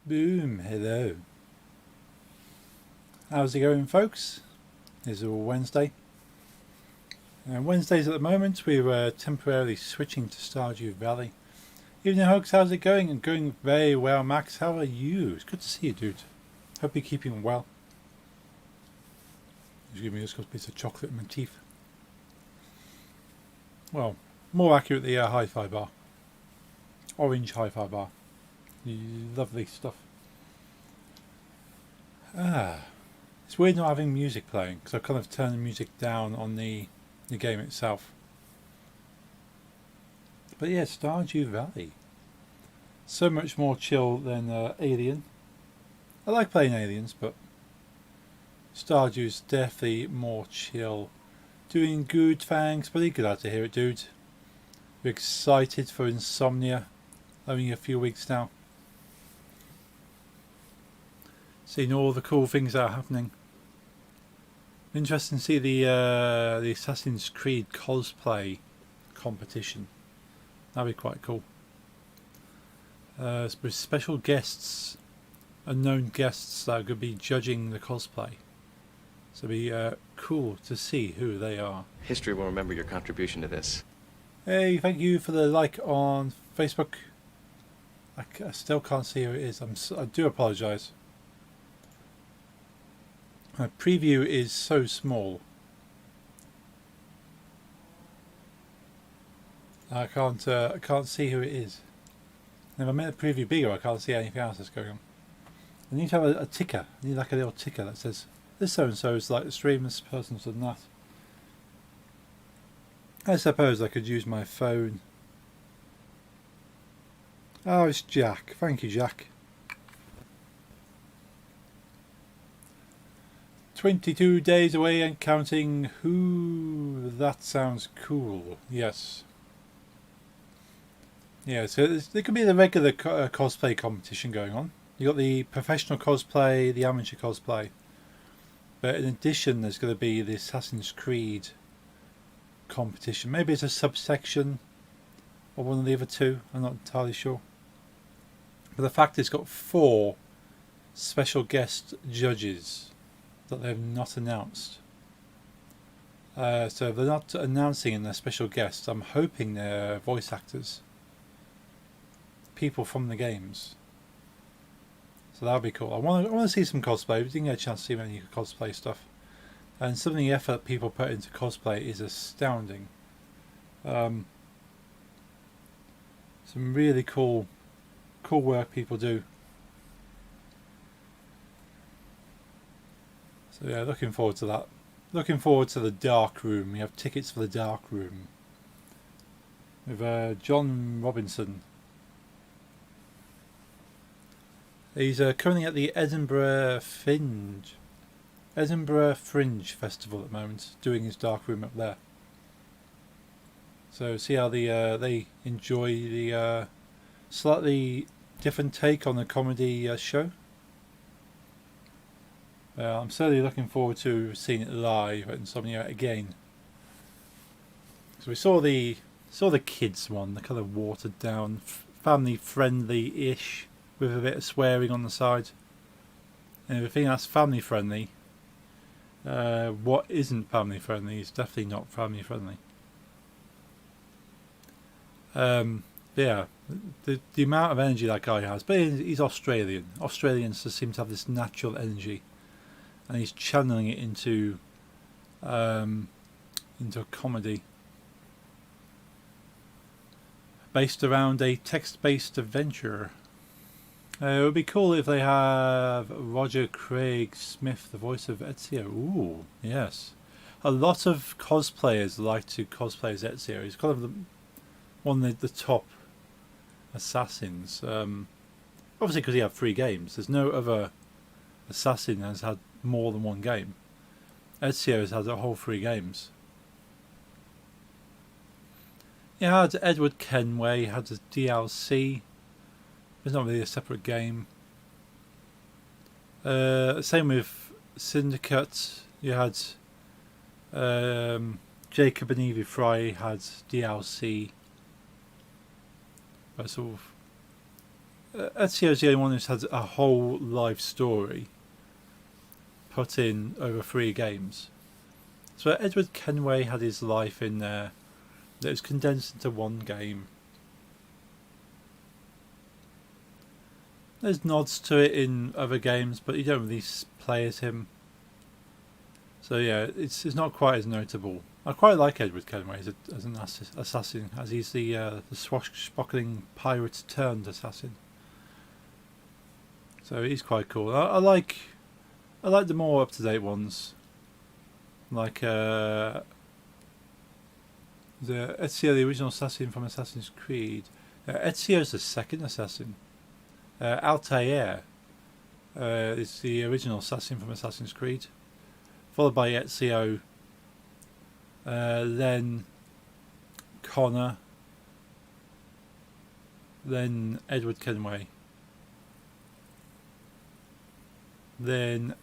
Boom, hello. How's it going, folks? It's all Wednesday. Wednesdays at the moment, we were temporarily switching to Stardew Valley. Evening, Hugs, how's it going? And going very well, Max. How are you? It's good to see you, dude. Hope you're keeping well. Just give me a piece of chocolate in my teeth. Well, more accurately, a hi-fi bar. Orange hi-fi bar. Lovely stuff. It's weird not having music playing because I've kind of turned the music down on the game itself. But yeah, Stardew Valley. So much more chill than Alien. I like playing Aliens, but Stardew's definitely more chill. Doing good, thanks, buddy. Glad to hear it, dude. We're excited for Insomnia. Only a few weeks now. Seeing all the cool things that are happening. Interesting to see the Assassin's Creed cosplay competition. That'd be quite cool. With special guests, unknown guests that are going to be judging the cosplay. So it'd be cool to see who they are. History will remember your contribution to this. Hey, thank you for the like on Facebook. I still can't see who it is. I do apologise. My preview is so small. I can't see who it is. And if I make the preview bigger, I can't see anything else that's going on. I need to have a ticker. I need like a little ticker that says this so and so is like the stream, this person's done that. I suppose I could use my phone. Oh, it's Jack. Thank you, Jack. 22 days away and counting. Who? That sounds cool. Yes. Yeah, so there could be the regular cosplay competition going on. You got the professional cosplay, the amateur cosplay. But in addition, there's going to be the Assassin's Creed competition. Maybe it's a subsection of one of the other two. I'm not entirely sure. But the fact it's got 4 special guest judges that they've not announced. So if they're not announcing in their special guests, I'm hoping they're voice actors. People from the games. So that'll be cool. I want to see some cosplay. We didn't get a chance to see any cosplay stuff. And some of the effort people put into cosplay is astounding. Some really cool work people do. So yeah, looking forward to that. Looking forward to the dark room. We have tickets for the dark room with John Robinson. He's currently at the Edinburgh Fringe Festival at the moment, doing his dark room up there. So see how they enjoy the slightly different take on the comedy show. I'm certainly looking forward to seeing it live at Insomnia again. So we saw the kids one, the kind of watered down, family friendly-ish, with a bit of swearing on the side. And if you think that's family friendly, what isn't family friendly is definitely not family friendly. Yeah, the amount of energy that guy has, but he's Australian. Australians just seem to have this natural energy, and he's channeling it into a comedy based around a text-based adventure. It would be cool if they have Roger Craig Smith, the voice of Ezio. Ooh, yes. A lot of cosplayers like to cosplay as Ezio. He's kind of one of the top assassins. Obviously because he had 3 games. There's no other assassin has had more than 1 game. Ezio has had a whole 3 games. He had Edward Kenway, had the DLC. It's not really a separate game. Same with Syndicate. You had Jacob and Evie Fry had DLC. But sort of Ezio's the only one who's had a whole life story put in over 3 games. So Edward Kenway had his life in there that was condensed into 1 game. There's nods to it in other games, but you don't really play as him. So yeah, it's not quite as notable. I quite like Edward Kenway as an assassin, as he's the swashbuckling pirate turned assassin. So he's quite cool. I like the more up to date ones, like the Ezio, the original assassin from Assassin's Creed. Ezio's the second assassin. Altair is the original assassin from Assassin's Creed, followed by Ezio, then Connor, then Edward Kenway, then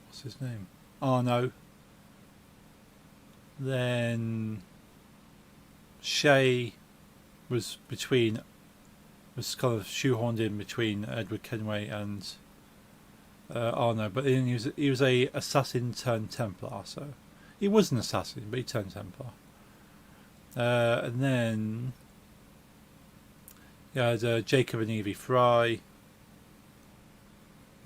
what's his name? Arno, then Shay was kind of shoehorned in between Edward Kenway and Arno, but then he was a assassin turned Templar, so he was an assassin, but he turned Templar. And then you had Jacob and Evie Fry.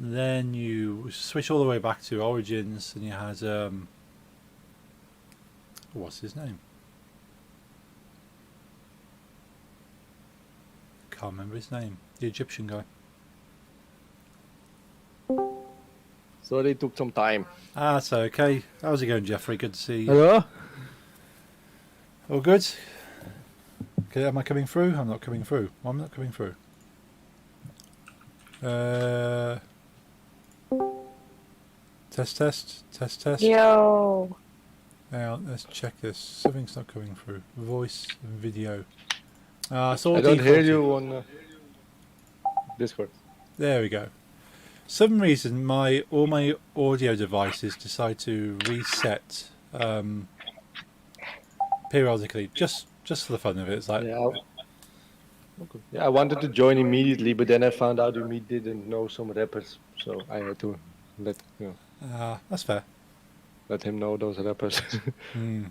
Then you switch all the way back to Origins, and you had what's his name? Can't remember his name. The Egyptian guy. Sorry, it took some time. That's okay. How's it going, Jeffrey? Good to see you. Hello? All good? Okay, am I coming through? I'm not coming through. I'm not coming through. Test. Yo. Now, let's check this. Something's not coming through. Voice and video. It's all I don't hear defaulted. you on Discord. There we go. Some reason all my audio devices decide to reset periodically, just for the fun of it. It's like, I wanted to join immediately, but then I found out you didn't know some rappers, so I had to that's fair. let him know those rappers. Mm.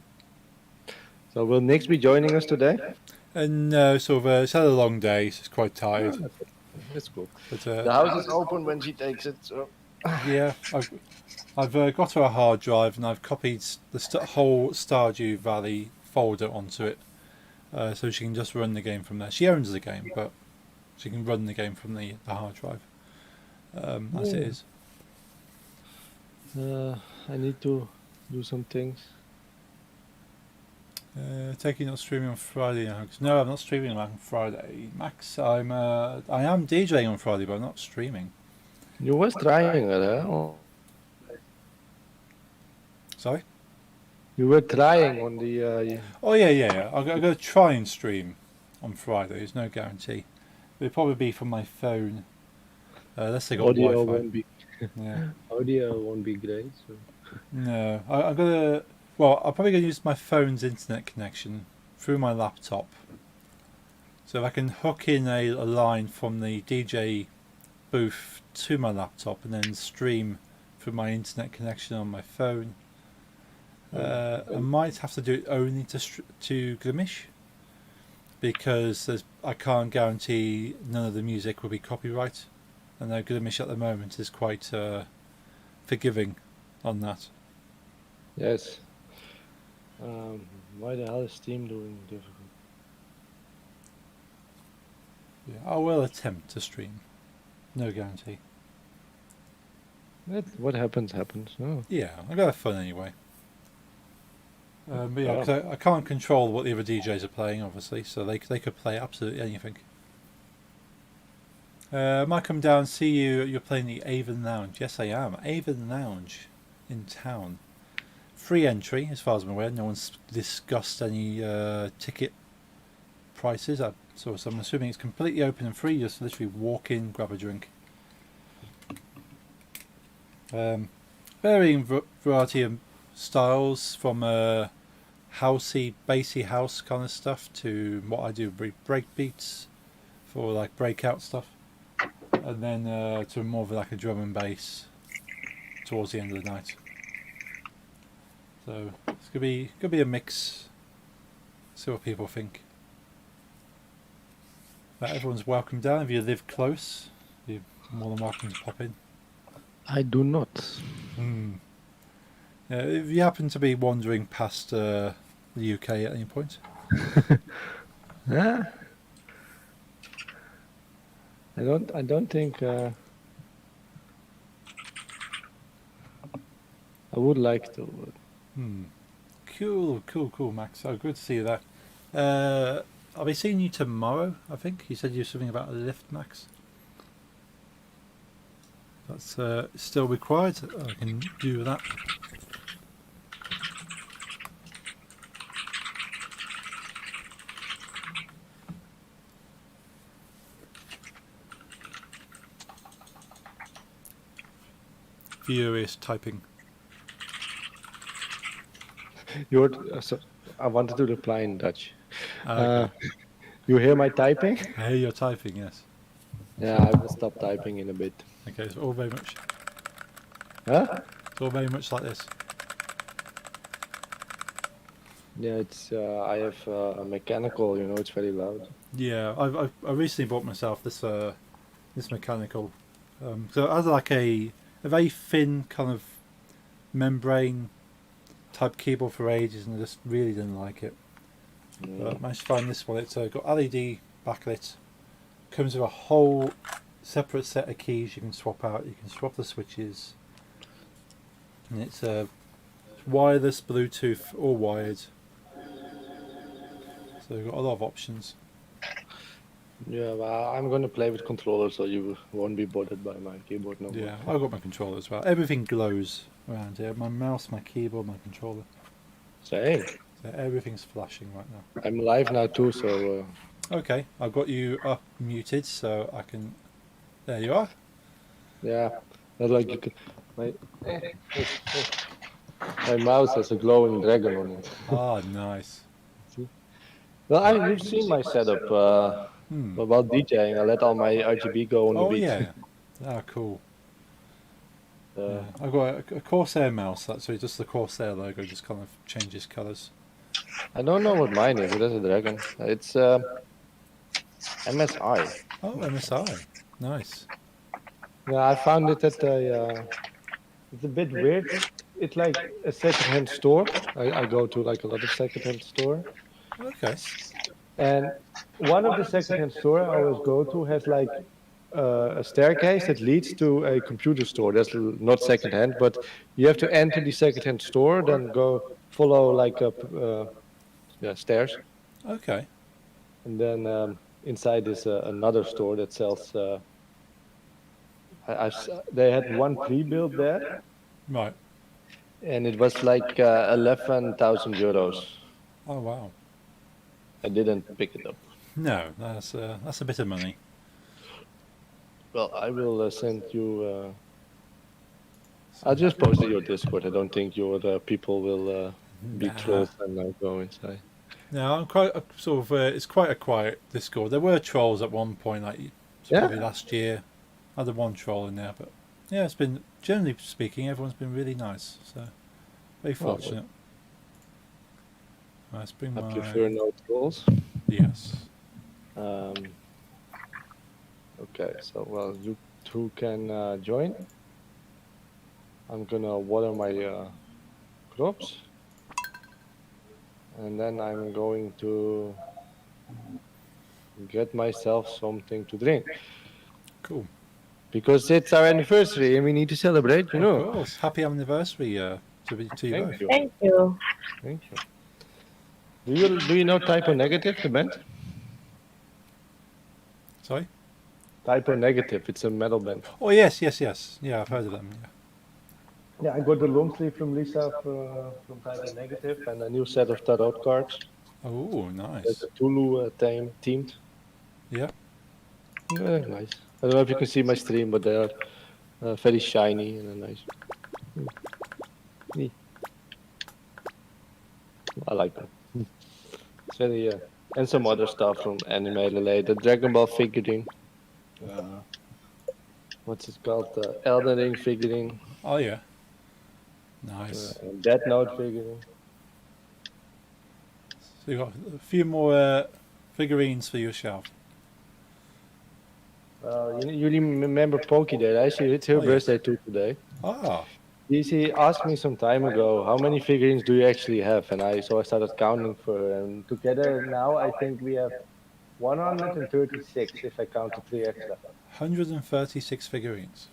So will Nix be joining us today? And sort of, it's had a long day, so it's quite tired. That's cool. But The house is open when she takes it, so... yeah, I've got her a hard drive, and I've copied the whole Stardew Valley folder onto it, so she can just run the game from there. She owns the game, but she can run the game from the hard drive as it is. I need to do some things. Taking not streaming on Friday now. No, I'm not streaming on Friday, Max. I am DJing on Friday, but I'm not streaming. You was trying it, huh? Oh. Sorry. You were trying on the... Oh yeah. I'm going to try and stream on Friday. There's no guarantee. It'll probably be from my phone. Unless they got audio Wi-Fi. won't be... Yeah. Audio won't be great, so... No, I'm gonna. Well, I'm probably gonna use my phone's internet connection through my laptop. So if I can hook in a line from the DJ booth to my laptop and then stream through my internet connection on my phone, I might have to do it only to Glimish, because I can't guarantee none of the music will be copyright. I know Glimish at the moment is quite forgiving on that. Yes. Why the hell is Steam doing difficult? Yeah, I will attempt to stream. No guarantee. What happens, happens. Oh. Yeah, I got fun anyway. But yeah, 'cause I can't control what the other DJs are playing, obviously, so they could play absolutely anything. I might come down and see you. You're playing the Avon Lounge. Yes, I am. Avon Lounge in town. Free entry, as far as I'm aware. No one's discussed any ticket prices. So I'm assuming it's completely open and free. Just literally walk in, grab a drink. Varying variety of styles, from housey, bassy house kind of stuff to what I do, break beats for like breakout stuff, and then to more of like a drum and bass towards the end of the night. So it's gonna be a mix. See what people think. But everyone's welcome down. If you live close, you're more than welcome to pop in. I do not. If you happen to be wandering past the UK at any point, Yeah. I don't think. I would like to. cool, Max. Oh, good to see you there. I'll be seeing you tomorrow. I think you said you something about a lift, Max. That's still required. I can do that. Furious typing. So I wanted to reply in Dutch. Okay. You hear my typing? I hear you're typing, yes. Yeah, I will stop typing in a bit. Okay, it's all very much. Huh? It's all very much like this. Yeah, it's. I have a mechanical. You know, it's very loud. Yeah, I recently bought myself this this mechanical. So it has like a very thin kind of membrane type keyboard for ages, and I just really didn't like it. But I managed to find this one. It's got LED backlit. Comes with a whole separate set of keys you can swap out. You can swap the switches, and it's wireless, Bluetooth, or wired. So you've got a lot of options. Yeah, well, I'm gonna play with controllers, so you won't be bothered by my keyboard no more. Yeah, I've got my controller as well. Everything glows around here. My mouse, my keyboard, my controller. Same. So everything's flashing right now. I'm live now too, so. Okay, I've got you up muted, so I can. There you are. Yeah, that's like you can. My mouse has a glowing dragon on it. Ah, nice. Well, you've seen my setup. About DJing, I let all my RGB go on the Oh beat. yeah. Ah, cool. Yeah. I've got a Corsair mouse. So just the Corsair logo just kind of changes colours. I don't know what mine is. It has a dragon. It's MSI. Oh, MSI. Nice. Yeah, I found it at a. It's a bit weird. It's like a second-hand store. I go to like a lot of second-hand store. Okay. And one of the second-hand store I always go to has like a staircase that leads to a computer store. That's not second-hand, but you have to enter the second-hand store, then go follow like up stairs, Okay. and then inside is another store that sells. They had one pre-built there, Right. and it was like 11,000 euros. Oh wow. I didn't pick it up. No, that's a bit of money. Well, I will send you. I'll just post it in your Discord. I don't think your people will be Nah. trolls and now go inside. No, I'm quite sort of. It's quite a quiet Discord. There were trolls at one point, like probably last year. I had one troll in there, but yeah, it's been generally speaking, everyone's been really nice. So very fortunate. Let's bring I my. prefer no trolls. Yes. Okay, so well, you two can join. I'm gonna water my crops, and then I'm going to get myself something to drink. Cool. Because it's our anniversary and we need to celebrate, you know. Of course. Happy anniversary to you both. Thank you. Thank you. Thank you. Do you know Typo Negative, the band? Sorry. Typo Negative, it's a metal band. Oh yes. Yeah, I've heard of them. Yeah. Yeah, I got the long sleeve from Lisa from Typo Negative and a new set of tarot cards. Oh, There's nice. a Tulu themed. Yeah. Very nice. I don't know if you can see my stream, but they are very shiny and nice. I like them. It's very and some other stuff from anime related. Dragon Ball figurine. What's it called? Elden Ring figurine. Oh yeah, nice. And Death Note figurine. So you got a few more figurines for your shelf. You remember Pokey Day? Actually, it's her Oh, yeah. birthday too today. Ah, She asked me some time ago, how many figurines do you actually have? And I started counting for her. And together now, I think we have 136 if I count the 3 extra. 136 figurines.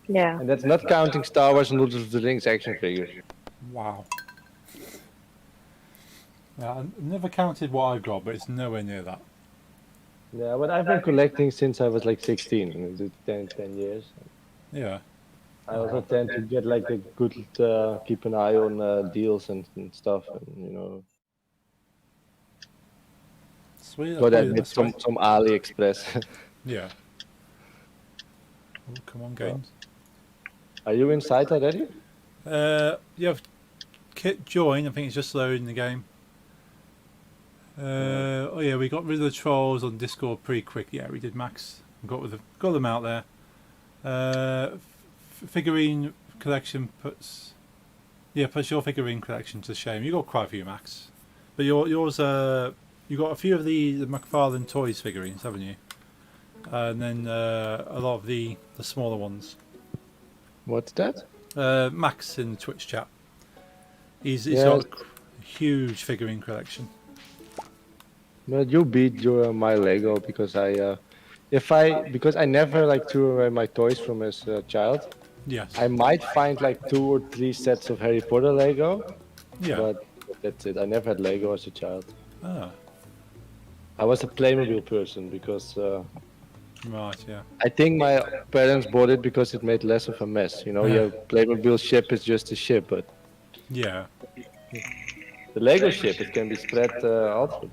Yeah. And that's not counting Star Wars and Lord of the Rings action figures. Wow. Yeah, I never counted what I got, but it's nowhere near that. Yeah, but I've been collecting since I was like 16, and it's 10 years. Yeah. I also tend to get like the good, keep an eye on deals and stuff, and Sweet. go Probably that the with best way. some AliExpress. Yeah. Oh, come on, games. Are you inside already? Yeah. Kit join. I think it's just loading the game. Oh yeah, we got rid of the trolls on Discord pretty quick. Yeah, we did, Max. Got them out there. Figurine collection puts your figurine collection to shame. You got quite a few, Max, but yours you got a few of the McFarlane Toys figurines, haven't you? And then a lot of the smaller ones. What's that? Max in the Twitch chat. He's Yeah. got a huge figurine collection. Well, you beat my Lego because because I never like threw away my toys from as a child. Yes. I might find like 2 or 3 sets of Harry Potter Lego, Yeah. but that's it. I never had Lego as a child. Ah. I was a Playmobil person because Right. Yeah. I think my parents bought it because it made less of a mess. Your Playmobil ship is just a ship, but Yeah. the Lego ship, it can be spread out.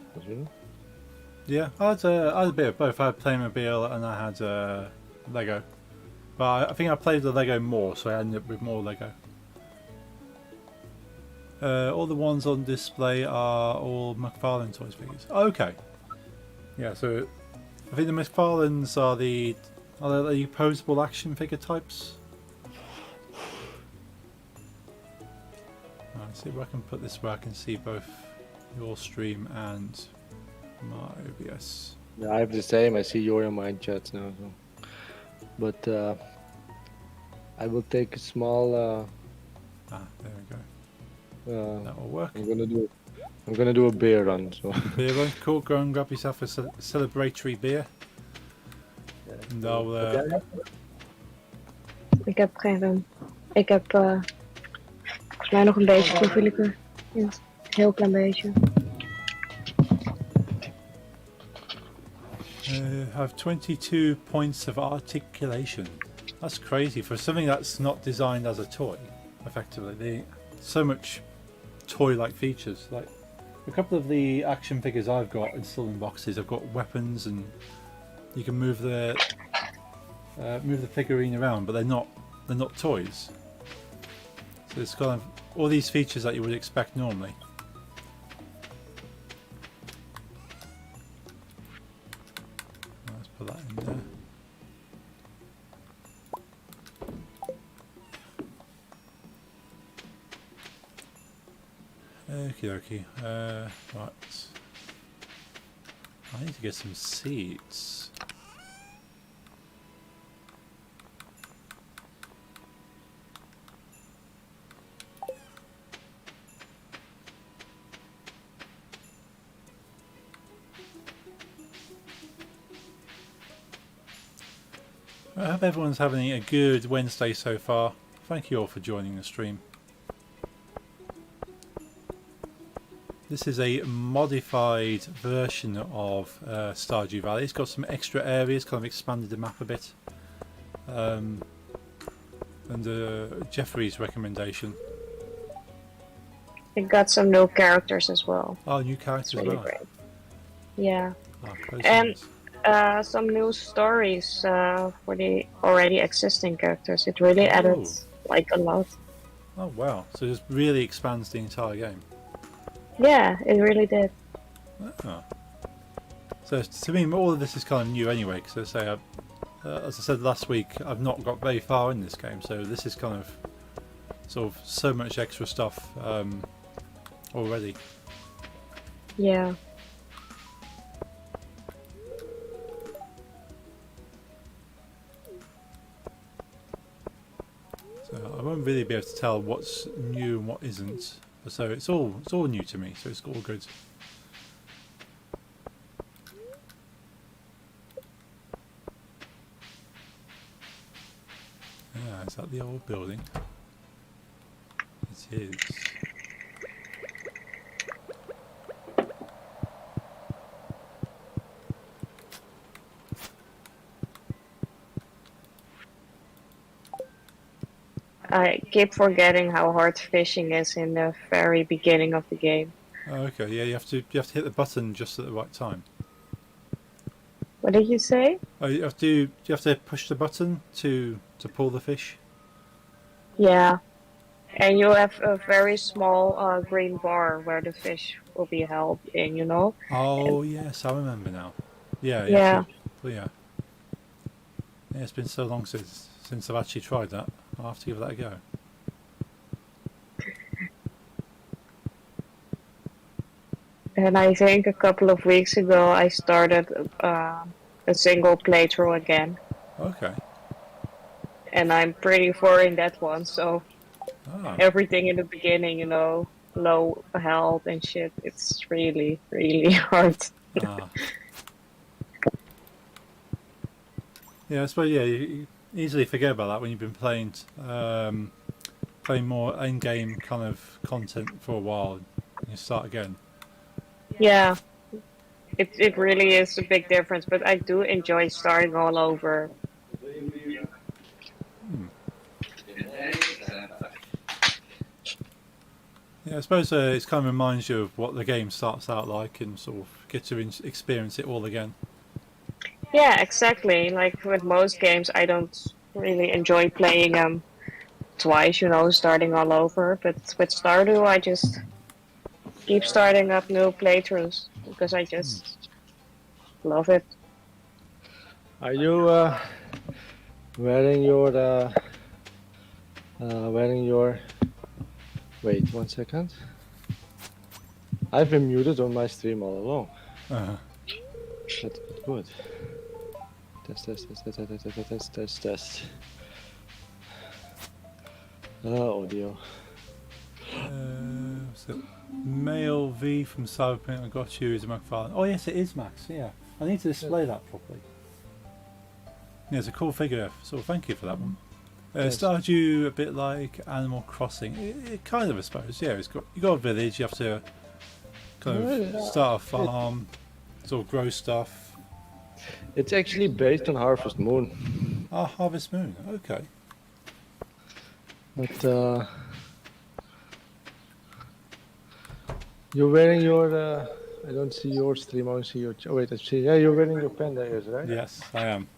Yeah, I had a bit of both. I had Playmobil and I had Lego. But I think I played the Lego more, so I ended up with more Lego. All the ones on display are all McFarlane Toys figures. Okay. Yeah, so I think the McFarlanes are the posable action figure types. Let's see if I can put this where I can see both your stream and my OBS. Yeah, I have the same. I see your and mine chats now. So. But I will take a small. There we go. That will work. I'm gonna do a beer run. So. Beer run, cool. Go and grab yourself a celebratory beer. And I'll. Ik heb geen rum. Ik heb volgens mij nog een beetje proeflijker. Ja, heel klein beetje. Have 22 points of articulation. That's crazy for something that's not designed as a toy. Effectively, so much toy-like features. Like a couple of the action figures I've got installed in boxes, I've got weapons and you can move the figurine around, but they're not toys. So it's kind of all these features that you would expect normally. Let's put that in there. Okie dokie. Right. I need to get some seeds. I hope everyone's having a good Wednesday so far. Thank you all for joining the stream. This is a modified version of Stardew Valley. It's got some extra areas, kind of expanded the map a bit. Under Jeffrey's recommendation. It got some new characters as well. Oh, new characters as Really well. great. Yeah. Close And ones. some new stories for the already existing characters. It really added like a lot. Oh wow! So it just really expands the entire game. Yeah, it really did. Oh. So to me, all of this is kind of new anyway. Because as I said last week, I've not got very far in this game, so this is kind of sort of so much extra stuff already. Yeah. So I won't really be able to tell what's new and what isn't. So it's all new to me. So it's all good. Ah, is that the old building? It is. I keep forgetting how hard fishing is in the very beginning of the game. Oh, okay, yeah, you have to hit the button just at the right time. What did you say? Oh, you have to push the button to pull the fish. Yeah. And you have a very small green bar where the fish will be held in, you know? And Oh yes, I remember now. Yeah, you have yeah. to. Well, yeah. Yeah, it's been so long since I've actually tried that. I'll have to give that a go. And I think a couple of weeks ago I started a single playthrough again. Okay. And I'm pretty far in that one, so Ah. everything in the beginning, you know, low health and shit, it's really, really hard. Ah. Yeah, I suppose. Yeah, you easily forget about that when you've been playing more in-game kind of content for a while. And you start again. Yeah, it really is a big difference, but I do enjoy starting all over. Hmm. Yeah, I suppose it kind of reminds you of what the game starts out like, and sort of get to experience it all again. Yeah, exactly. Like with most games, I don't really enjoy playing them twice, you know, starting all over. But with Stardew, I just keep starting up new playthroughs because I just love it. Are you wearing your wearing your? Wait 1 second. I've been muted on my stream all along. Uh, That's good. Test. Audio. so Male V from Cyberpunk I got you is a McFarlane. Oh yes, it is Max. Yeah, I need to display that properly. Yeah, it's a cool figure. So thank you for that one. Yes. Stardew a bit like Animal Crossing. It kind of, I suppose. Yeah, you got a village. You have to kind of start a farm, sort of grow stuff. It's actually based on Harvest Moon. Ah, Harvest Moon. Okay. But you're wearing your. I don't see your stream. I only see your. Oh wait, I see. Yeah, you're wearing your panda ears, right? Yes, I am.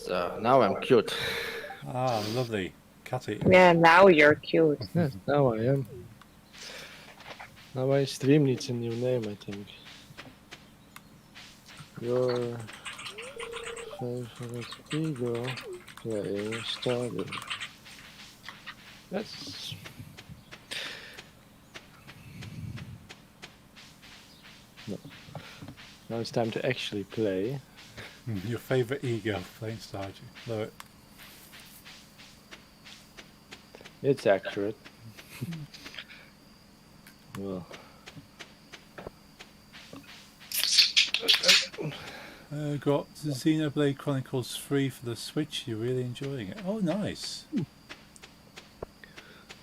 So now I'm cute. Ah, lovely. Catty. Yeah, now you're cute. Yes, now I am. Now my stream needs a new name, I think. Your favorite eagle playing Stardew. That's no. Now it's time to actually play. Your favourite ego playing Stardew. Love it. It's accurate. Well. Got Xenoblade Chronicles 3 for the Switch. You're really enjoying it. Oh, nice.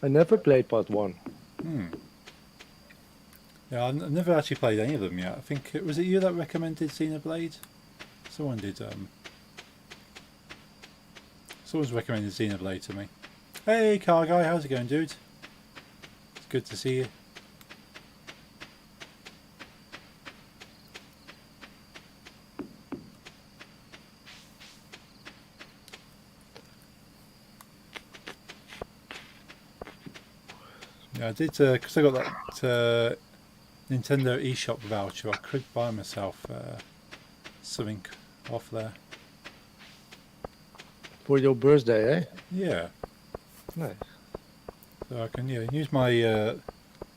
I never played part 1. Yeah, I've never actually played any of them yet. I think was it you that recommended Xenoblade? Someone did. Someone's recommended Xenoblade to me. Hey, car guy, how's it going, dude? It's good to see you. I did because I got that Nintendo eShop voucher. I could buy myself something off there. For your birthday, eh? Yeah, Nice. so I can use my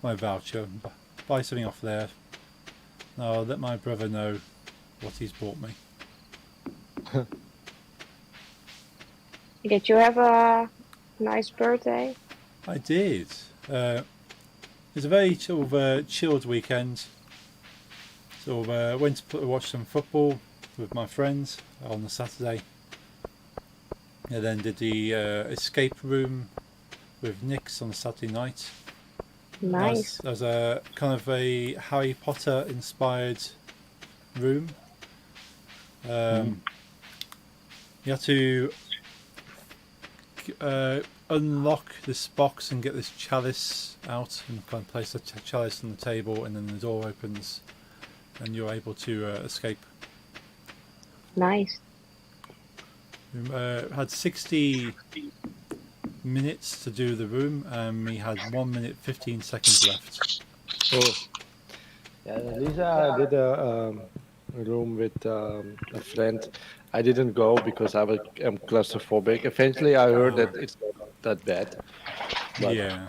my voucher and buy something off there. Now I'll let my brother know what he's bought me. Did you have a nice birthday? I did. It was a very sort of chilled weekend. So went to watch some football with my friends on the Saturday. And then did the escape room with Nix on Saturday night. Nice. There's a kind of a Harry Potter inspired room. You have to unlock this box and get this chalice out and kind of place the chalice on the table, and then the door opens and you're able to escape. Nice. We had 60 minutes to do the room, and we had 1 minute 15 seconds left. Oh. Yeah, Lisa did a room with a friend. I didn't go because I am claustrophobic. Eventually, I heard that it's not that bad. But Yeah.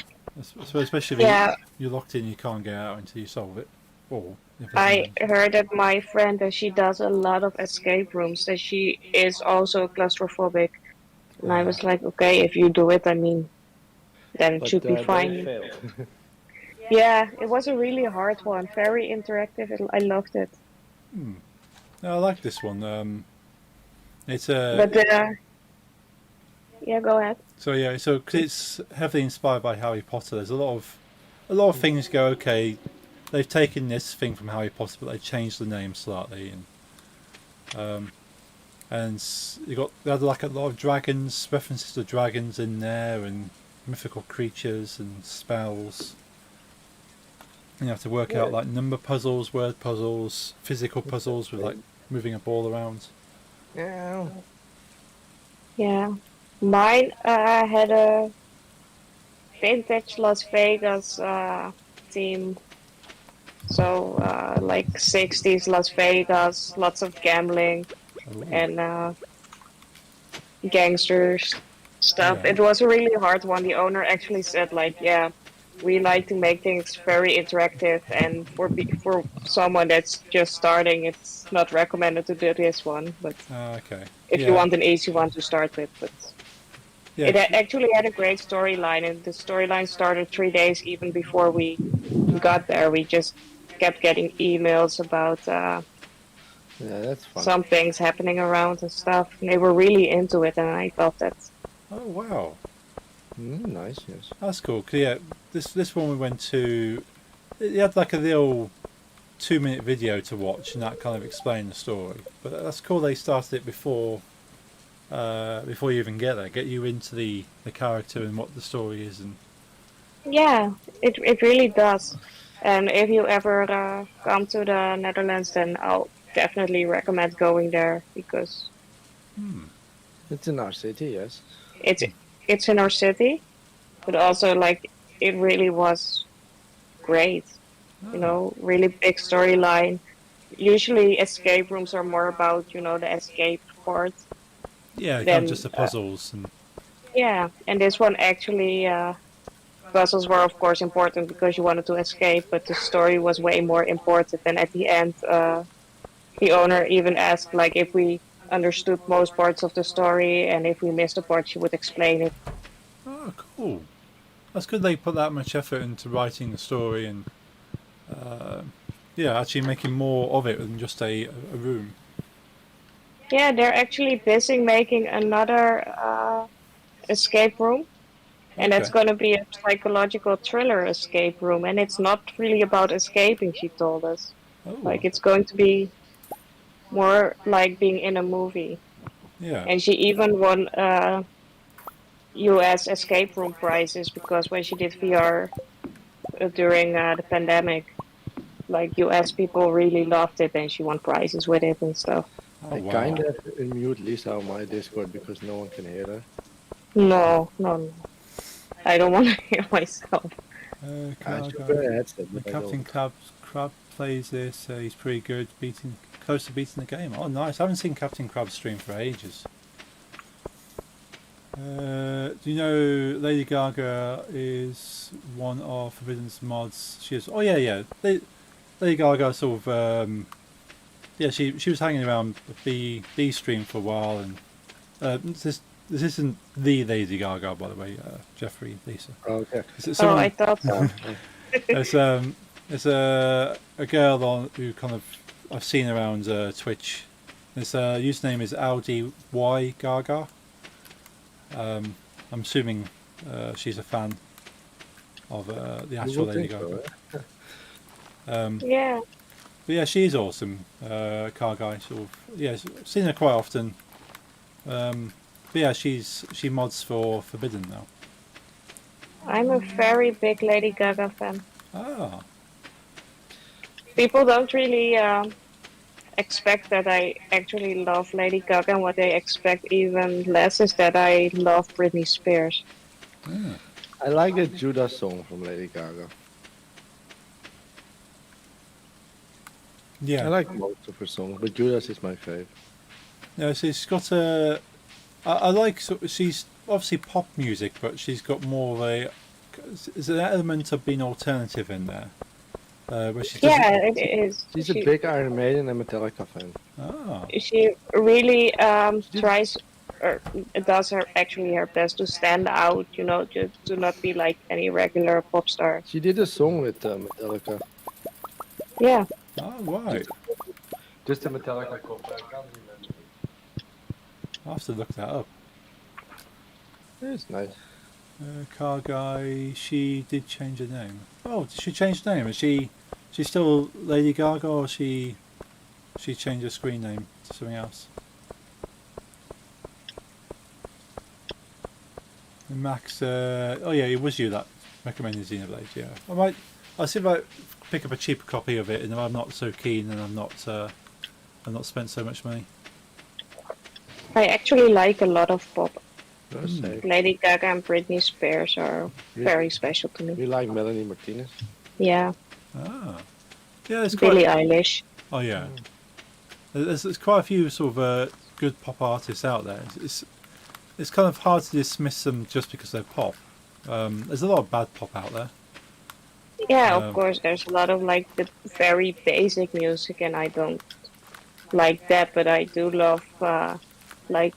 So especially if Yeah. you're locked in, you can't get out until you solve it. Or if it's I heard that my friend that she does a lot of escape rooms, that she is also claustrophobic. And I was like, okay, if you do it, I mean, then it should be they fine. failed. Yeah, it was a really hard one, very interactive. I loved it. No, I like this one. It's But yeah, go ahead. so yeah, so 'cause it's heavily inspired by Harry Potter. There's a lot of things go okay. They've taken this thing from Harry Potter, but they changed the name slightly, and they had like a lot of dragons, references to dragons in there, and mythical creatures and spells. And you have to work out like number puzzles, word puzzles, physical puzzles with like moving a ball around. Yeah. Yeah. Mine had a vintage Las Vegas theme. So, like 60s Las Vegas, lots of gambling Ooh. and gangsters stuff. Yeah. It was a really hard one. The owner actually said, like, yeah, we like to make things very interactive, and for someone that's just starting, it's not recommended to do this one. But Okay. if you want an easy one to start with, but Yeah. it actually had a great storyline, and the storyline started 3 days even before we got there. We just kept getting emails about Yeah, that's fun. some things happening around and stuff. And they were really into it, and I thought that. Oh wow. Nice, yes. That's cool. 'Cause, yeah, this one we went to. It had like a little 2 minute video to watch, and that kind of explained the story. But that's cool. They started it before you even get there, get you into the character and what the story is, and Yeah, it really does. And if you ever come to the Netherlands, then I'll definitely recommend going there because It's in our city, yes. it's in our city, but also like it really was great. You know, really big storyline. Usually escape rooms are more about, you know, the escape part. yeah, kind Then of just the puzzles and yeah, and this one actually puzzles were of course important because you wanted to escape, but the story was way more important. And at the end, the owner even asked like if we understood most parts of the story, and if we missed a part, she would explain it. oh, cool. That's good. They put that much effort into writing the story and yeah, actually making more of it than just a room. Yeah, they're actually busy making another escape room, and it's Okay. going to be a psychological thriller escape room, and it's not really about escaping, she told us. Oh, Like it's going to be more like being in a movie. yeah. And she even won US escape room prizes because when she did VR during the pandemic, like US people really loved it, and she won prizes with it and stuff. Oh, I wow. kind of mute Lisa on my Discord because no one can hear her. No, no, no. I don't want to hear myself. I Car should Guy. wear a headset, The but I Captain don't. Crab plays this. He's pretty good, close to beating the game. Oh, nice! I haven't seen Captain Crab stream for ages. Do you know Lady Gaga is one of Forbidden's mods? She is. Oh yeah, yeah. Lady Gaga sort of. Yeah, she was hanging around B stream for a while, and this isn't the Lady Gaga, by the way, Jeffrey, Lisa. Oh, okay. Is it Oh, someone? I thought so. There's a girl on who kind of I've seen around Twitch. His username is Audi Y Gaga. I'm assuming she's a fan of the You actual would Lady think Gaga. so, Yeah. But yeah, she's awesome. Car Guy, sort of. Yeah, I've seen her quite often. But yeah, she mods for Forbidden now. I'm a very big Lady Gaga fan. Ah, People don't really expect that I actually love Lady Gaga, and what they expect even less is that I love Britney Spears. yeah. I like the Judas song from Lady Gaga. I Yeah. like most of her songs, but Judas is my fave. Yeah, she's got a. I like. She's obviously pop music, but she's got more of a. There's an element of being alternative in there, where she doesn't. Yeah, it is. She's a big Iron Maiden and Metallica fan. Ah, She really tries or does her best to stand out, to not be like any regular pop star. She did a song with Metallica. Yeah. right. Just a Metallica cover. I can't remember. I'll have to look that up. It's nice. Car Guy. She did change her name. Oh, did she change her name? Is she still Lady Gaga, or she changed her screen name to something else? And Max. Oh yeah, it was you that recommended Xenoblade. Yeah, I'll see if I pick up a cheaper copy of it, and if I'm not so keen, and I've not spent so much money. I actually like a lot of pop. Say. Lady Gaga and Britney Spears are very special to me. You like Melanie Martinez? Yeah. Ah, yeah, it's Billie quite. Eilish. Oh yeah, there's quite a few sort of good pop artists out there. It's kind of hard to dismiss them just because they're pop. There's a lot of bad pop out there. Yeah, of course, there's a lot of like the very basic music, and I don't like that, but I do love like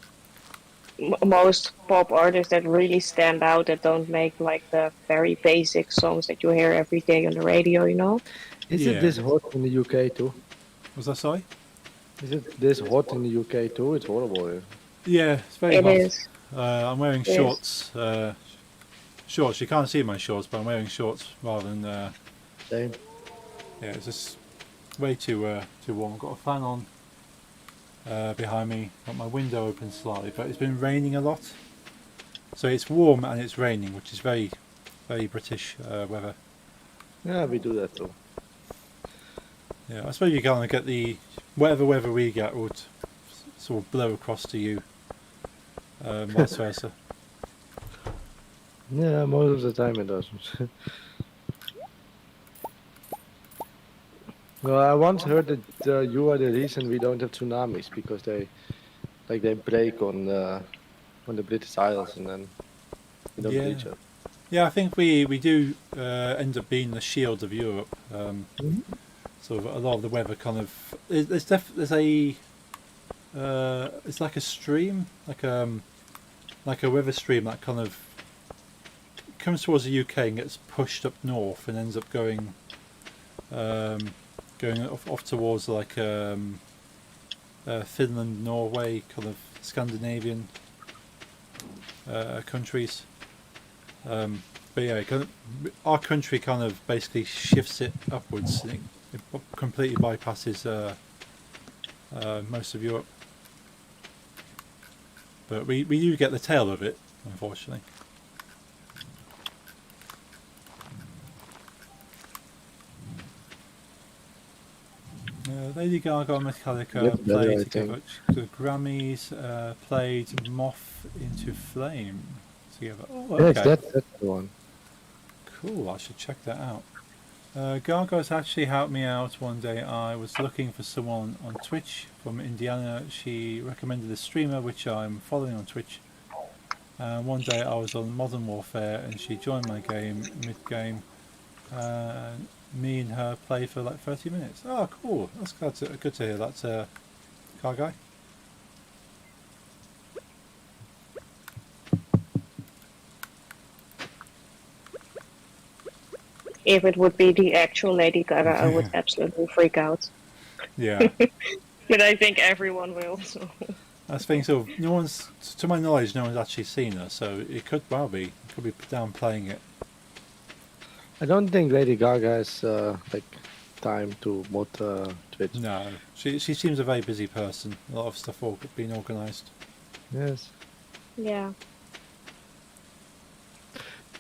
most pop artists that really stand out, that don't make like the very basic songs that you hear every day on the radio. Is Yeah. it this hot in the UK too? Was that sorry? Is it this hot in the UK too? It's horrible here. Yeah, it's very It hot. is. I'm wearing Yes. shorts. Shorts. You can't see my shorts, but I'm wearing shorts rather than. Same. Yeah, it's just way too warm. I've got a fan on behind me. Got my window open slightly, but it's been raining a lot, so it's warm and it's raining, which is very, very British weather. Yeah, we do that too. Yeah, I suppose you kind of get the whatever weather we get would sort of blow across to you, vice versa. Yeah, most of the time it doesn't. Well, I once heard that you are the reason we don't have tsunamis because they break on the British Isles and then we don't Yeah. reach it. Yeah, I think we do end up being the shield of Europe. Sort of a lot of the weather kind of there's a it's like a stream, like a river stream that kind of comes towards the UK and gets pushed up north and ends up going off towards like Finland, Norway, kind of Scandinavian countries. But yeah, our country kind of basically shifts it upwards. And it completely bypasses most of Europe. But we do get the tail of it, unfortunately. Lady Gaga and Metallica Gets better, played I together. The Grammys played Moth into Flame together. Oh, Yes, okay. that's the one. Cool, I should check that out. Gargo's actually helped me out one day. I was looking for someone on Twitch from Indiana. She recommended a streamer which I'm following on Twitch. One day I was on Modern Warfare and she joined my game mid-game. Me and her played for like 30 minutes. Oh, cool. That's good to hear. That's Gargo. If it would be the actual Lady Gaga, I would absolutely freak out. Yeah. But I think everyone will. So. That's the thing. So no one's, to my knowledge, no one's actually seen her. So it could well be. It could be downplaying it. I don't think Lady Gaga has like time to mod Twitch. No, she seems a very busy person. A lot of stuff all being organised. Yes. Yeah.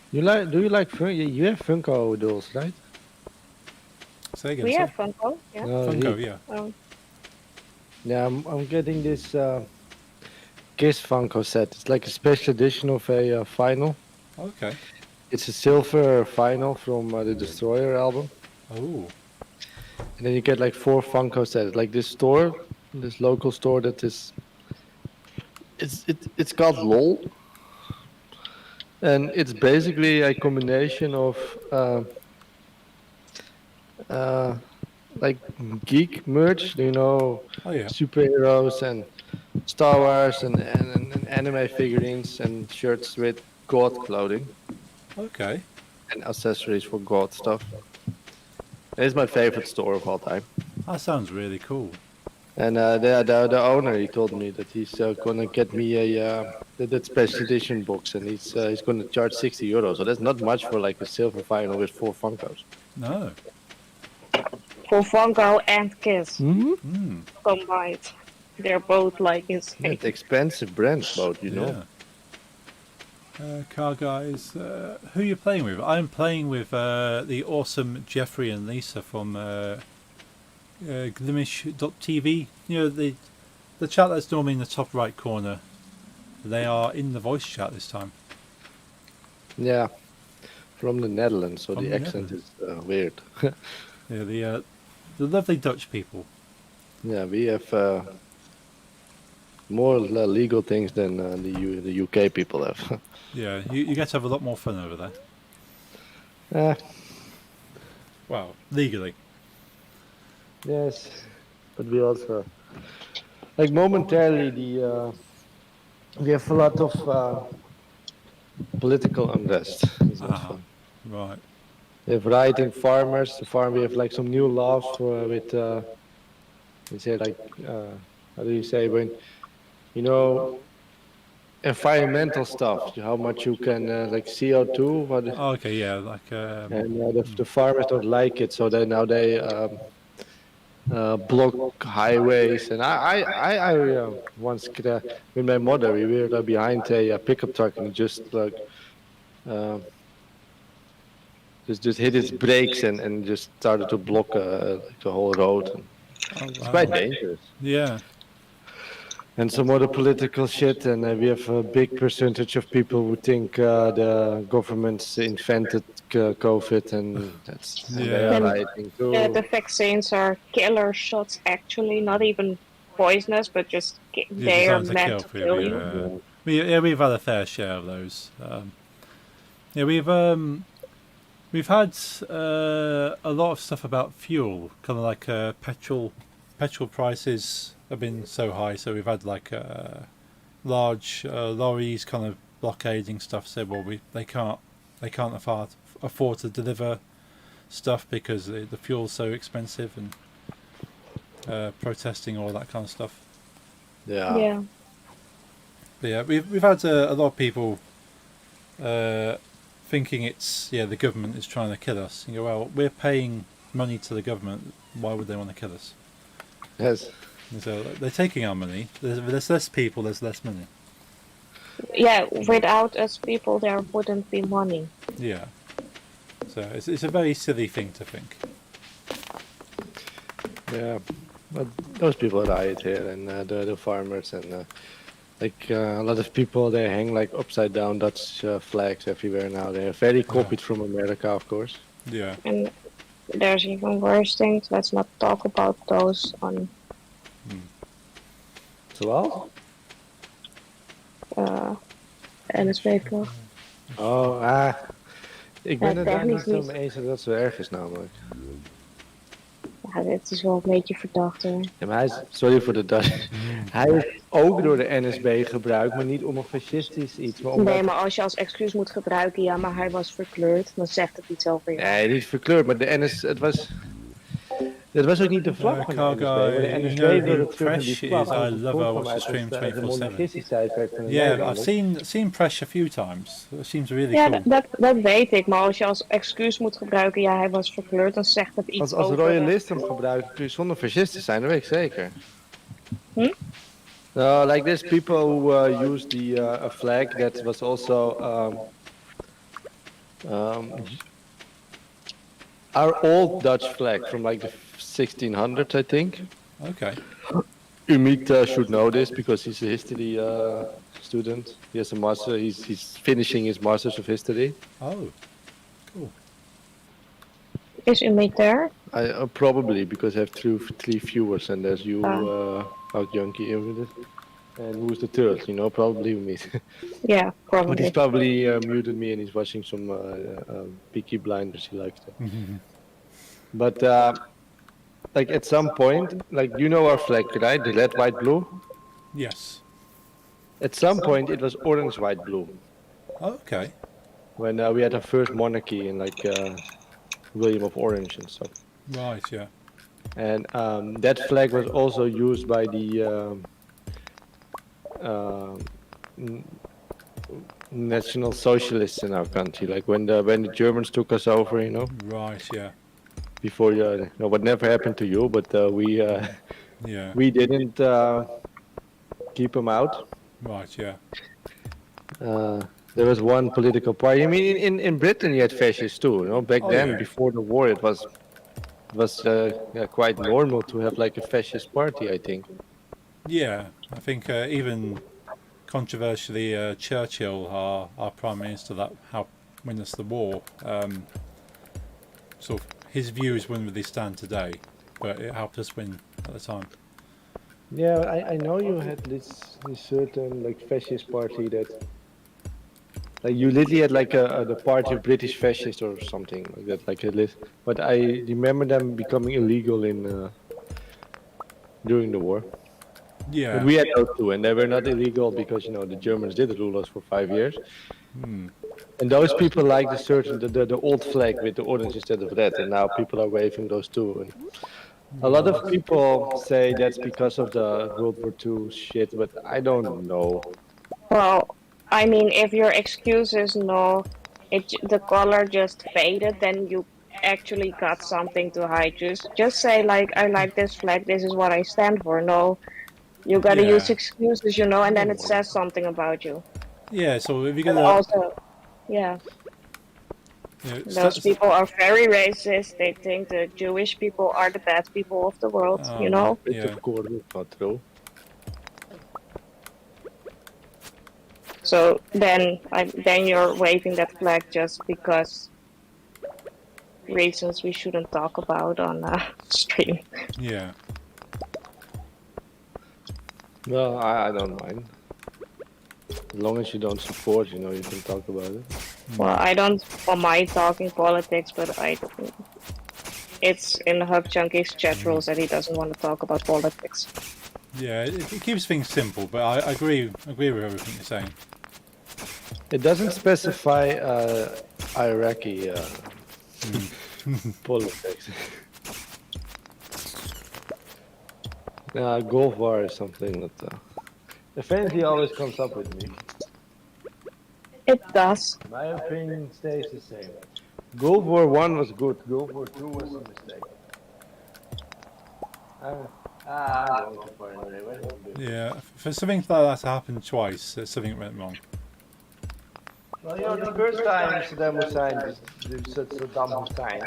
Do you like you have Funko dolls, right? Say again. We sorry. have Funko. Yeah. Funko, yeah. Yeah, I'm getting this Kiss Funko set. It's like a special edition of a vinyl. Okay. It's a silver vinyl from the Destroyer album. Oh. And then you get like 4 Funko sets. Like this store, this local store that is... It's called LOL. And it's basically a combination of like geek merch, Oh yeah. superheroes and Star Wars and anime figurines and shirts with God clothing Okay. and accessories for God stuff. It's my favorite store of all time. That sounds really cool. And the owner, he told me that he's gonna get me a that special edition box, and he's gonna charge €60. So that's not much for like a silver vinyl with 4 Funkos. No. For Funko and Kiss Mm. combined. They're both like insane. Yeah, it's expensive brands, both, you know. Yeah. Car guys, who are you playing with? I'm playing with the awesome Jeffrey and Lisa from Glimish.tv. You know, the chat that's normally in the top right corner. They are in the voice chat this time. Yeah, from the Netherlands, so From the the accent is weird. Yeah, the lovely Dutch people. Yeah, we have more legal things than the UK people have. Yeah, you get to have a lot more fun over there. Wow, legally. Yes, but we also like momentarily we have a lot of political unrest. It's not fun. Right. We have rioting farmers. We have like some new laws for with we say like how do you say when environmental stuff, how much you can like CO2. Oh, okay, yeah, like And the farmers don't like it, so now they block highways. And I once with my mother, we were behind a pickup truck and just like just hit its brakes and just started to block like the whole road. And it's quite dangerous. Yeah. And some other political shit, and we have a big percentage of people who think the government's invented COVID, and that's Yeah. rioting too. The vaccines are killer shots, actually, not even poisonous, but just they are designed to meant to kill kill people, you. yeah. We've had a fair share of those. Yeah, we've had a lot of stuff about fuel, kind of like petrol prices have been so high, so we've had like large lorries kind of blockading stuff. Said, well, they can't afford to deliver stuff because the fuel's so expensive, and protesting all that kind of stuff. Yeah. But yeah, we've had a lot of people thinking it's the government is trying to kill us. You go, well, we're paying money to the government. Why would they want to kill us? Yes. And so they're taking our money. There's less people. There's less money. Yeah, without us people, there wouldn't be money. Yeah. So it's a very silly thing to think. Yeah, but those people riot here, and the farmers, and Like a lot of people, they hang like upside down Dutch flags everywhere now. They're very copied from America, of course. Yeah. And there's even worse things. Let's not talk about those on Zoals? NSB-blog. Oh, ik ben het daar technisch niet zo niet. mee eens dat dat zo erg is namelijk. Ja, dit is wel een beetje verdacht hoor. Ja, maar hij is, sorry voor de Dutch. Hij is ook door de NSB gebruikt, maar niet om een fascistisch iets. Maar omdat... Nee, maar als je als excuus moet gebruiken, ja, maar hij was verkleurd, dan zegt het iets over je. Nee, niet verkleurd, maar de NS... Het was ook niet de vlag van de NSB. Maar de NSB wilde terug in die vlag. I love our watch the stream 24/7. tijdperk van de Yeah, Nederlanders. I've seen Presh a few times. It seems really Ja, cool. dat weet ik, maar als je als excuus moet gebruiken, ja, hij was verkleurd, dan zegt het iets Als over... royalist hem gebruiken kun je zonder fascist te zijn, dat weet ik zeker. Hm? Like this, people who used the a flag that was also our old Dutch flag from like the 1600s, I think. Okay. Umit should know this because he's a history student. He has a master. He's finishing his masters of history. Oh, cool. Is Umit there? Probably because I have three viewers and there's you, out Junkie in it. And who's the third? You know, probably Umit. Yeah, But he's probably. probably muted me and he's watching some Peaky Blinders. He likes it. But like at some point, like you know our flag, right? The red, white, blue. Yes. At some point, it was orange, white, blue. Oh, okay. When we had our first monarchy in like William of Orange and stuff. Right. Yeah. And that flag was also used by the National Socialists in our country. Like when the Germans took us over, you know. Right. Yeah. Before what never happened to you, but Yeah. we didn't keep them out. Right. Yeah. There was one political party. I mean, in Britain you had fascists too. You know, back Oh, then, yeah. before the war, it was quite normal to have like a fascist party. I think. Yeah. I think even controversially, Churchill, our prime minister, that helped win us the war. Sort of his views wouldn't really stand today, but it helped us win at the time. Yeah, I know you had this certain like fascist party that. Like you literally had like the party of British fascists or something like that, like a list. But I remember them becoming illegal in during the war. Yeah. But we had those too, and they were not illegal because the Germans did rule us for 5 years. And those people liked the old flag with the orange instead of red, and now people are waving those too. And a lot of people say that's because of the World War II shit, but I don't know. Well, I mean, if your excuse is no, the color just faded, then you actually got something to hide. Just say like, I like this flag. This is what I stand for. No, you gotta Yeah. use excuses, and then it says something about you. Yeah. So if you're And gonna, also, yeah, those people are very racist. They think the Jewish people are the bad people of the world. It's Yeah. of course not true. So then you're waving that flag just because reasons we shouldn't talk about on stream. Yeah. No, I don't mind. As long as you don't support, you can talk about it. Well, I don't mind talking politics, but it's in Hub Chunky's chat rules that he doesn't want to talk about politics. Yeah. It keeps things simple, but I agree with everything you're saying. It doesn't specify Iraqi politics. Gulf War is something that eventually always comes up with me. It does. My opinion stays the same. Gulf War 1 was good, Gulf War 2 was a mistake. I'm going to find anyway. Yeah. For something like that to happen twice, something went wrong. Well, the first time Saddam Hussein, Saddam Hussein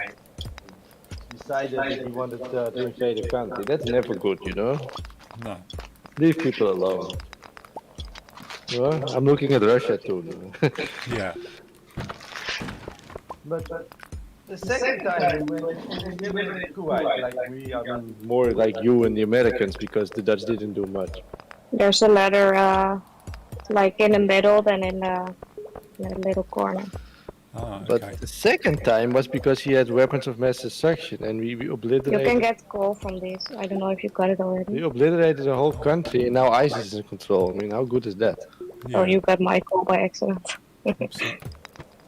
decided that he wanted to invade a country. That's never good, No. Leave people alone. Well, I'm looking at Russia too. Yeah. But the second time we went, and we went in Kuwait, like we, I mean, more like you and the Americans, because the Dutch didn't do much. There's a ladder, like in the middle, then in a little corner. Ah, But okay. the second time was because he had weapons of mass destruction, and we You obliterated. can get coal from these. I don't know if you got it We already. obliterated the whole country, and now ISIS is in control. I mean, how good is that? Oh, Yeah. you got my coal by accident. Oopsie.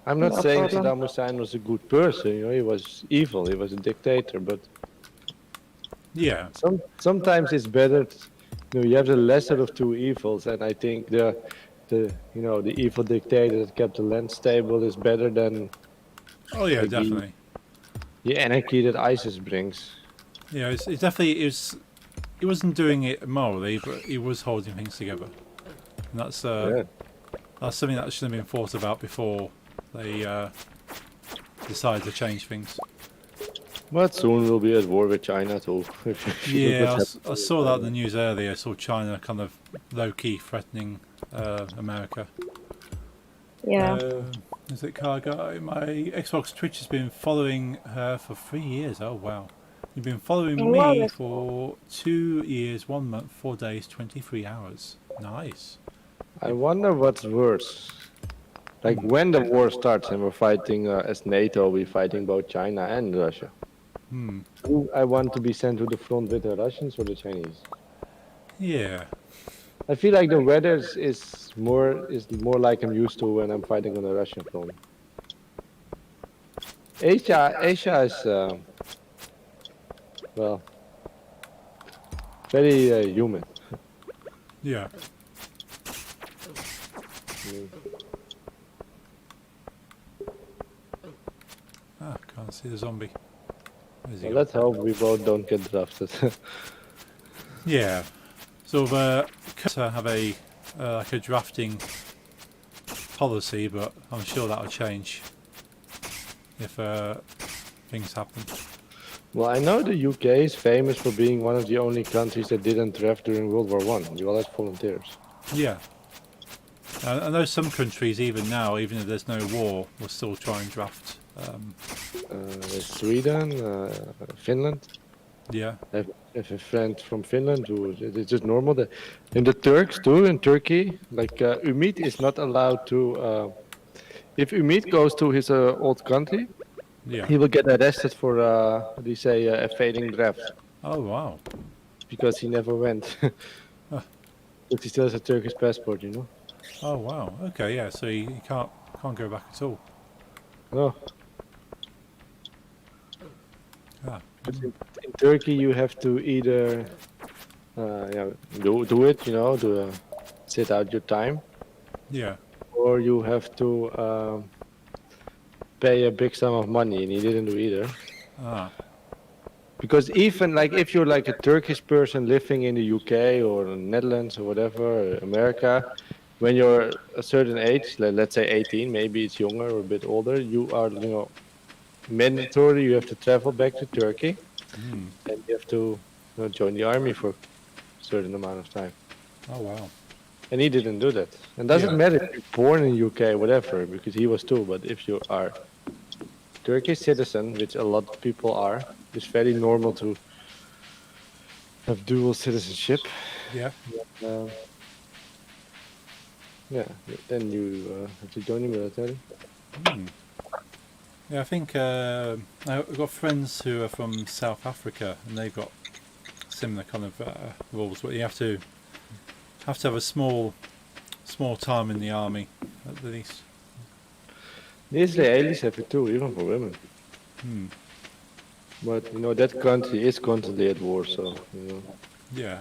I'm not No saying problem. Saddam Hussein was a good person. You know, he was evil. He was a dictator. But Yeah. sometimes it's better. You have the lesser of two evils, and I think the evil dictator that kept the land stable is better than Oh yeah, like definitely. the anarchy that ISIS brings. Yeah, it's definitely it was. He wasn't doing it morally, but he was holding things together, and Yeah. that's something that should have been thought about before they decided to change things. But soon we'll be at war with China too. If you look Yeah, what's I saw that in the news earlier. I saw China kind of low-key threatening America. Yeah. Is it car guy? My Xbox Twitch has been following her for 3 years. Oh wow. You've been following Oh, wow, me that's for 2 years, 1 month, 4 days, 23 hours. Nice. I wonder what's worse. Like when the war starts and we're fighting as NATO, we're fighting both China and Russia. Hmm. Do I want to be sent to the front with the Russians or the Chinese? Yeah. I feel like the weather is more like I'm used to when I'm fighting on the Russian front. Asia is well very human. Yeah. Mm. Ah, can't see the zombie. Where's he Well, gone? let's hope we both don't get drafted. Yeah. So to have a like a drafting policy, but I'm sure that'll change if things happen. Well, I know the UK is famous for being one of the only countries that didn't draft during World War One. We all had volunteers. Yeah. I know some countries, even now, even if there's no war, will still try and draft. There's Sweden, Finland. Yeah. I have a friend from Finland who it's just normal. And the Turks too, in Turkey, like Umit is not allowed to. If Umit goes to his old country, Yeah. he will get arrested for what do you say, a failing draft Oh wow. because he never went. Huh. But he still has a Turkish passport, you know. Oh wow. Okay. Yeah. So you can't go back at all. No, Ah. but in Turkey you have to either do it, you know, to sit out your time, Yeah. or you have to pay a big sum of money, and he didn't do either. Ah. Because even like if you're like a Turkish person living in the UK or the Netherlands or whatever, or America, when you're a certain age, let's say 18, maybe it's younger or a bit older, you are, you know, mandatory. You have to travel back to Turkey, Hmm. and you have to, you know, join the army for a certain amount of time. Oh wow. And he didn't do that. And doesn't Yeah. matter if you're born in UK, whatever, because he was too. But if you are Turkish citizen, which a lot of people are, it's very normal to have dual citizenship. Yeah. Um, yeah, then you have to join the military. Hmm. Yeah. I think I've got friends who are from South Africa, and they've got similar kind of rules. But you have to have a small time in the army at least. The Israelis have it too, even for women. Hmm. But you know that country is constantly at war, so you know Yeah.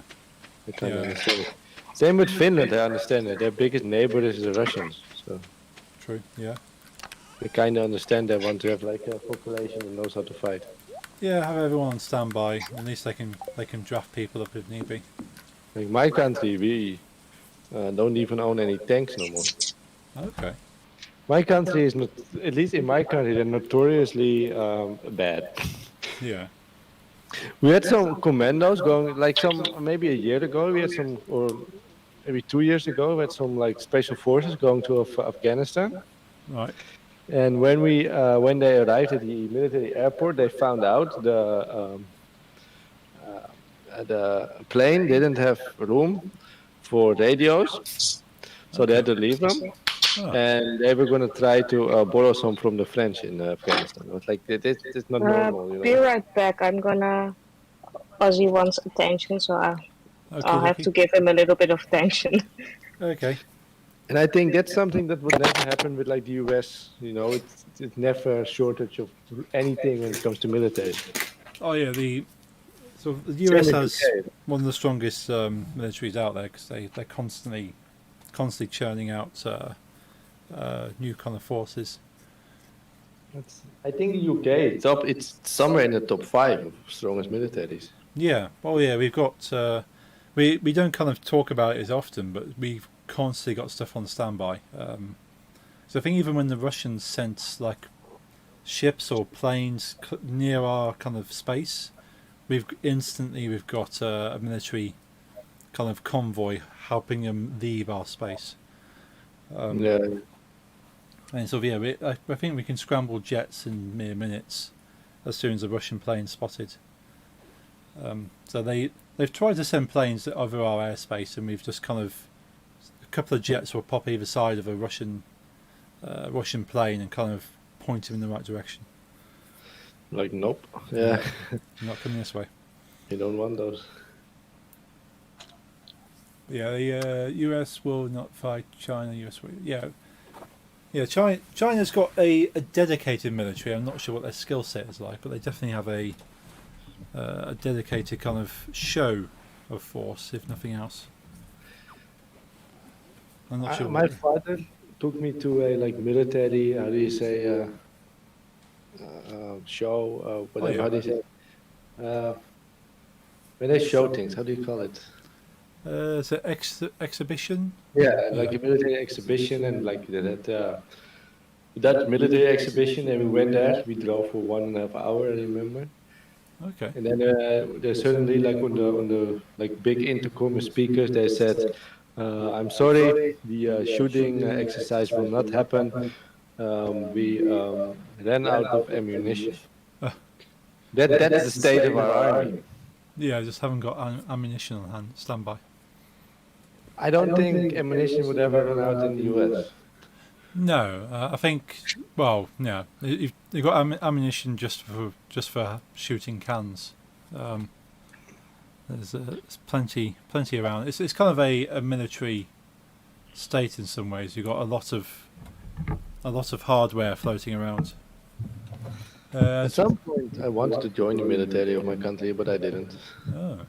I kind of Yeah. understand it. Same with Finland, I understand it. Their biggest neighbor is the Russians, so True. Yeah. they kind of understand they want to have like a population that knows how to fight. Yeah. Have everyone on standby. At least they can draft people up if need be. Like my country, we don't even own any tanks no more. Okay. My country is not, at least in my country, they're notoriously bad. Yeah. We had some commandos going, like maybe a year ago, we had some, or maybe 2 years ago with some like special forces going to Afghanistan. Right. And when they arrived at the military airport, they found out the plane didn't have room for radios, so they Okay. had to leave them. Ah. And they were going to try to borrow some from the French in Afghanistan. It was like this not normal, Be right back. I'm gonna. Ozzy wants attention, so Okay. Oh. I'll have to give him a little bit of attention. Okay. And I think that's something that would never happen with like the US. It's never a shortage of anything when it comes to military. Oh yeah. The Same US with has UK. one of the strongest militaries out there because they're constantly churning out new kind of forces. I think the UK it's somewhere in the top 5 of strongest militaries. Yeah. Oh yeah. We've got. We don't kind of talk about it as often, but we've constantly got stuff on standby. So I think even when the Russians sent like ships or planes near our kind of space, we've got a military kind of convoy helping them leave our space. Yeah. And so yeah, I think we can scramble jets in mere minutes as soon as a Russian plane spotted. So they've tried to send planes over our airspace, and we've just kind of a couple of jets will pop either side of a Russian plane and kind of point them in the right direction. Like nope. Yeah. Not coming this way. You don't want those. Yeah, the US will not fight China. US will, yeah. China's got a dedicated military. I'm not sure what their skill set is like, but they definitely have a dedicated kind of show of force, if nothing else. I'm not sure. My father took me to a like military. How do you say? Show. Whatever. yeah. How do you say? When they show things, how do you call it? It's an exhibition. Yeah, like a military exhibition, and like that military exhibition, and we went there. We drove for 1.5 hours, I remember. Okay. And then there's suddenly like on the like big intercom speakers, they said, "I'm sorry, the shooting exercise will not happen. We ran out of ammunition." That's the state of our army. Yeah, I just haven't got ammunition on hand. Standby. I don't think ammunition would ever run out in the US. No, I think. Well, yeah, you've got ammunition just for shooting cans. There's plenty around. It's kind of a military state in some ways. You've got a lot of hardware floating around. At some point, I wanted to join the military of my country, but I didn't. Oh.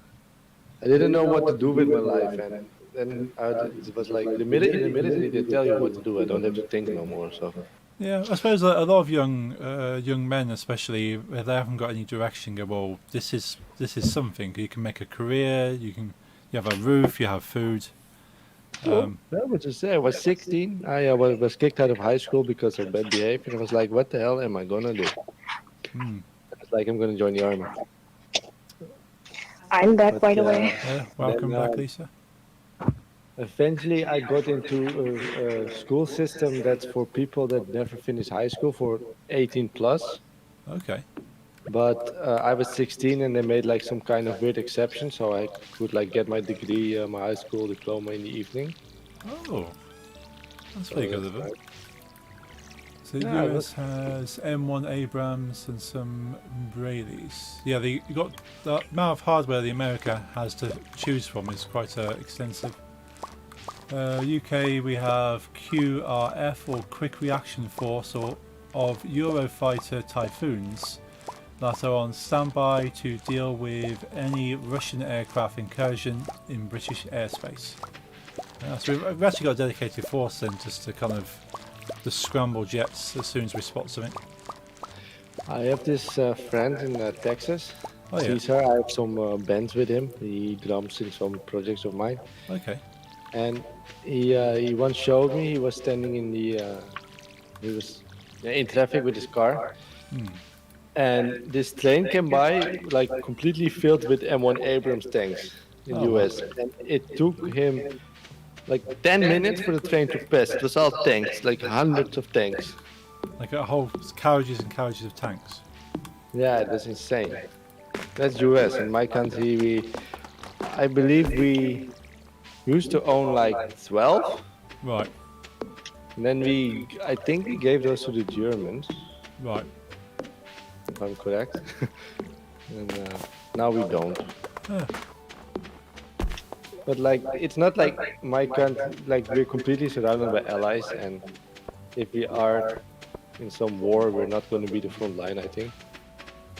I didn't know what to do with my life, and then it was like in the military they tell you what to do. I don't have to think no more. So Yeah, I suppose a lot of young men, especially if they haven't got any direction, go, well, this is something. You can make a career. You have a roof. You have food. that was just it. I was 16. I was kicked out of high school because of bad behavior. I was like, what the hell am I gonna do? It's like I'm gonna join the army. I'm back, But, by the way. Yeah, welcome Then, back, Lisa. Eventually, I got into a school system that's for people that never finish high school, for 18 plus. Okay. But I was 16, and they made like some kind of weird exception, so I could like get my degree, my high school diploma in the evening. Oh, that's pretty good of it. Right. So the Yeah, US has M1 Abrams and some Brady's. Yeah, you got the amount of hardware the America has to choose from is quite extensive. UK we have QRF, or Quick Reaction Force, or of Eurofighter Typhoons that are on standby to deal with any Russian aircraft incursion in British airspace. So we've actually got a dedicated force then, just to kind of just scramble jets as soon as we spot something. I have this friend in Texas. Oh yeah. Caesar. I have some bands with him. He drums in some projects of mine. Okay. And he once showed me, he was standing in in traffic with his car, and this train came by like completely filled with M1 Abrams tanks in the US, and it took him like 10 minutes for the train to pass. It was all tanks, like hundreds of tanks. Like a whole carriages and carriages of tanks. Yeah, it was insane. That's US. In my country, I believe we used to own like 12. Right, And then I think we gave those to the Germans, right. if I'm correct. And now we don't. Ah, But like, it's not like my country, like we're completely surrounded by allies, and if we are in some war, we're not going to be the front line, I think.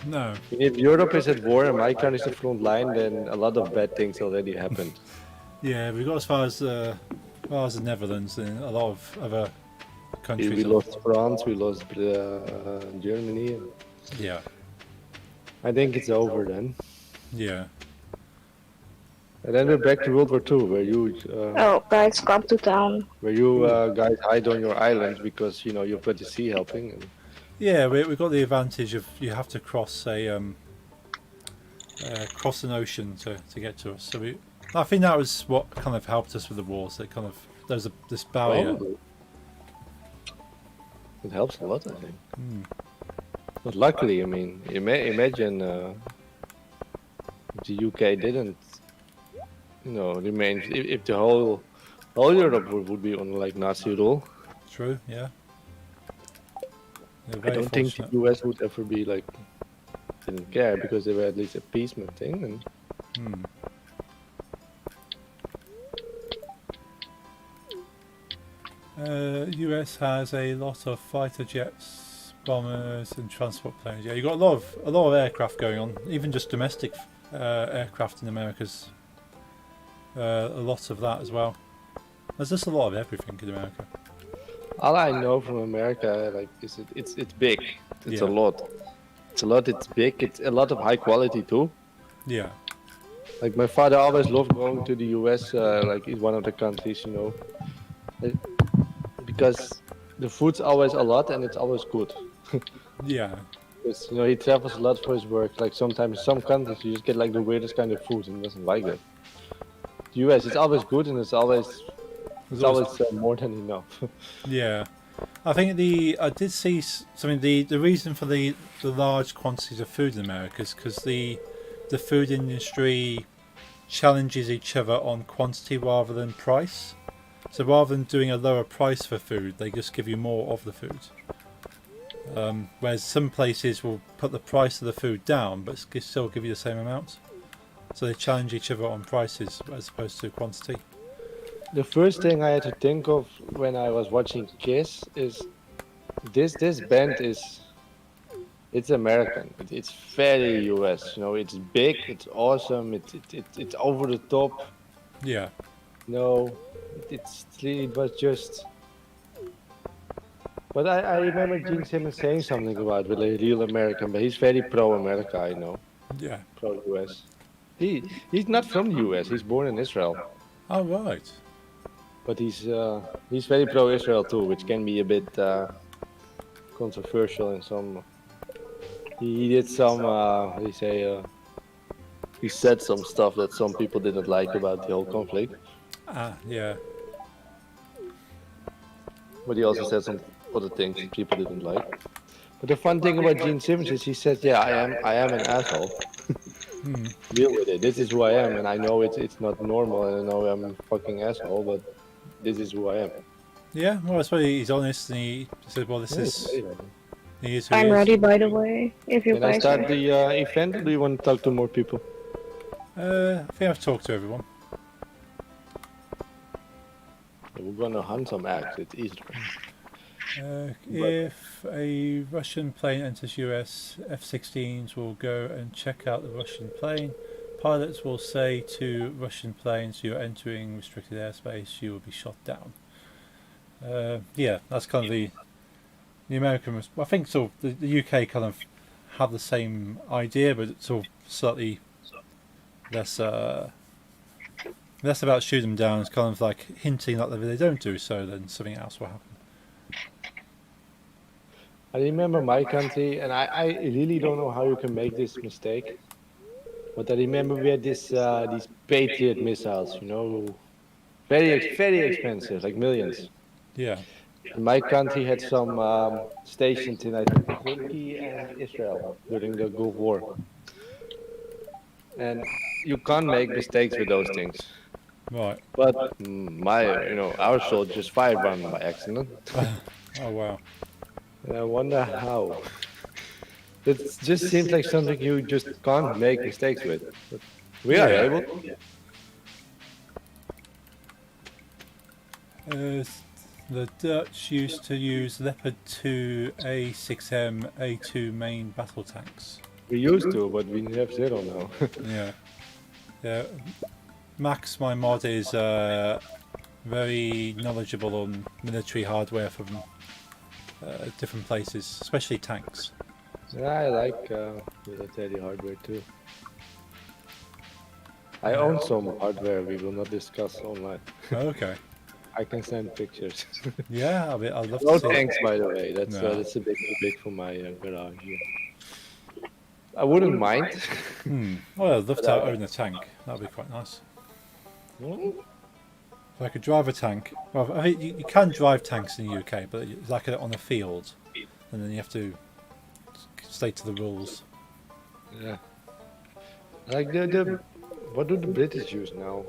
no. If Europe is at war and my country is the front line, then a lot of bad things already happened. Yeah, we got as far as the Netherlands and a lot of other countries. We lost France, we lost Germany. Yeah, I think it's over then. yeah. And then we're back to World War II, Oh, guys, come to town. where you guys hide on your island because you've got the sea helping. And Yeah, we got the advantage of you have to cross cross an ocean to get to us. So I think that was what kind of helped us with the wars. That kind of there's this barrier. Probably. It helps a lot, I think. Mm. But luckily, I mean, imagine if the UK didn't, remain. If the whole Europe would be on like Nazi rule, True. Yeah. They're I very don't think the fortunate. US would ever be like didn't care because they were at least appeasement thing. And Hmm. US has a lot of fighter jets, bombers, and transport planes. Yeah, you got a lot of aircraft going on. Even just domestic aircraft in America's. A lot of that as well. There's just a lot of everything in America. all I know from America, like, is it's big. It's Yeah. a lot. It's a lot. It's big. It's a lot of high quality too. Yeah, Like my father always loved going to the US, like it's one of the countries, uh, because the food's always a lot and it's always good. yeah, Because he travels a lot for his work. Like sometimes in some countries you just get like the weirdest kind of food and he doesn't like it. The US, it's always good and it's always more than enough. yeah. I think I did see something. The reason for the large quantities of food in America is because the food industry challenges each other on quantity rather than price. So rather than doing a lower price for food, they just give you more of the food. Whereas some places will put the price of the food down, but still give you the same amount. So they challenge each other on prices as opposed to quantity. The first thing I had to think of when I was watching Kiss is this band it's American. It's very US. It's big. It's awesome. It's over the top. Yeah, No, it was just. But I remember Gene Simmons saying something about with a real American, but he's very pro-America. I know, yeah. pro-US. He's not from the US. He's born in Israel, Oh right. but he's very pro-Israel too, which can be a bit controversial in some. He did some. How do you say? He said some stuff that some people didn't like about the whole conflict. Yeah. But he also said some other things that people didn't like. But the fun thing about Gene Simmons is he says, "Yeah, I am an asshole. Deal with it. This is who I am, and I know it's not normal, and I know I'm a fucking asshole, but this is who I am." Yeah, well, I suppose he's honest and he said, well, this is. He is who I'm he is. ready, by the way. If you Can I guys start are. the event, or do you want to talk to more people? I think I've talked to everyone. We're gonna hunt some acts. It's Easter. If a Russian plane enters US, F-16s will go and check out the Russian plane. Pilots will say to Russian planes, you're entering restricted airspace, you will be shot down. Yeah, that's kind of the American. I think sort of the UK kind of have the same idea, but it's sort of slightly less about shooting them down. It's kind of like hinting that if they don't do so, then something else will happen. I remember my country, and I really don't know how you can make this mistake. But I remember we had these Patriot missiles, very expensive, like millions. Yeah. My country had some stations in, I think, Turkey and Israel during the Gulf War, and you can't make mistakes with those things. Right. But our soldiers fired one by accident. Oh wow. And I wonder how. It just seems like something you just can't make mistakes with. But we are Yeah. able. The Dutch used to use Leopard 2 A6M A2 main battle tanks. We used to, but we have zero now. Yeah. Yeah. Max, my mod, is very knowledgeable on military hardware from different places, especially tanks. Yeah, I like military hardware too. I own some hardware we will not discuss online. Okay. I can send pictures. Yeah, I'd love No to see. thanks, by the way. That's No. that's a bit too big for my garage here. I wouldn't mind. Oh, I'd love to own a tank. That'd be quite nice. If I could drive a tank. Well, I mean, you can drive tanks in the UK, but it's like on a field, and then you have to stay to the rules. Yeah. Like what do the British use now?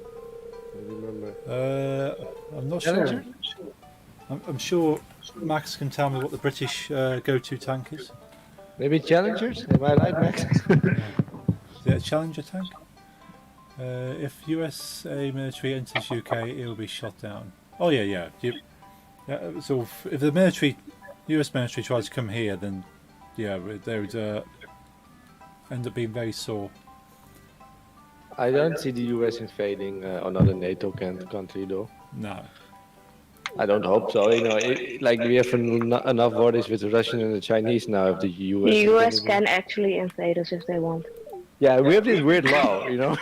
I don't remember. I'm not Challenger? sure. I'm sure Max can tell me what the British go-to tank is. Maybe Challengers? Am I right, Max? Is it a Challenger tank? If USA military enters UK, it will be shot down. Oh yeah. So if the US military tries to come here, then yeah, they would end up being very sore. I don't see the US invading another NATO country though. No. I don't hope so. Like we have enough borders with the Russian and the Chinese now. If the US, The US can actually invade us if they want. Yeah, we have this weird law, Yeah.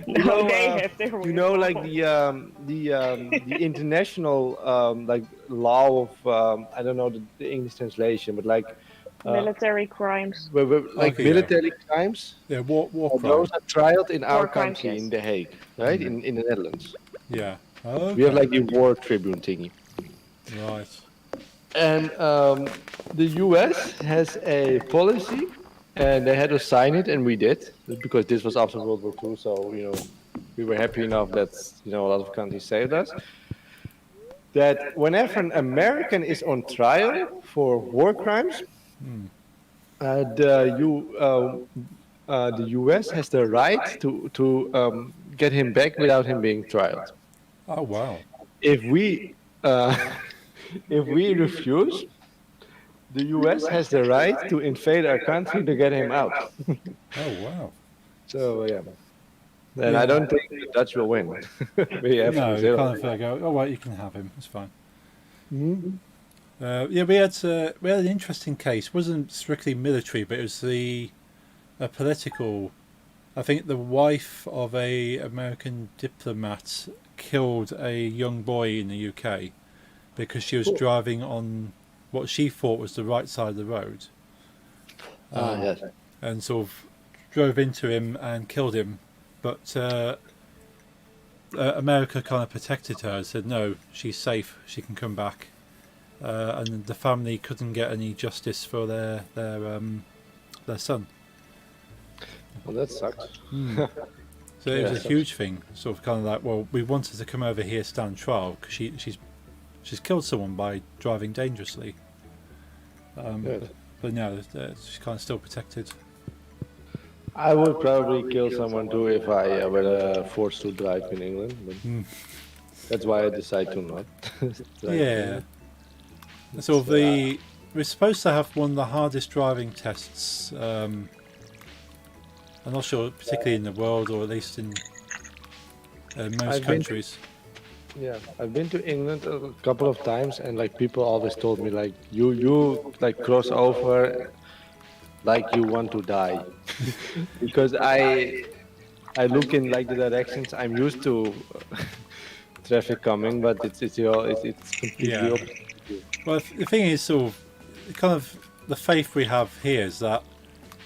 No, they have their like the international like law of I don't know the English translation, but like military crimes. like Okay, yeah. military crimes. Yeah. War Those crimes. are tried in our War crimes, country yes. in The Hague, right? In the Netherlands. Yeah. Okay. We have like the war tribune thingy. Right. And the US has a policy, and they had to sign it, and we did, because this was after World War II. So we were happy enough that a lot of countries saved us. That whenever an American is on trial for war crimes, the US has the right to get him back without him being tried. Oh wow. If we refuse, the US has the right to invade our country to get him out. Oh wow. So yeah, and I don't think the Dutch will win. We have No, you zero. kind of go. Oh right, you can have him. It's fine. Yeah, we had an interesting case. It wasn't strictly military, but it was a political. I think the wife of a American diplomat killed a young boy in the UK because she was driving on what she thought was the right side of the road, Yes. and sort of drove into him and killed him. But America kind of protected her and said, no, she's safe, she can come back. And the family couldn't get any justice for their son. Well, that sucks. So it was Yeah, a huge thing, sort of kind of like, well, we wanted to come over here, stand trial, because she's killed someone by driving dangerously. Good. But no, she's kind of still protected. I would probably kill someone too if I were forced to drive in England. But that's why I decide to not. drive. Yeah. So we're supposed to have one of the hardest driving tests. I'm not sure, particularly in the world, or at least in most I've been- countries. Yeah, I've been to England a couple of times, and like people always told me like you like cross over like you want to die because I look in like the directions I'm used to traffic coming, but it's completely Yeah. opposite. Well, the thing is, sort of, kind of the faith we have here is that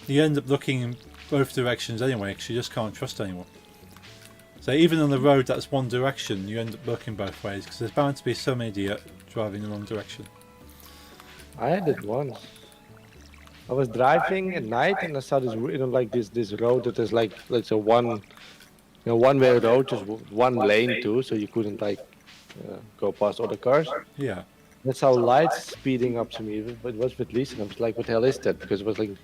you end up looking in both directions anyway, because you just can't trust anyone. So even on the road that's one direction, you end up looking both ways because there's bound to be some idiot driving the wrong direction. I had it once. I was driving at night and I saw this, like this road that is like a one-way road, just one lane too, so you couldn't like go past other cars. Yeah. That's how lights speeding up to me. It was with Lisa, and I was like, "What the hell is that?" Because it was like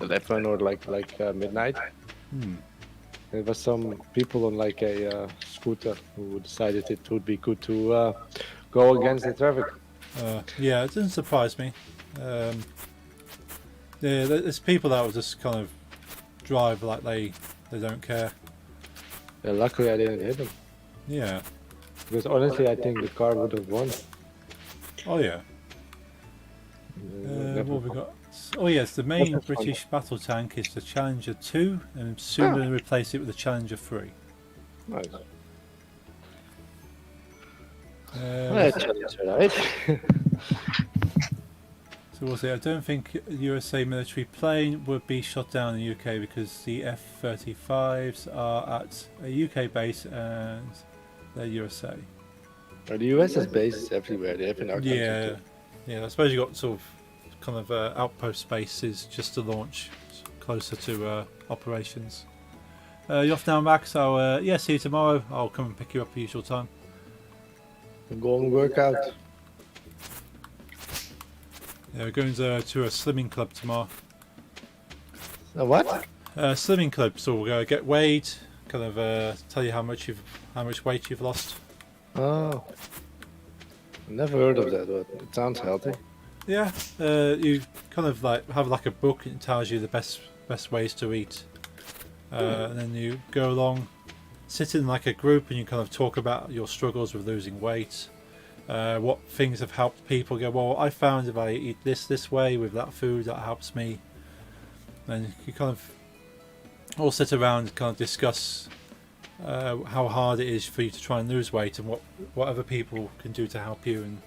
11 or like midnight. There was some people on like a scooter who decided it would be good to go against the traffic. Yeah, it doesn't surprise me. Yeah, there's people that will just kind of drive like they don't care. Yeah, luckily, I didn't hit them. Yeah. Because honestly, I think the car would have won. Oh yeah. What have we got? Oh yes, the main British battle tank is the Challenger 2, and soon going to replace it with the Challenger 3. Nice. What's- Right. So we'll see. I don't think a USA military plane would be shot down in the UK because the F-35s are at a UK base and they're USA. The US has bases everywhere. They have in our country Yeah, too. yeah. I suppose you got sort of kind of outpost bases just to launch closer to operations. You're off now, Max. So yeah, see you tomorrow. I'll come and pick you up at the usual time. Go and work out. Yeah, we're going to a slimming club tomorrow. A what? Slimming club. So we'll go get weighed. Kind of tell you how much weight you've lost. Oh. Never heard of that, but it sounds healthy. Yeah, you kind of like have like a book and it tells you the best ways to eat, and then you go along, sit in like a group, and you kind of talk about your struggles with losing weight, what things have helped people. Go, well, I found if I eat this way with that food, that helps me. And you kind of all sit around and kind of discuss how hard it is for you to try and lose weight and what other people can do to help you, and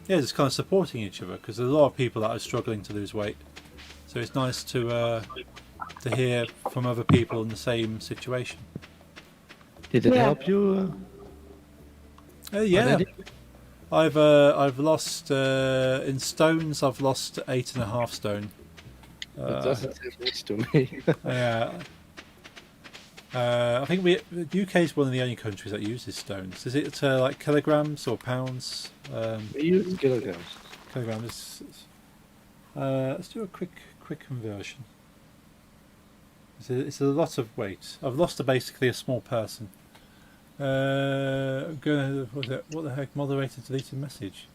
yeah, just kind of supporting each other because there's a lot of people that are struggling to lose weight. So it's nice to hear from other people in the same situation. Did it Yeah. help you? Yeah, Already? I've lost in stones. I've lost 8.5 stone. It doesn't say much to me. Yeah. I think the UK is one of the only countries that uses stones. Is it like kilograms or pounds? We use kilograms. Kilograms. Let's do a quick conversion. It's a lot of weight. I've lost basically a small person. I'm gonna what the heck? Moderator deleted message.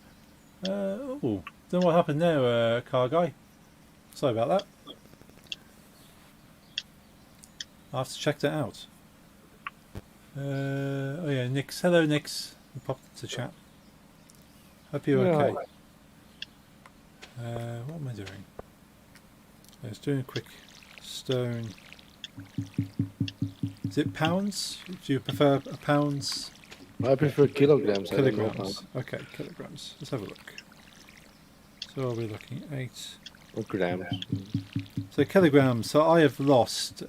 Oh, don't know what happened there, car guy. Sorry about that. I'll have to check that out. Oh yeah, Nix. Hello, Nix. You popped into chat. Hope you're Yeah. okay. What am I doing? I was doing a quick stone. Is it pounds? Do you prefer pounds? I prefer kilograms. I don't know Kilograms. Okay, kilograms. Let's have a look. So we're looking at 8. or grams. So kilograms. So I have lost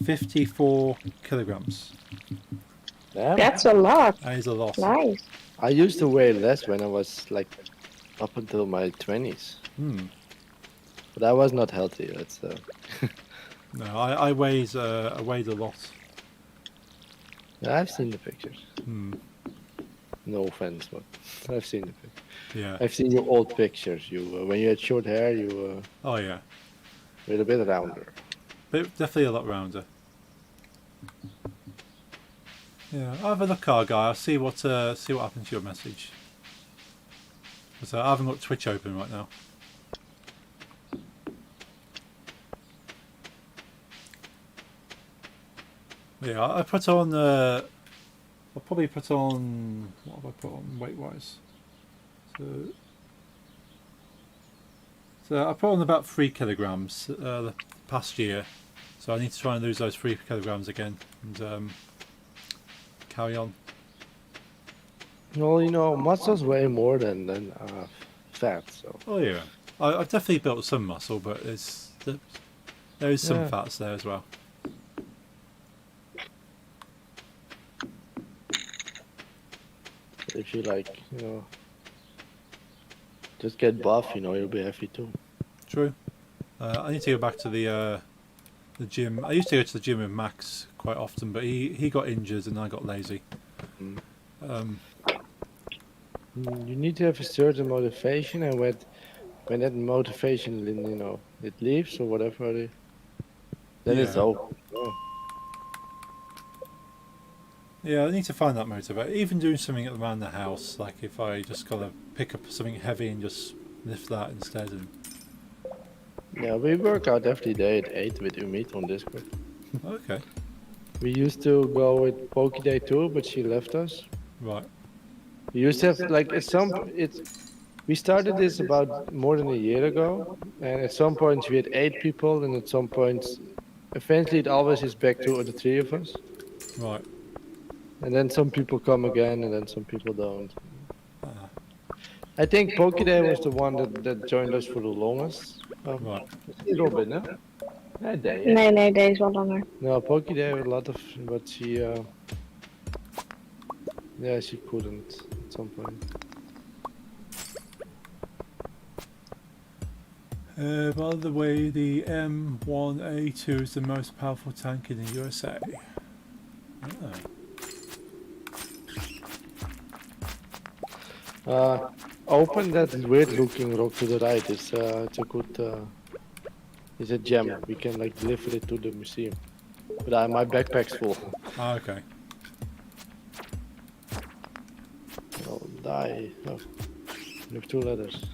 54 kilograms. Yeah. That's a lot. That is a lot. Nice. I used to weigh less when I was like up until my 20s, Hmm. but I was not healthy. That's No, I weighed a lot. yeah, I've seen the pictures. Hmm. No offense, but I've seen the pictures. Yeah. I've seen your old pictures. You when you had short hair, you Oh yeah. were a bit rounder. But definitely a lot rounder. Yeah, I'll have a look, car guy. I'll see what happens to your message. But I haven't got Twitch open right now. Yeah, I put on. I'll probably put on. What have I put on weight wise? So I put on about 3 kilograms the past year. So I need to try and lose those 3 kilograms again and carry on. Well, you know, muscles weigh more than fat, so Oh yeah, I've definitely built some muscle, but there is some Yeah. fats there as well. if you like, just get buff, you'll be happy too. True. I need to go back to the gym. I used to go to the gym with Max quite often, but he got injured and I got lazy. Mm. Um, You need to have a certain motivation, and when that motivation, it leaves or whatever, then it's Yeah. over. Oh, Yeah, I need to find that motivator. Even doing something around the house, like if I just gotta pick up something heavy and just lift that instead. And yeah, we work out every day at 8 with Umit on Discord. okay, We used to go with Poke Day too, but she left us. right, We used to have like we started this about more than a year ago, and at some points we had 8 people, and at some points, eventually it always is back to the 3 of us. right. And then some people come again, and then some people don't. Ah, I think Pokéday was the one that joined us for the longest. right. Is Robin, huh? Yeah, day, yeah. Nee, deze is wel langer. No, Pokéday had a lot of, but she, yeah, she couldn't at some point. By the way, the M1A2 is the most powerful tank in the USA. Ah. Open that weird looking rock to the right. It's a good, it's a gem. We can like deliver it to the museum. But my backpack's full. Ah, okay. I'll die. Oh, you have 2 letters.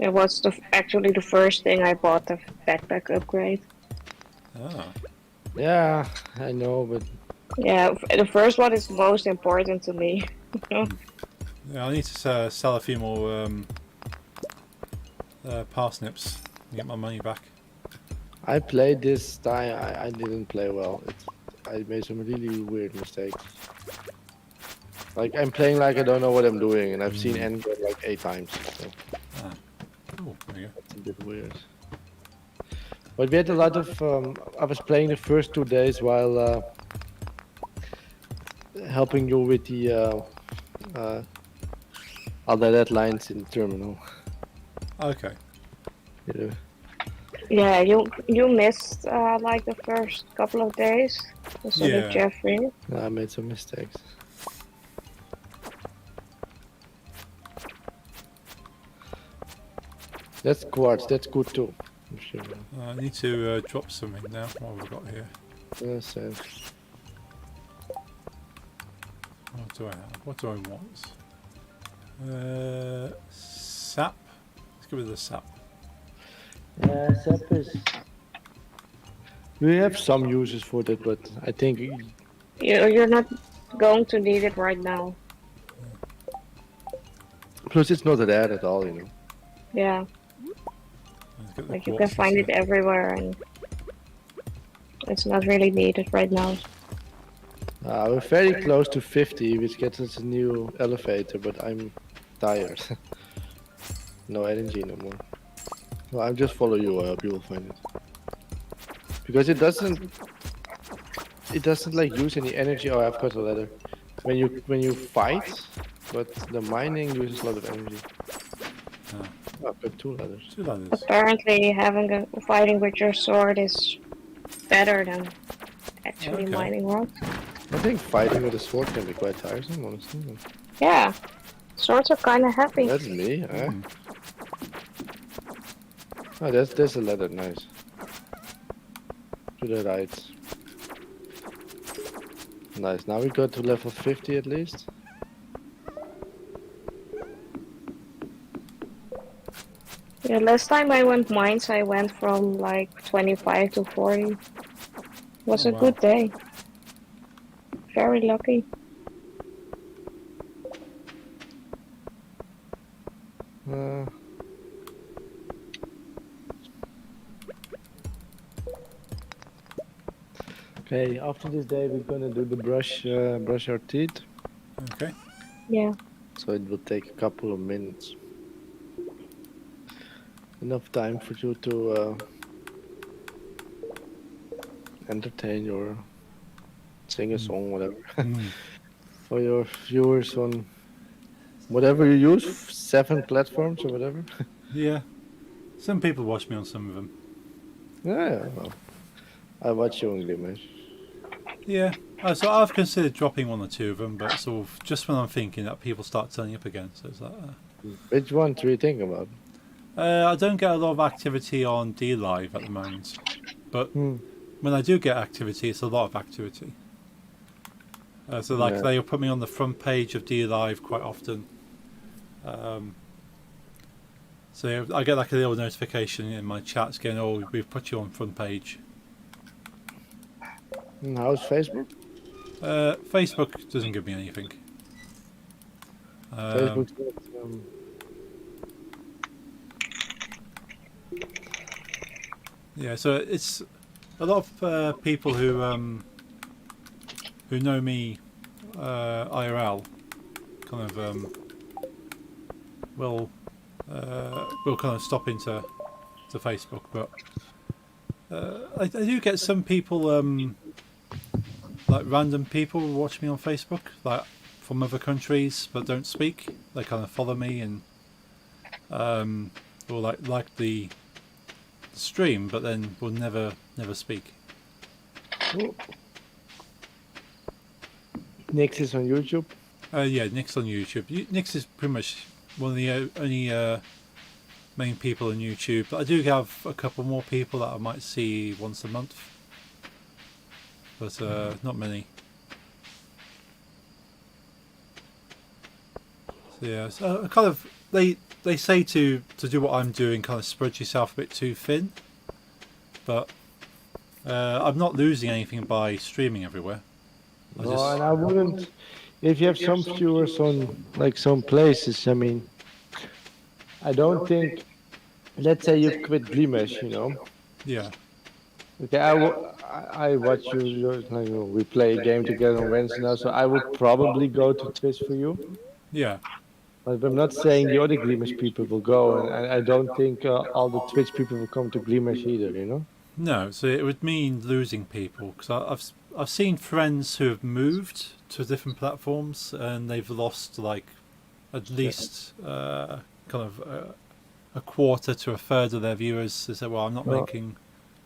It was actually the first thing I bought, the backpack upgrade. Ah, Yeah, I know, but Yeah, the first one is most important to me. yeah. I need to sell a few more parsnips and get my money back. I played this time. I didn't play well. I made some really weird mistakes. Like I'm playing like I don't know what I'm doing, and I've seen end game like 8 times. So Ah. Oh, there you go. it's a bit weird. But we had a lot of. I was playing the first 2 days while helping you with the other deadlines in the terminal. Okay. Yeah. Yeah, you missed like the first couple of days. So Yeah. did Jeffrey. I made some mistakes. That's quartz. That's good too. I'm sure. I need to drop something now. What have we got here? So What do I have? What do I want? Sap. Let's go with the sap. sap is. We have some uses for that, but I think You're not going to need it right now. plus it's not rare at all, Yeah, Let's get the like you can quartz find it instead. everywhere, and it's not really needed right now. We're very close to 50, which gets us a new elevator, but I'm tired. No energy no more. Well, I'll just follow you. I hope you will find it. Because it doesn't like use any energy. Oh, I've got a letter. When you fight, but the mining uses a lot of energy. Ah, Oh, I've got 2 letters. 2 letters. Apparently, fighting with your sword is better than actually Okay. mining rocks. I think fighting with a sword can be quite tiresome, honestly. Yeah, swords are kind of heavy. That's me, eh? Oh, that's a letter. Nice. To the right. Nice. Now we got to level 50 at least. Yeah, last time I went mines, I went from like 25 to 40. Was Oh, a wow. good day. Very lucky. Okay, after this day we're gonna do the brush our teeth. Okay. Yeah. So it will take a couple of minutes. Enough time for you to entertain your sing a song, whatever, Mm. for your viewers on whatever you use, 7 platforms or whatever. Yeah. Some people watch me on some of them. Yeah, well, I watch you on Glimmers. Yeah. So I've considered dropping one or two of them, but sort of just when I'm thinking that people start turning up again. So it's like, Which one do you think about? I don't get a lot of activity on D Live at the moment, but Hmm. when I do get activity, it's a lot of activity. So like Yeah. they'll put me on the front page of D Live quite often. So I get like a little notification in my chats going, "Oh, we've put you on front page." And how's Facebook? Facebook doesn't give me anything. Facebook's not, Yeah, so it's a lot of people who know me IRL kind of will kind of stop into Facebook, but I do get some people like random people who watch me on Facebook, like from other countries but don't speak. They kind of follow me and or like the stream, but then will never speak. Nix is on YouTube. Yeah, Nick's on YouTube. Nick's is pretty much one of the only main people on YouTube. But I do have a couple more people that I might see once a month, but not many. So yeah, so I kind of they say to do what I'm doing, kind of spread yourself a bit too thin, but I'm not losing anything by streaming everywhere. No, and I wouldn't. If you have some viewers on like some places, I mean, I don't think. Let's say you've quit Glimesh, you know. Yeah, Okay, I watch you. We play a game together on Wednesday now, so I would probably go to Twitch for you. yeah. But I'm not saying the other Glimesh people will go, and I don't think all the Twitch people will come to Glimesh either, you know. No, so it would mean losing people because I've seen friends who have moved to different platforms and they've lost like at least kind of a quarter to a third of their viewers. They say, "Well, I'm not Well, making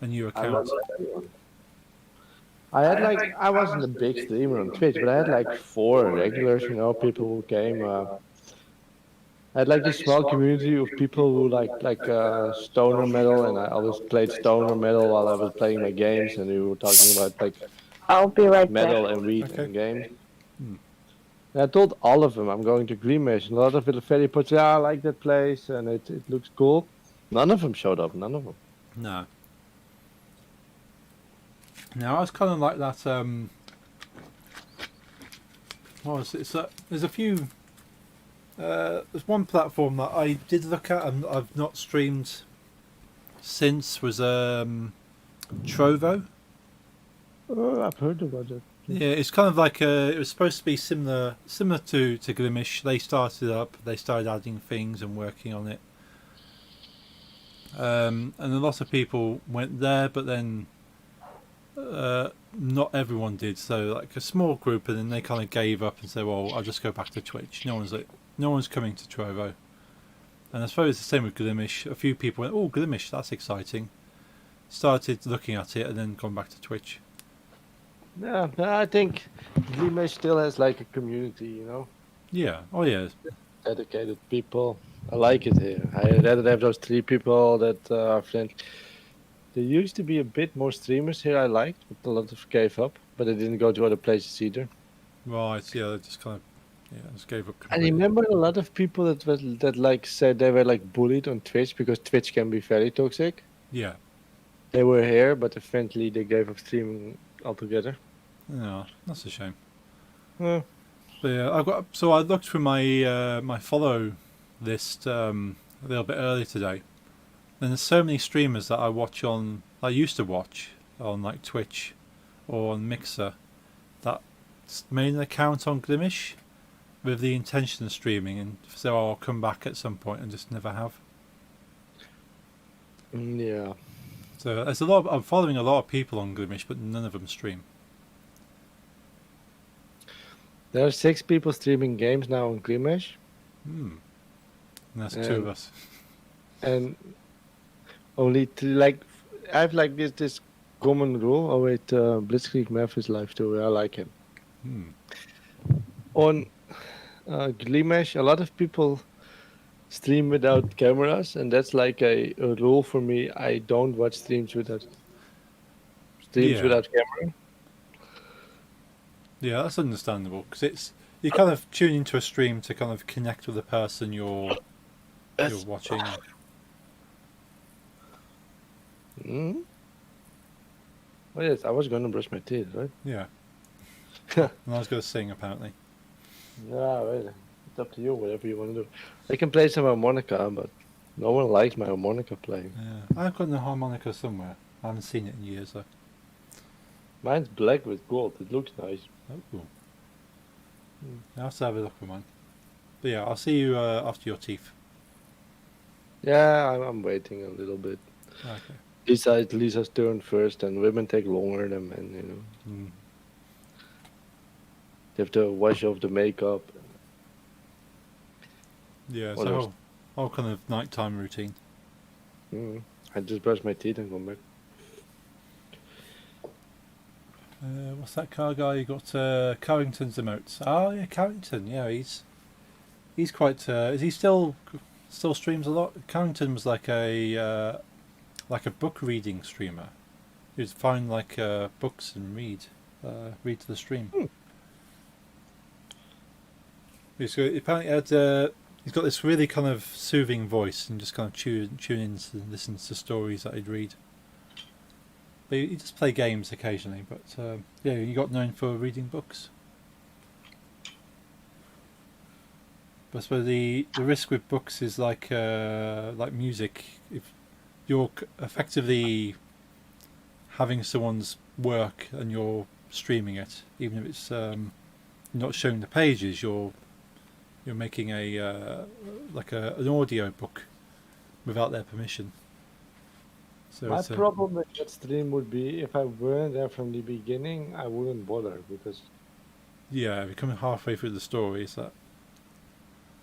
a new I'm account." not. I had like I wasn't a big streamer on Twitch, but I had like 4 regulars, you know, people who came. I had like this small community of people who like stoner metal, and I always played stoner metal while I was playing my games, and we were talking about like I'll be right back. metal and weed Okay. and games. Hmm. And I told all of them I'm going to Greenmesh, and a lot of them very put, yeah, I like that place, and it looks cool. None of them showed up. None of them. No. Now I was kind of like that. What was it? So there's a few. There's one platform that I did look at and I've not streamed since was Trovo. Oh, I've heard about it. Yeah, it's kind of like it was supposed to be similar to Glimish. They started up, they started adding things and working on it, and a lot of people went there, but then not everyone did. So like a small group, and then they kind of gave up and said, "Well, I'll just go back to Twitch." No one's coming to Trovo, and I suppose it's the same with Glimish. A few people went, "Oh, Glimish, that's exciting." Started looking at it and then gone back to Twitch. Yeah, I think Gleemesh still has like a community, you know, Yeah. Oh yeah. dedicated people. I like it here. I'd rather have those 3 people that are friends. There used to be a bit more streamers here I liked, but a lot of gave up. But they didn't go to other places either. Right. Yeah. They just kind of just gave up. I Completely. remember a lot of people that like said they were like bullied on Twitch because Twitch can be very toxic. Yeah. They were here, but eventually they gave up streaming altogether. No, that's a shame. Yeah. But yeah, I looked through my my follow list a little bit earlier today, and there's so many streamers that I used to watch on like Twitch or on Mixer that made an account on Glimish with the intention of streaming, and so I'll come back at some point and just never have. Yeah. So I'm following a lot of people on Glimish, but none of them stream. There are 6 people streaming games now on Glimesh, And that's two of and us. and only I have like this common rule. Oh wait, Blitzkrieg Math is live too. I like him. On Glimesh, a lot of people stream without cameras, and that's like a rule for me. I don't watch streams Yeah. without camera. Yeah, that's understandable because you kind of tune into a stream to kind of connect with the person you're watching. Hmm? Oh yes, I was gonna brush my teeth, right? Yeah. And I was going to sing apparently. Yeah, wait. It's up to you, whatever you want to do. I can play some harmonica, but no one likes my harmonica playing. Yeah. I've got the harmonica somewhere. I haven't seen it in years though. Mine's black with gold. It looks nice. Oh, cool. I'll have to have a look for mine. But yeah, I'll see you after your teeth. Yeah, I'm waiting a little bit. Okay. Besides, Lisa's turn first, and women take longer than men, you know. They have to wash off the makeup. Yeah, What so else? whole kind of nighttime routine. I just brush my teeth and come back. What's that car guy? You got Carrington's emotes. Oh yeah, Carrington. Yeah, he's quite. Is he still streams a lot? Carrington was like a book reading streamer. He would find like books and read to the stream. Apparently he's got this really kind of soothing voice and just kind of tune in and listen to stories that he'd read. But he just play games occasionally. But yeah, he got known for reading books. But I suppose the risk with books is like music. If you're effectively having someone's work and you're streaming it, even if it's not showing the pages, you're making an audio book without their permission. So My problem with that stream would be if I weren't there from the beginning, I wouldn't bother because yeah, if you're coming halfway through the story, is that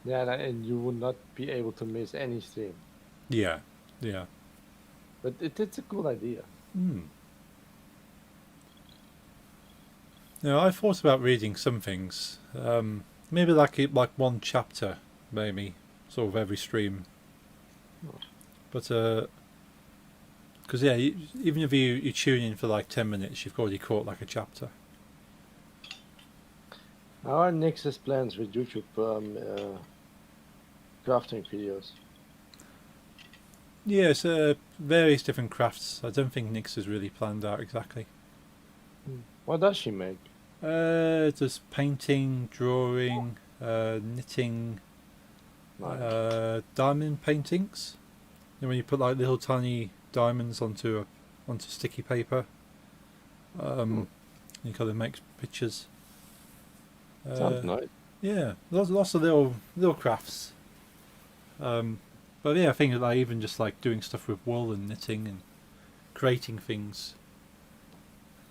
and you would not be able to miss any stream. yeah. But it's a cool idea. Now I thought about reading some things. Maybe like one chapter, maybe sort of every stream. But because yeah, even if you tune in for like 10 minutes, you've already caught like a chapter. How are Nix's plans with YouTube crafting videos? Yeah, it's various different crafts. I don't think Nix has really planned out exactly. What does she make? There's painting, drawing, knitting, Nice. diamond paintings. You know, when you put like little tiny diamonds onto sticky paper, you kind of make pictures. Sounds nice. Yeah, lots of little crafts. But yeah, I think like even just like doing stuff with wool and knitting and creating things.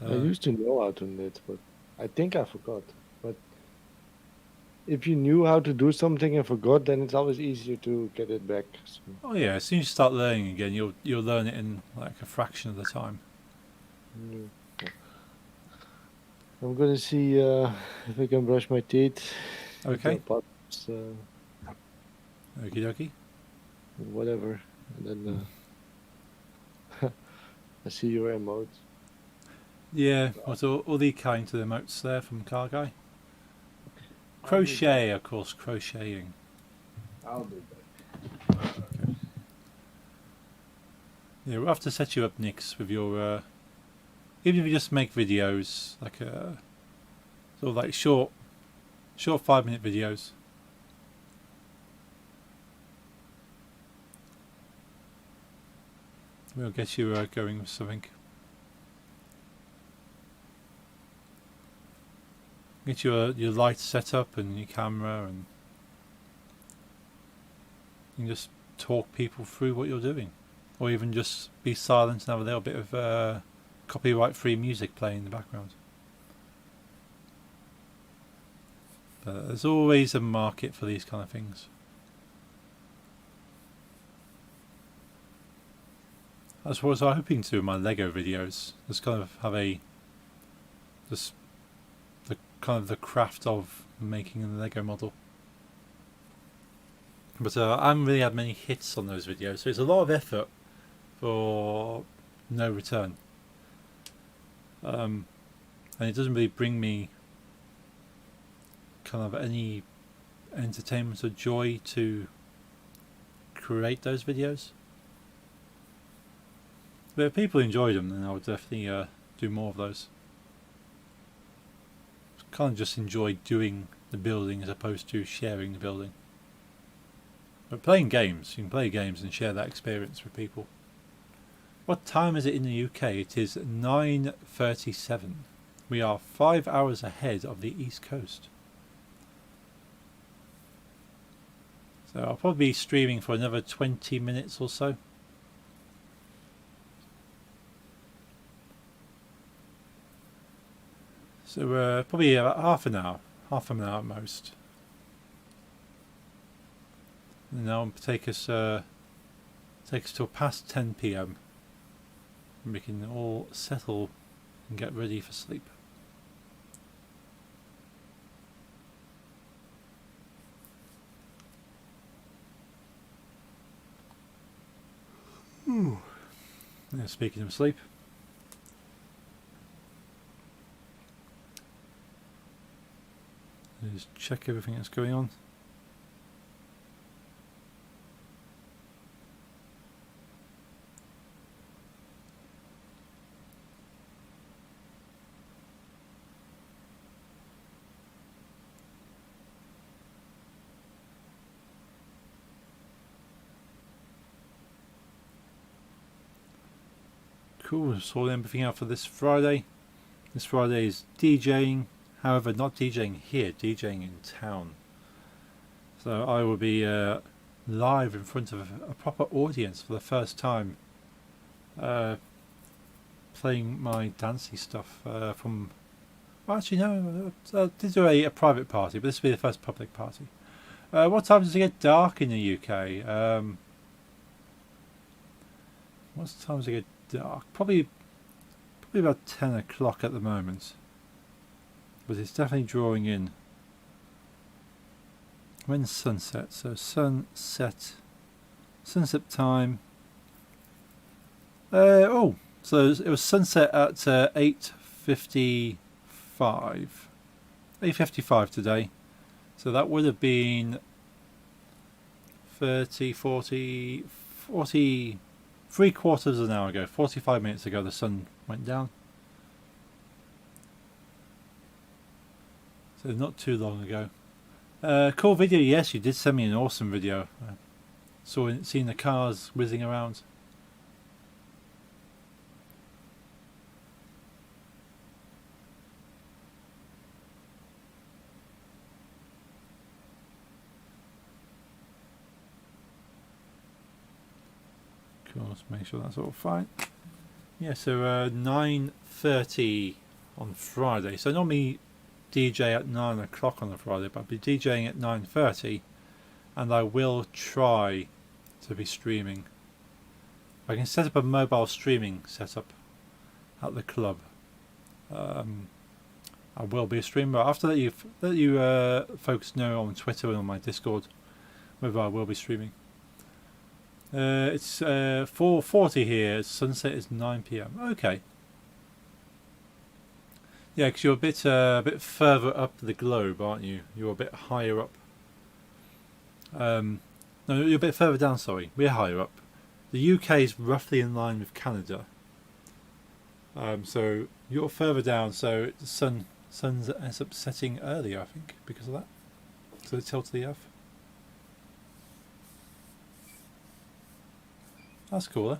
I used to know how to knit, but I think I forgot. But if you knew how to do something and forgot, then it's always easier to get it back. So. Oh yeah, as soon as you start learning again, you'll learn it in like a fraction of the time. I'm gonna see if I can brush my teeth. Okay. Okie dokie. Whatever. And then I see your emotes. Yeah, what's all the kind to the emotes there from Car Guy? Crochet, of course, crocheting. I'll do that. Okay. Yeah, we'll have to set you up, Nix, with your even if you just make videos like sort of like short 5-minute videos. We'll get you going with something. Get your light set up and your camera, and you can just talk people through what you're doing, or even just be silent and have a little bit of copyright-free music playing in the background. But there's always a market for these kind of things. That's what I was hoping to do in my Lego videos. Just kind of have just the kind of the craft of making a Lego model. But I haven't really had many hits on those videos, so it's a lot of effort for no return. And it doesn't really bring me kind of any entertainment or joy to create those videos. But if people enjoy them, then I would definitely do more of those. Kind of just enjoy doing the building as opposed to sharing the building. But playing games, you can play games and share that experience with people. What time is it in the UK? It is 9:37. We are 5 hours ahead of the East Coast. So I'll probably be streaming for another 20 minutes or so. So probably about half an hour at most. And now take us till past 10 p.m. and we can all settle and get ready for sleep. Ooh. Yeah, speaking of sleep. Just check everything that's going on. Cool, sorted everything out for this Friday. This Friday is DJing, however not DJing here, DJing in town. So I will be live in front of a proper audience for the first time, playing my dancey stuff from... Well, actually no, I did do a private party, but this will be the first public party. What time does it get dark in the UK? What time does it get dark? Probably about 10 o'clock at the moment, but it's definitely drawing in. When's sunset? So sunset time. So it was sunset at 8:55. 8:55 today. So that would have been 30, 40, 3/4 of an hour ago, 45 minutes ago, the sun went down. So not too long ago. Cool video. Yes, you did send me an awesome video. Seeing the cars whizzing around. Cool, let's make sure that's all fine. Yeah, so 9:30 on Friday. So normally DJ at 9 o'clock on a Friday, but I'll be DJing at 9:30, and I will try to be streaming. I can set up a mobile streaming setup at the club. I will be a streamer. After that, you folks know on Twitter and on my Discord whether I will be streaming. It's 4:40 here. Sunset is 9 p.m. Okay. Yeah, because you're a bit further up the globe, aren't you? You're a bit higher up. No, you're a bit further down. Sorry, we're higher up. The UK is roughly in line with Canada. So you're further down. So the sun ends up setting earlier, I think, because of that. So the tilt of the Earth. That's cool, eh?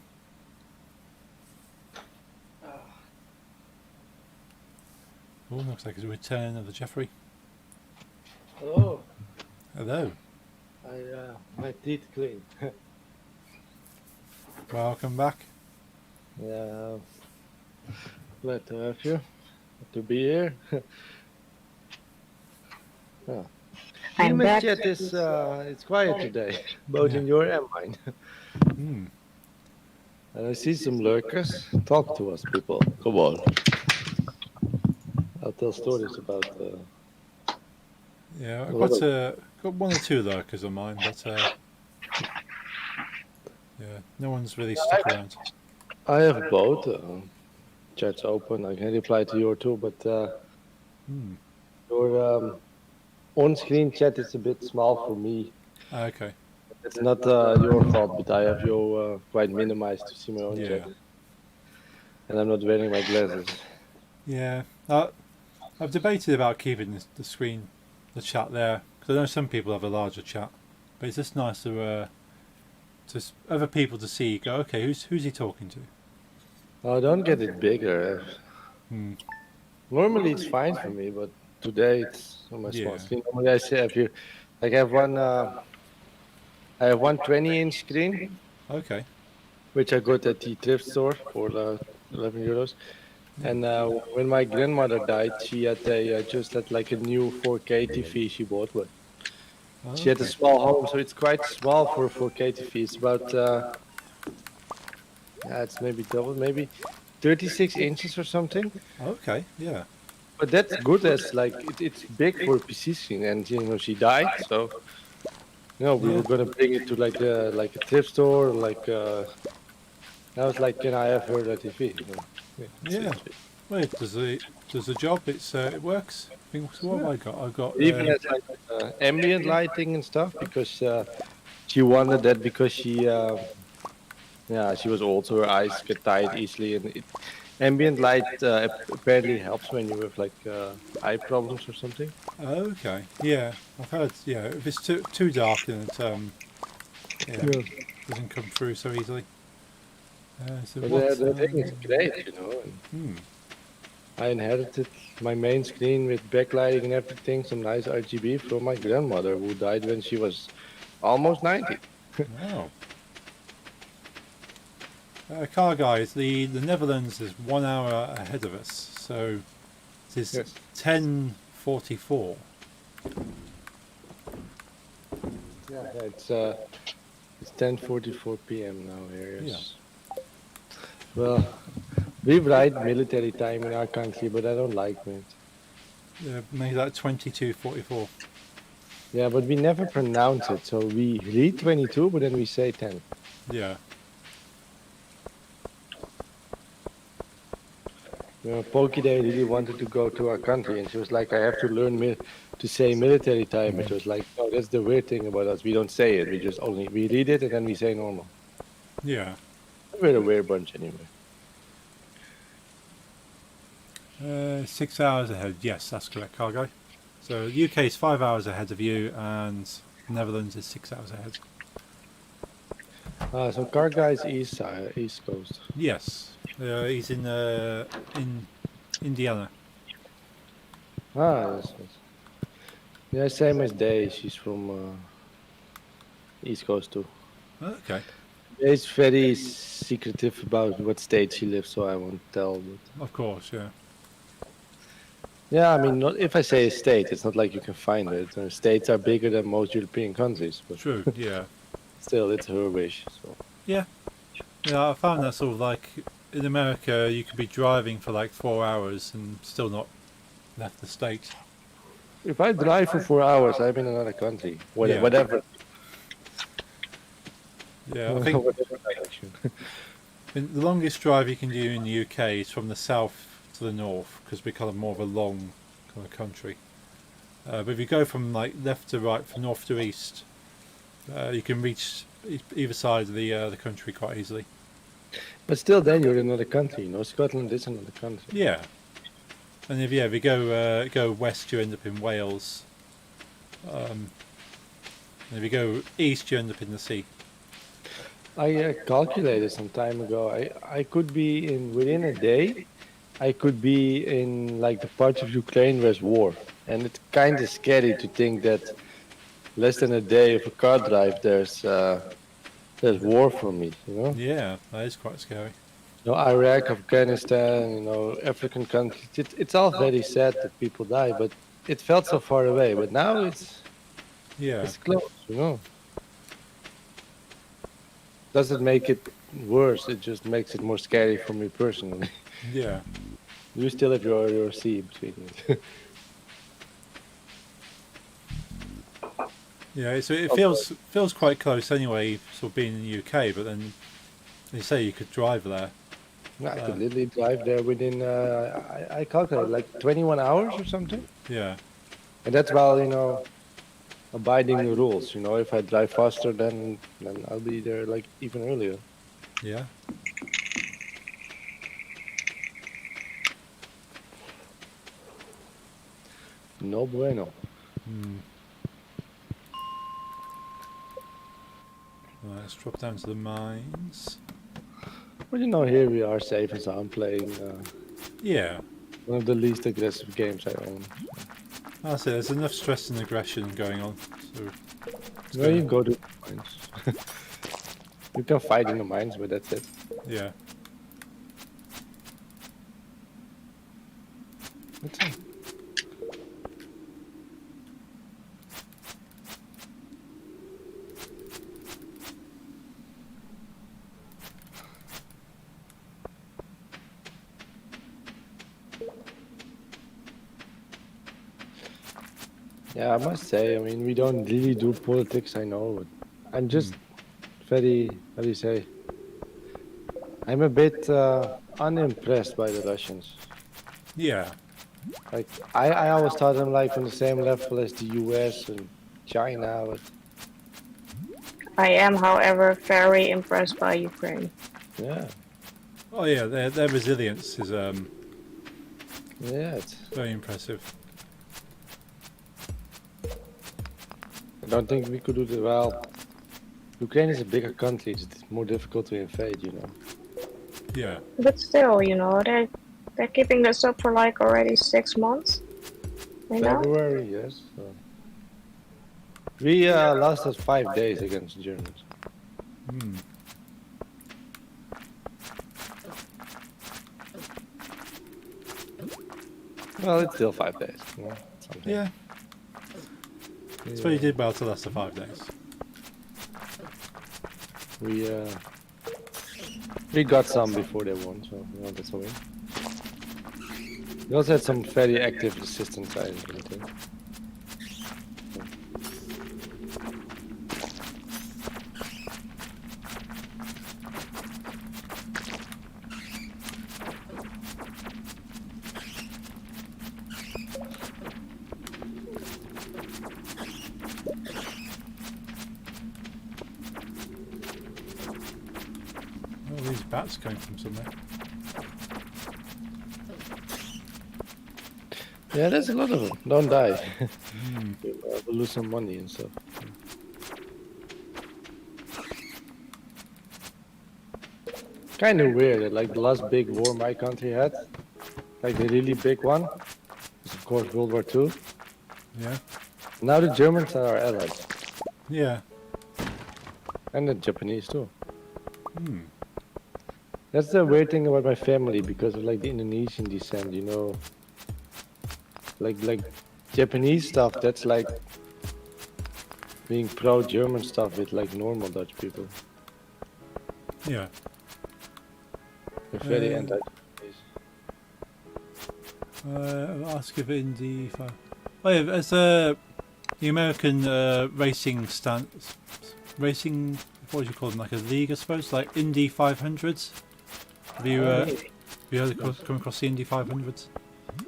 Oh, looks like it's a return of the Jeffrey. Hello. Hello. My teeth clean. Welcome back. Yeah. Glad to have you. To be here. Yeah. I'm Team back. chat is it's quiet today, both in your and mine. Hmm. And I see some lurkers. Talk to us, people. Come on. I'll tell stories about. Yeah, I've What got one or two lurkers of mine, but yeah, no one's really stuck around. I have both. Chat's open. I can reply to your too, but Hmm. your on-screen chat is a bit small for me. Okay. It's not your fault, but I have your quite minimized to see my own chat, Yeah. and I'm not wearing my glasses. Yeah. I've debated about keeping the screen, the chat there, because I know some people have a larger chat, but it's just nice to other people to see. Go, okay, who's he talking to? Oh, don't get it bigger. Hmm. Normally it's fine for me, but today it's on my small Yeah. screen. Normally I say if you like I have one 20-inch screen, Okay. which I got at the thrift store for €11. And when my grandmother died, she had just had like a new 4K TV she bought, but she had a Okay. small home, so it's quite small for a 4K TV. It's about yeah, it's maybe double, maybe 36 inches or something. Okay. Yeah. But that's good as like it's big for a PC screen, and she died, so we Yeah. were gonna bring it to like a thrift store, like I was like, can I have her TV? Yeah, Yeah. Well, it does the job. It works. I think, so what have yeah. I got? I've got It even has like ambient lighting and stuff because she wanted that because she was old, so her eyes get tired easily, and ambient light apparently helps when you have like eye problems or something. okay. Yeah, I've heard. Yeah, if it's too dark, then it yeah Yeah. doesn't come through so easily. So But what? the thing is great, and Hmm. I inherited my main screen with backlighting and everything, some nice RGB from my grandmother who died when she was almost 90. Oh. Car guys, the Netherlands is 1 hour ahead of us, so it is Yes. 10:44. Yeah, it's 10:44 p.m. now here. Yeah. Yes. Well, we write military time in our country, but I don't like it. Yeah, maybe like 22:44. Yeah, but we never pronounce it. So we read 22, but then we say 10. Yeah. Pokey Day really wanted to go to our country, and she was like, I have to learn to say military time. It was like, no, that's the weird thing about us. We don't say it. We just we read it and then we say normal. Yeah. We're a weird bunch anyway. 6 hours ahead. Yes, that's correct, car guy. So UK is 5 hours ahead of you, and Netherlands is 6 hours ahead. So car guy's east coast. Yes, he's in Indiana. Yes, yes. Yeah, same as Day. She's from east coast too. Okay, He's very secretive about what state she lives, so I won't tell. But of course, yeah. yeah, I mean, not if I say a state, it's not like you can find it. States are bigger than most European countries, but True, yeah. still, it's her wish. So Yeah, I found that sort of like in America, you could be driving for like 4 hours and still not left the state. if I drive for 4 hours, I'm in another country. Yeah. Whatever. Yeah, I think Whatever direction. the longest drive you can do in the UK is from the south to the north because we're kind of more of a long kind of country. But if you go from like left to right, from north to east, you can reach either side of the country quite easily. But still, then you're in another country. Scotland is another country. Yeah, and if you go west, you end up in Wales. And if you go east, you end up in the sea. I calculated some time ago. I could be within a day. I could be in like the parts of Ukraine where's war, and it's kind of scary to think that less than a day of a car drive there's war for me. Yeah, that is quite scary. Iraq, Afghanistan, African countries. It's all very sad that people die, but it felt so far away. But now Yeah. It's close, you know. Doesn't make it worse. It just makes it more scary for me personally. Yeah. You still have your sea between it. Yeah. So it Okay. feels quite close anyway, sort of being in the UK. But then they say you could drive there. Yeah, I could literally drive there within, I calculated like 21 hours or something. Yeah. And that's while, abiding the rules. If I drive faster, then I'll be there like even earlier. Yeah. No bueno. Right, let's drop down to the mines. But here we are safe and sound playing Yeah. one of the least aggressive games I own. That's it. There's enough stress and aggression going on. So it's Where you gonna- go to the mines. You can fight in the mines, but that's it. Yeah. That's it. Yeah, I must say, I mean, we don't really do politics, I know, but I'm just very, how do you say? I'm a bit unimpressed by the Russians. Yeah. Like, I always thought them like on the same level as the US and China, but I am, however, very impressed by Ukraine. yeah, Oh yeah. Their resilience is yeah, very impressive. I don't think we could do it well. Ukraine is a bigger country, it's more difficult to invade. Yeah. But still, they're keeping this up for like already 6 months. February, yes. We lasted 5 days against Germans. Hmm. Well, it's still 5 days. Something. Yeah. So you did well to last the 5 days. We got some before they won, so that's a win. We also had some very active resistance, I think. All these bats coming from somewhere. Yeah, there's a lot of them. Don't die. We'll lose some money and stuff. Kind of weird that like the last big war my country had, like the really big one, was of course World War II. Yeah. Now the Germans are our allies, Yeah. and the Japanese too. Hmm. That's the weird thing about my family because of like the Indonesian descent, Like Japanese stuff, that's like being pro-German stuff with like normal Dutch people. Yeah. They're very Um, anti-Japanese. I'll ask if Indy. Oh yeah, as the American racing. What do you call them? Like a league, I suppose. Like Indy 500s. Have you come across the Indy 500s?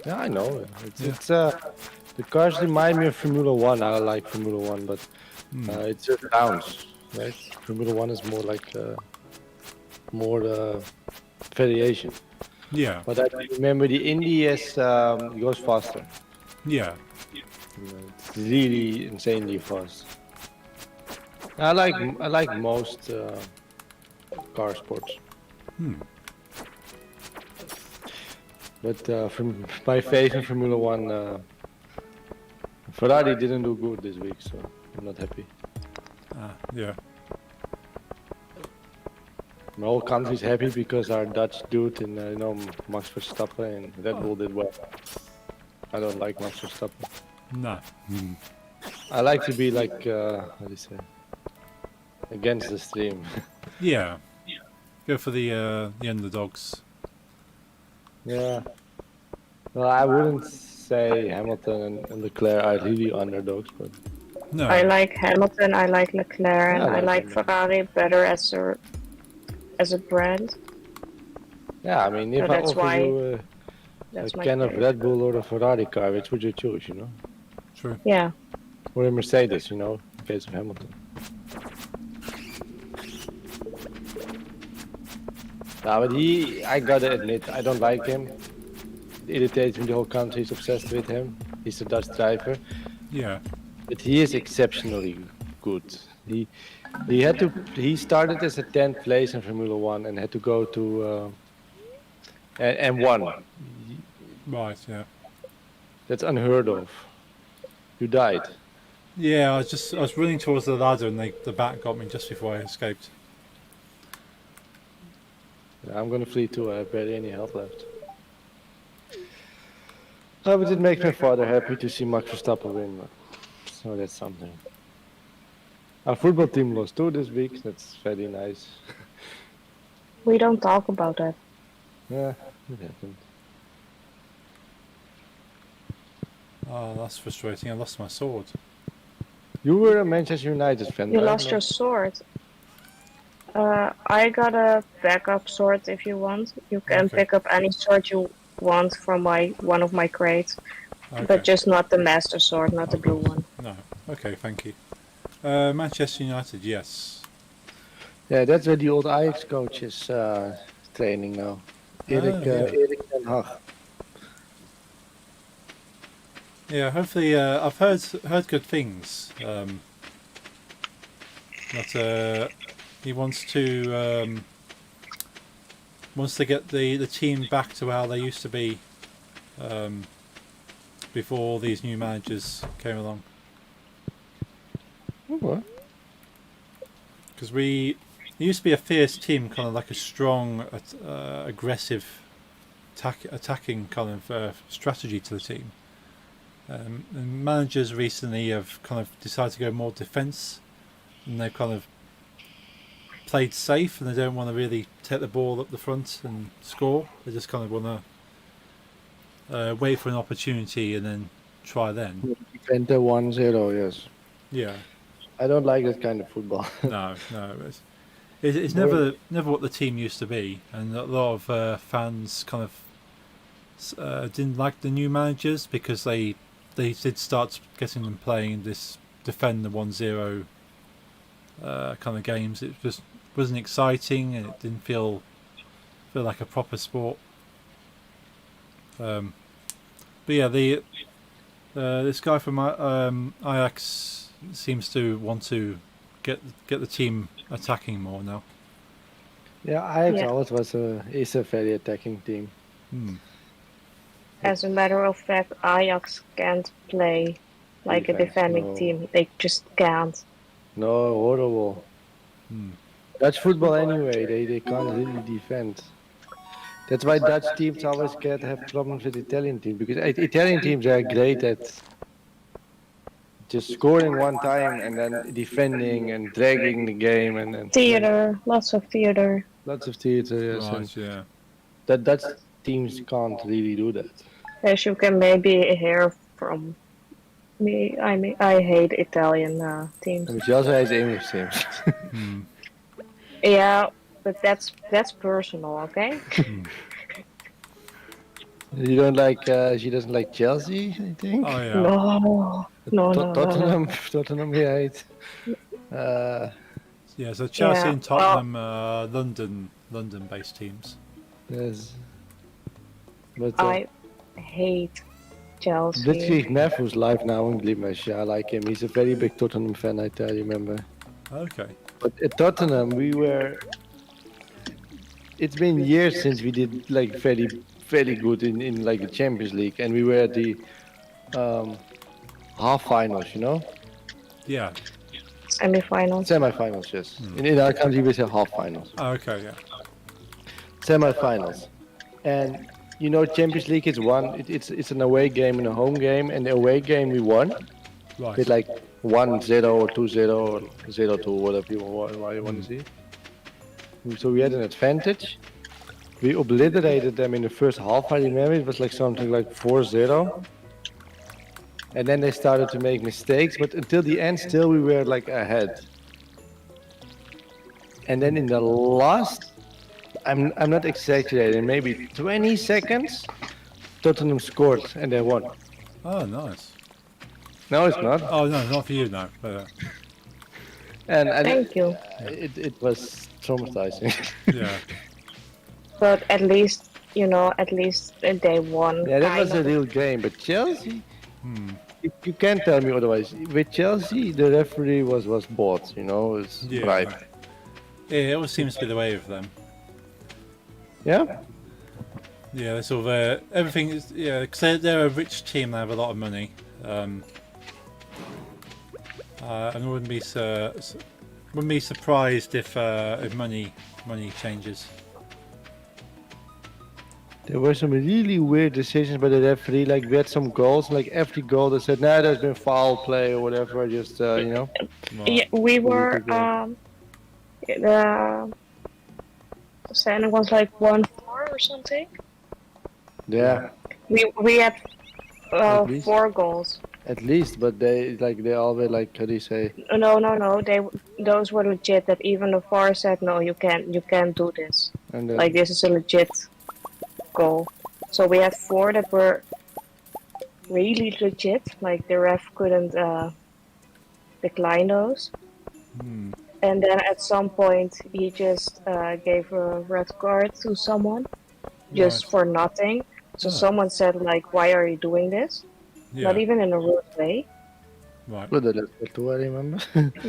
Yeah, I know. Yeah. It's the cars remind me of Formula One. I like Formula One, but it's just rounds, right? Formula One is more like more variation. Yeah. But I remember the Indy goes faster. Yeah. It's really insanely fast. I like most car sports. But from my faith in Formula One, Ferrari didn't do good this week, so I'm not happy. Yeah. My whole country's happy because our Dutch dude and Max Verstappen and Red Bull did well. I don't like Max Verstappen. No. I like to be like, how do you say, against the stream. Yeah. Go for the underdogs. Yeah. Well, I wouldn't say Hamilton and Leclerc are really underdogs, but No. I like Hamilton, I like Leclerc, and Yeah, I I like like Hamilton. Ferrari better as a brand. yeah, I mean, if So I that's offer why you a that's my can of case. Red Bull or a Ferrari car, which would you choose, you know? True. Yeah. Or a Mercedes, you know, in case of Hamilton. Nah, but I gotta admit, I don't like him. It irritates me, the whole country is obsessed with him. He's a Dutch driver, Yeah. but he is exceptionally good. He started as a 10th place in Formula One and had to go to and won. Right. Yeah. That's unheard of. You died. Yeah. I was running towards the ladder and the bat got me just before I escaped. Yeah, I'm gonna flee too. I have barely any health left. Oh, but it makes my father happy to see Max Verstappen win. So that's something. Our football team lost too this week. That's very nice. We don't talk about that. Yeah, it happened. Oh, that's frustrating. I lost my sword. You were a Manchester United fan, You right? lost your sword. I got a backup sword if you want. You can Okay. pick up any sword you want from one of my crates, Okay. but just not the master sword, not the blue one. No. Okay. Thank you. Manchester United. Yes. Yeah, that's where the old Ajax coach is training now. Erik, yeah. Erik ten Hag. Yeah. Hopefully, I've heard good things. That he wants to get the team back to how they used to be before these new managers came along. What? Because it used to be a fierce team, kind of like a strong, aggressive, attacking kind of strategy to the team. And managers recently have kind of decided to go more defence, and they've kind of played safe, and they don't want to really take the ball up the front and score. They just kind of want to wait for an opportunity and then try then. Defender 1-0, yes. Yeah. I don't like that kind of football. No. It's never what the team used to be, and a lot of fans kind of didn't like the new managers because they did start getting them playing this defend the 1-0 kind of games. It just wasn't exciting, and it didn't feel like a proper sport. But yeah, this guy from Ajax seems to want to get the team attacking more now. Yeah, Ajax Yeah. always is a very attacking team. As a matter of fact, Ajax can't play like a Defense, defending no. team. They just can't. No, horrible. Dutch football anyway, they can't really defend. That's why Dutch teams always have problems with Italian teams, because Italian teams are great at just scoring one time and then defending and dragging the game and Theater, lots of theater. lots of theater. Yes, and Right, yeah. that Dutch teams can't really do that. As you can maybe hear from me, I hate Italian teams. And she also has English teams. Yeah, but that's personal, okay? You don't like? She doesn't like Chelsea, I think. Oh yeah. No. Tottenham, Tottenham, we hate. Yeah, so Chelsea Yeah, and Tottenham are London-based teams. Yes. But I hate Chelsea. Blitzkrieg Neff who's live now in Glimash. I like him. He's a very big Tottenham fan, I tell you, remember. Okay. But at Tottenham, it's been years since we did like very good in like the Champions League, and we were at the half finals, you know? Yeah. Semi-finals. Semi-finals, yes. In our country, we say half finals. Oh, okay. Yeah. Semi-finals. And you know, Champions League is one. It's an away game and a home game, and the away game we won. Right. with like 1-0 or 2-0 or 0-2, whatever you want to see. So we had an advantage. We obliterated them in the first half. I remember it was like something like 4-0. And then they started to make mistakes, but until the end, still we were like ahead. And then in the last, I'm not exaggerating, maybe 20 seconds, Tottenham scored and they won. Oh, nice. No, it's not. Oh no, not for you, no. But, And Thank you. it was traumatizing. yeah. But at least, at least they won. Yeah, that was kind a of. real game. But Chelsea, you can't tell me otherwise. With Chelsea, the referee was bought. It's Yeah. bribe. Yeah, it always seems to be the way of them. Yeah. Yeah, they sort of everything is because they're a rich team. They have a lot of money, and I wouldn't be surprised if money changes. There were some really weird decisions by the referee. Like we had some goals, like every goal they said, "Nah, there's been foul play or whatever." Just Right. Yeah, we were. Really The standing was like 1-4 or something. Yeah, We had At least. 4 goals. at least. But they always like how do you say? No. Those were legit. That even the VAR said no, you can't do this. And then, Like this is a legit goal. So we had 4 that were really legit. Like the ref couldn't decline those. Hmm. And then at some point he just gave a red card to someone just Right. for nothing. So Oh. someone said like, "Why are you doing this?" Yeah. Not even in a rude way, Right. but the last two, I remember.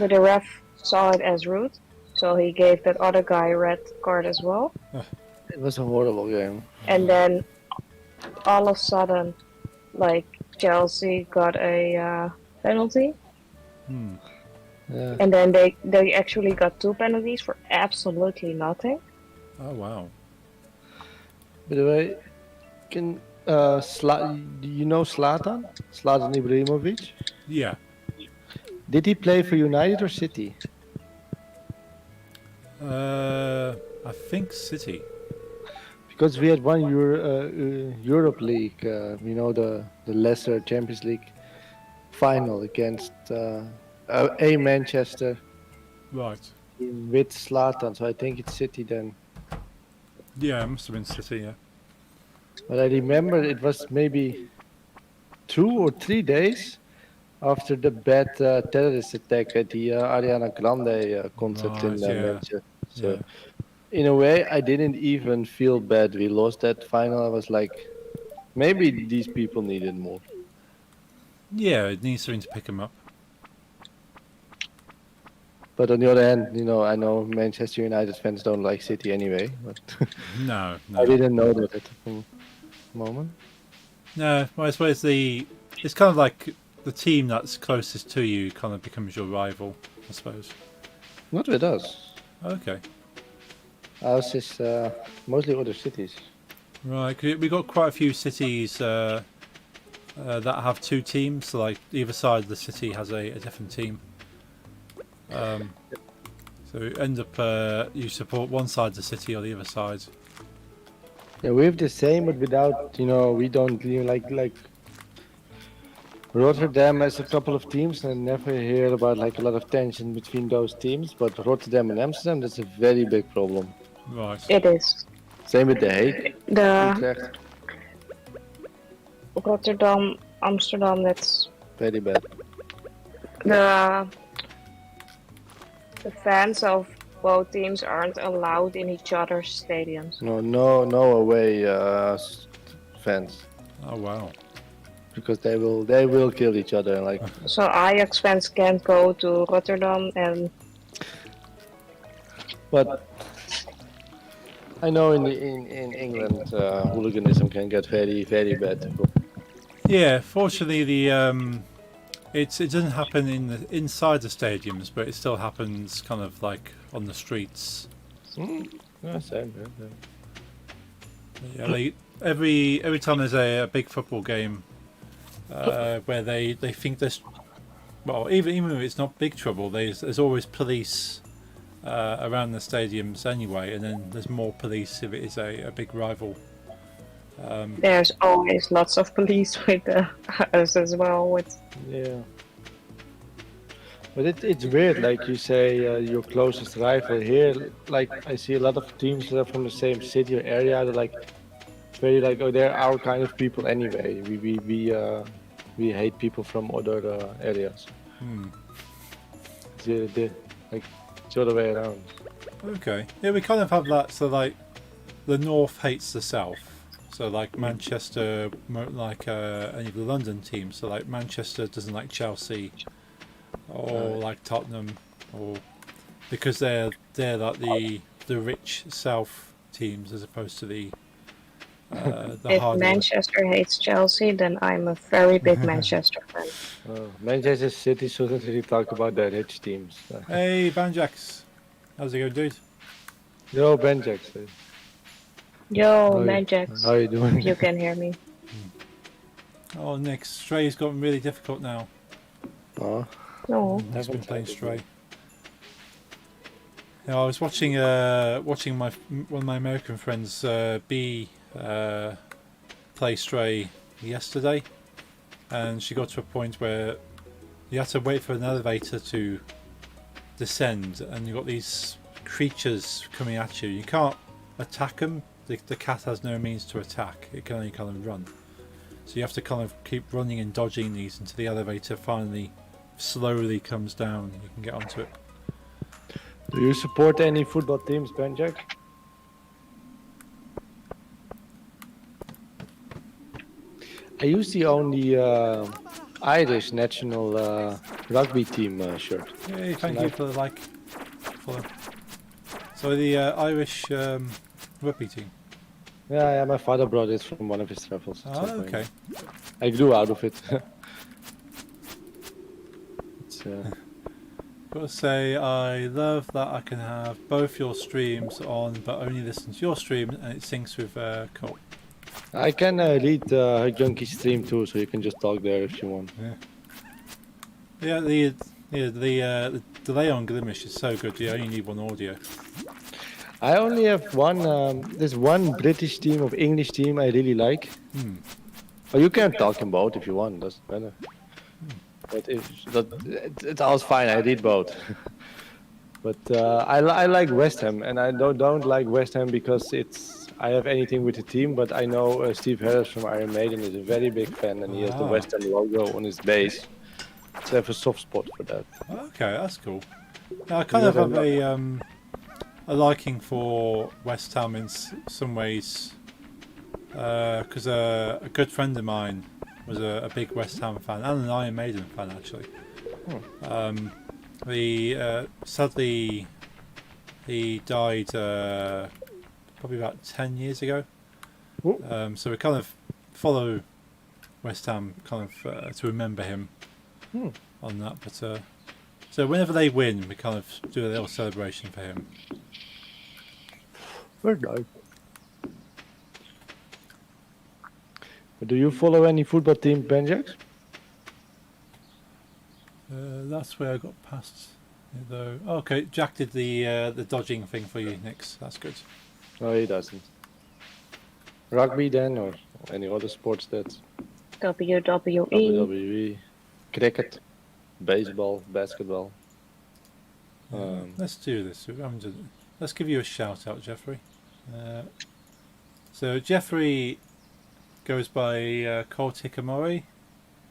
but the ref saw it as rude, so he gave that other guy a red card as well. It was a horrible game. And then all of a sudden, like Chelsea got a penalty, Hmm. Yeah. and then they actually got 2 penalties for absolutely nothing. Oh wow. By the way, can do you know Zlatan? Zlatan Ibrahimovic? Yeah. Did he play for United or City? I think City. Because we had one Europe League, the lesser Champions League final against a Manchester Right. with Zlatan. So I think it's City then. Yeah, it must have been City. Yeah. But I remember it was maybe 2 or 3 days after the bad terrorist attack at the Ariana Grande concert in Right, yeah. Manchester. So Yeah. in a way, I didn't even feel bad. We lost that final. I was like, maybe these people needed more. Yeah, it needs something to pick them up. But on the other hand, I know Manchester United fans don't like City anyway. But No, I no. didn't know that at the moment. No, well, I suppose it's kind of like the team that's closest to you kind of becomes your rival, I suppose. Not with us. Okay. Ours is mostly other cities. Right, 'cause we got quite a few cities that have 2 teams, so like either side of the city has a different team. So you end up you support one side of the city or the other side. Yeah, we have the same, but without, we don't like Rotterdam has a couple of teams, and I never hear about like a lot of tension between those teams. But Rotterdam and Amsterdam, that's a very big problem. Right. It is. Same with The Hague, The Utrecht, Rotterdam, Amsterdam, that's very bad. the fans of both teams aren't allowed in each other's stadiums. No away fans, Oh wow. because they will kill each other. Like So Ajax fans can't go to Rotterdam, and but I know in England hooliganism can get very very bad. Yeah, fortunately it doesn't happen inside the stadiums, but it still happens kind of like on the streets. Yeah, same. Yeah, every time there's a big football game where they think well, even if it's not big trouble, there's always police around the stadiums anyway, and then there's more police if it is a big rival. There's always lots of police with us as well. With Yeah. But it's weird, like you say, your closest rival here. Like I see a lot of teams that are from the same city or area. They're like very like, oh, they're our kind of people anyway. We hate people from other areas. Like it's the other way around. Okay, yeah, we kind of have that. So like, the north hates the south. So like Manchester, like any of the London teams. So like Manchester doesn't like Chelsea, or like Tottenham, or because they're like the rich south teams as opposed to the if harder. Manchester hates Chelsea, then I'm a very big Manchester fan. Manchester City shouldn't really talk about their rich teams. Hey, Banjax, how's it going, dude? Yo, Benjax. Yo, Manjax, How you doing? you can hear me. Oh, Nick, Stray's gotten really difficult now. Oh, No, He's been playing Stray. You know, I was watching one of my American friends play Stray yesterday, and she got to a point where you had to wait for an elevator to descend, and you got these creatures coming at you. You can't attack them. The cat has no means to attack. It can only kind of run. So you have to kind of keep running and dodging these until the elevator finally slowly comes down. You can get onto it. do you support any football teams, Benjax? I use the only Irish national rugby team shirt. Hey, thank you for the like. Follow. So the Irish rugby team. Yeah, my father brought it from one of his travels. at some Oh, point. okay. I grew out of it. It's, Gotta say, I love that I can have both your streams on, but only listen to your stream, and it syncs with Cole. I can read her junkie stream too, so you can just talk there if you want. Yeah, the delay on Glimish is so good. You only need one audio. I only have one. There's one British team or English team I really like. Or you can talk in both if you want. Doesn't matter. But it's all fine. I read both. But I like West Ham, and I don't like West Ham because I have anything with the team. But I know Steve Harris from Iron Maiden is a very big fan, and he has the West Ham logo on his base. So I have a soft spot for that. Okay, that's cool. Now, I kind of have a liking for West Ham in some ways, because a good friend of mine was a big West Ham fan and an Iron Maiden fan actually. Sadly he died probably about 10 years ago. So we kind of follow West Ham kind of to remember him on that. But so whenever they win, we kind of do a little celebration for him. Very nice. Do you follow any football team, Benjax? That's where I got past it though. Oh, okay, Jack did the dodging thing for you, Nix. That's good. No, he doesn't. Rugby then, or any other sports that's WWE. WWE, cricket, baseball, basketball. Let's do this. Let's give you a shout out, Jeffrey. So Jeffrey goes by Colt Hikikomori.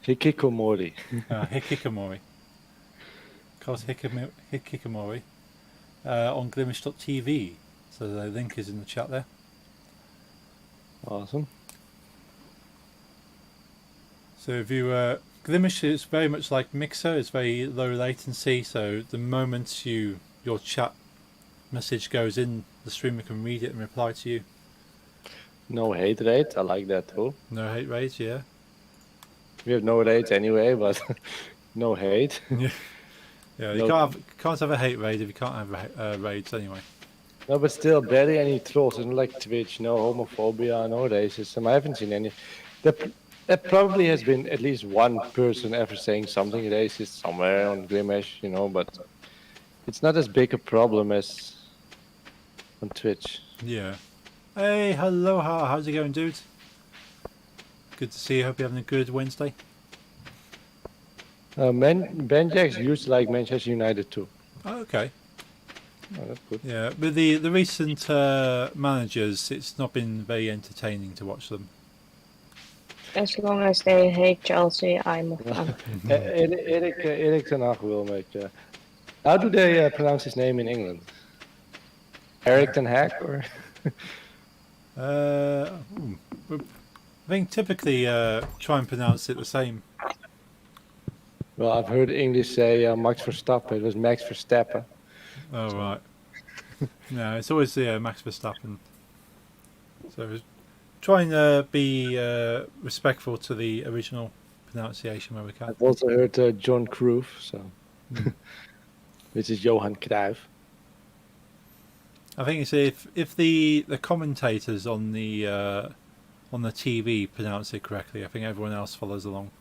Hikikomori. Hikikomori. Colt Hikikomori on Glimish.tv. So the link is in the chat there. Awesome. So if you Glimish is very much like Mixer. It's very low latency. So the moment your chat message goes in, the streamer can read it and reply to you. No hate rate. I like that too. No hate rate, yeah. We have no rate anyway, but no hate. Yeah, you can't have a hate raid if you can't have raids anyway. No, but still, barely any trolls. It's not like Twitch, no homophobia, no racism. I haven't seen any. There probably has been at least one person ever saying something racist somewhere on Grimash, but it's not as big a problem as on Twitch. Yeah. Hey, hello, how's it going, dude? Good to see you. Hope you're having a good Wednesday. Ben Jacks used to like Manchester United too. Oh, okay. Oh, that's good. Yeah, with the recent managers, it's not been very entertaining to watch them. As long as they hate Chelsea, I'm a fan. Erik ten Hag will make. How do they pronounce his name in England? Erik ten Hag or? I think typically try and pronounce it the same. Well, I've heard English say Max Verstappen. It was Max Verstappen. Oh, right. No, it's always Max Verstappen. So try and be respectful to the original pronunciation where we can. I've also heard John Cruyff, so which is Johan Cruyff. I think it's if the commentators on the TV pronounce it correctly, I think everyone else follows along.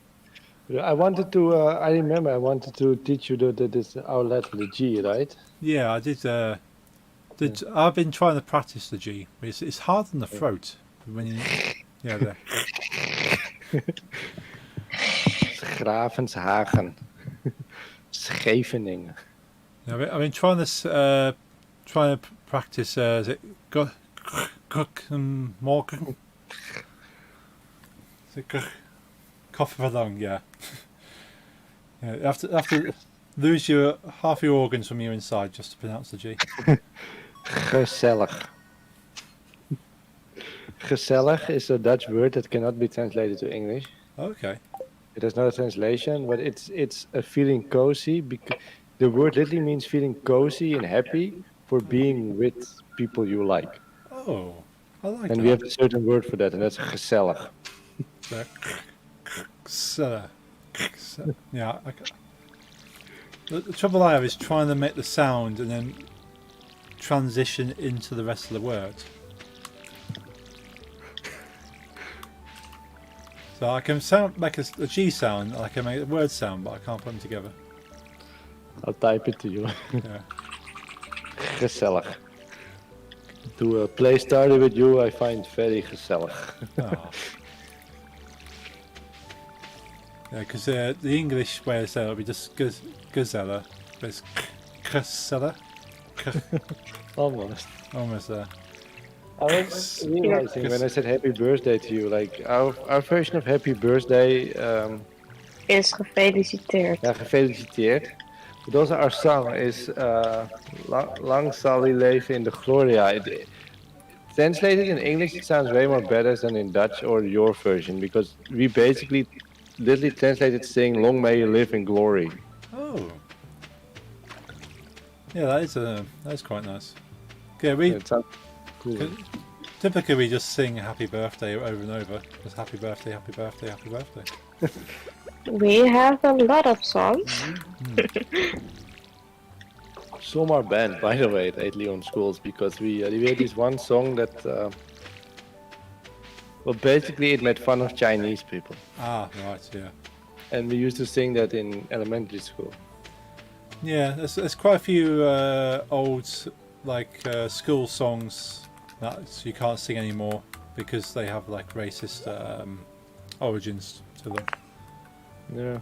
I wanted to. I remember I wanted to teach you this our letter, the G, right? Yeah, I did. I've been trying to practice the G. It's hard in the throat when you. Yeah, there. Gravenshagen, Scheveningen. Yeah, I've been trying to practice. Is it morgen? Is it Kofferlang? Yeah. Yeah, you have to lose half your organs from your inside just to pronounce the G. Gezellig. Gezellig is a Dutch word that cannot be translated to English. Okay. It has not a translation, but it's a feeling cozy. The word literally means feeling cozy and happy for being with people you like. Oh, I like that. And we have a certain word for that, and that's gezellig. Yeah. The trouble I have is trying to make the sound and then transition into the rest of the word. So I can make a G sound, I can make a word sound, but I can't put them together. I'll type it to you. Yeah. Gezellig. To play Stardew with you, I find very gezellig. Oh. Yeah, because the English way of saying it would be just gazella, but it's gazella. Almost. Almost there. I was realizing when I said happy birthday to you, like our version of happy birthday. Is gefeliciteerd. Ja, gefeliciteerd. But also our song is Lang zal hij leven in de gloria. Translated in English, it sounds way more better than in Dutch or your version, because we basically literally translated saying Long may you live in glory. Oh. Yeah, that is quite nice. Yeah, It sounds cool. typically we just sing happy birthday over and over. Just happy birthday, happy birthday, happy birthday. We have a lot of songs. Some are banned, by the way, at 8 Leon schools, because we had this one song that, well, basically it made fun of Chinese people. Ah, right, yeah. And we used to sing that in elementary school. Yeah, there's quite a few old school songs that you can't sing anymore because they have like racist origins to them. Yeah.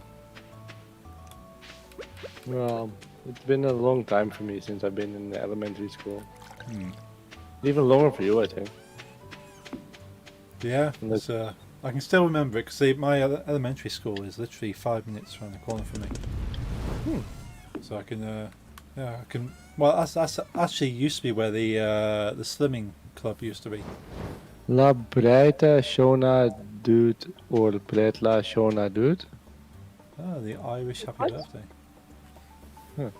Well, it's been a long time for me since I've been in elementary school. Even longer for you, I think. Yeah, I can still remember it because my elementary school is literally 5 minutes around the corner for me. So I can, I can. Well, that's actually used to be where the slimming club used to be. La breite Shona dude or Pretla Shona dude. Ah, the Irish happy birthday.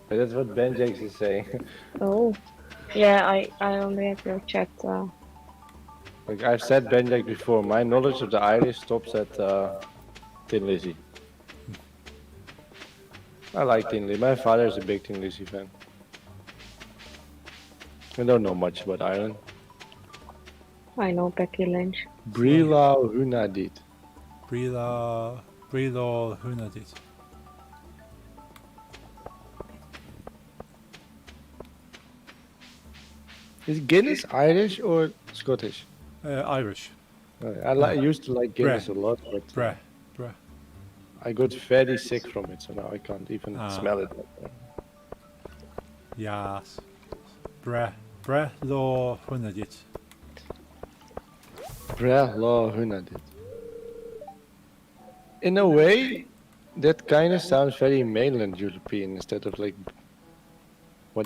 That's what Ben Jakes is saying. Oh. Yeah, I only ever checked. Like I've said Ben Jakes before, my knowledge of the Irish stops at Tin Lizzy. I like Tin Lizzy. My father is a big Tin Lizzy fan. I don't know much about Ireland. I know Becky Lynch. Brila Hunadit. Brila Hunadit. Is Guinness Irish or Scottish? Irish. I used to like Guinness a lot, but Breh. I got very sick from it, so now I can't even smell it. Yes. Breh lo Hunadit. Breh la Hunadit. In a way, that kind of sounds very mainland European instead of like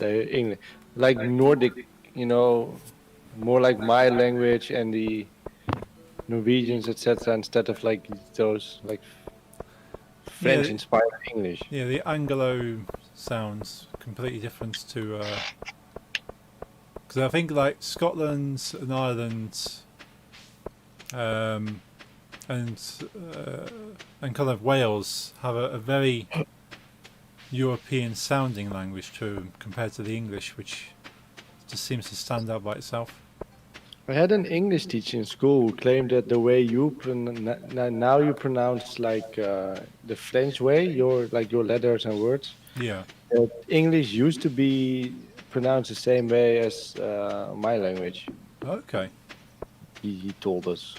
English, like Nordic, more like my language and the Norwegians, etc., instead of like those like French-inspired English. Yeah, the Anglo sounds completely different to. Because I think like Scotland and Ireland, and kind of Wales have a very European sounding language to them compared to the English, which just seems to stand out by itself. I had an English teacher in school who claimed that the way you now you pronounce like the French way, your letters and words. Yeah. That English used to be pronounced the same way as my language. Okay. He told us.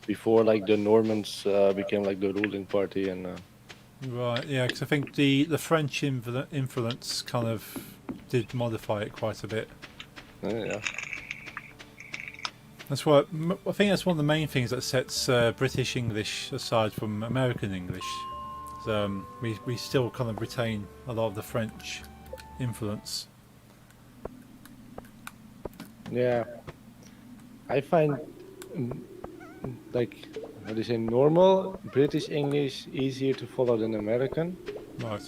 Before like the Normans became like the ruling party and. Right. Yeah, because I think the French influence kind of did modify it quite a bit. Yeah. That's what I think. That's one of the main things that sets British English aside from American English. We still kind of retain a lot of the French influence. Yeah, I find like how do you say normal British English easier to follow than American, Right.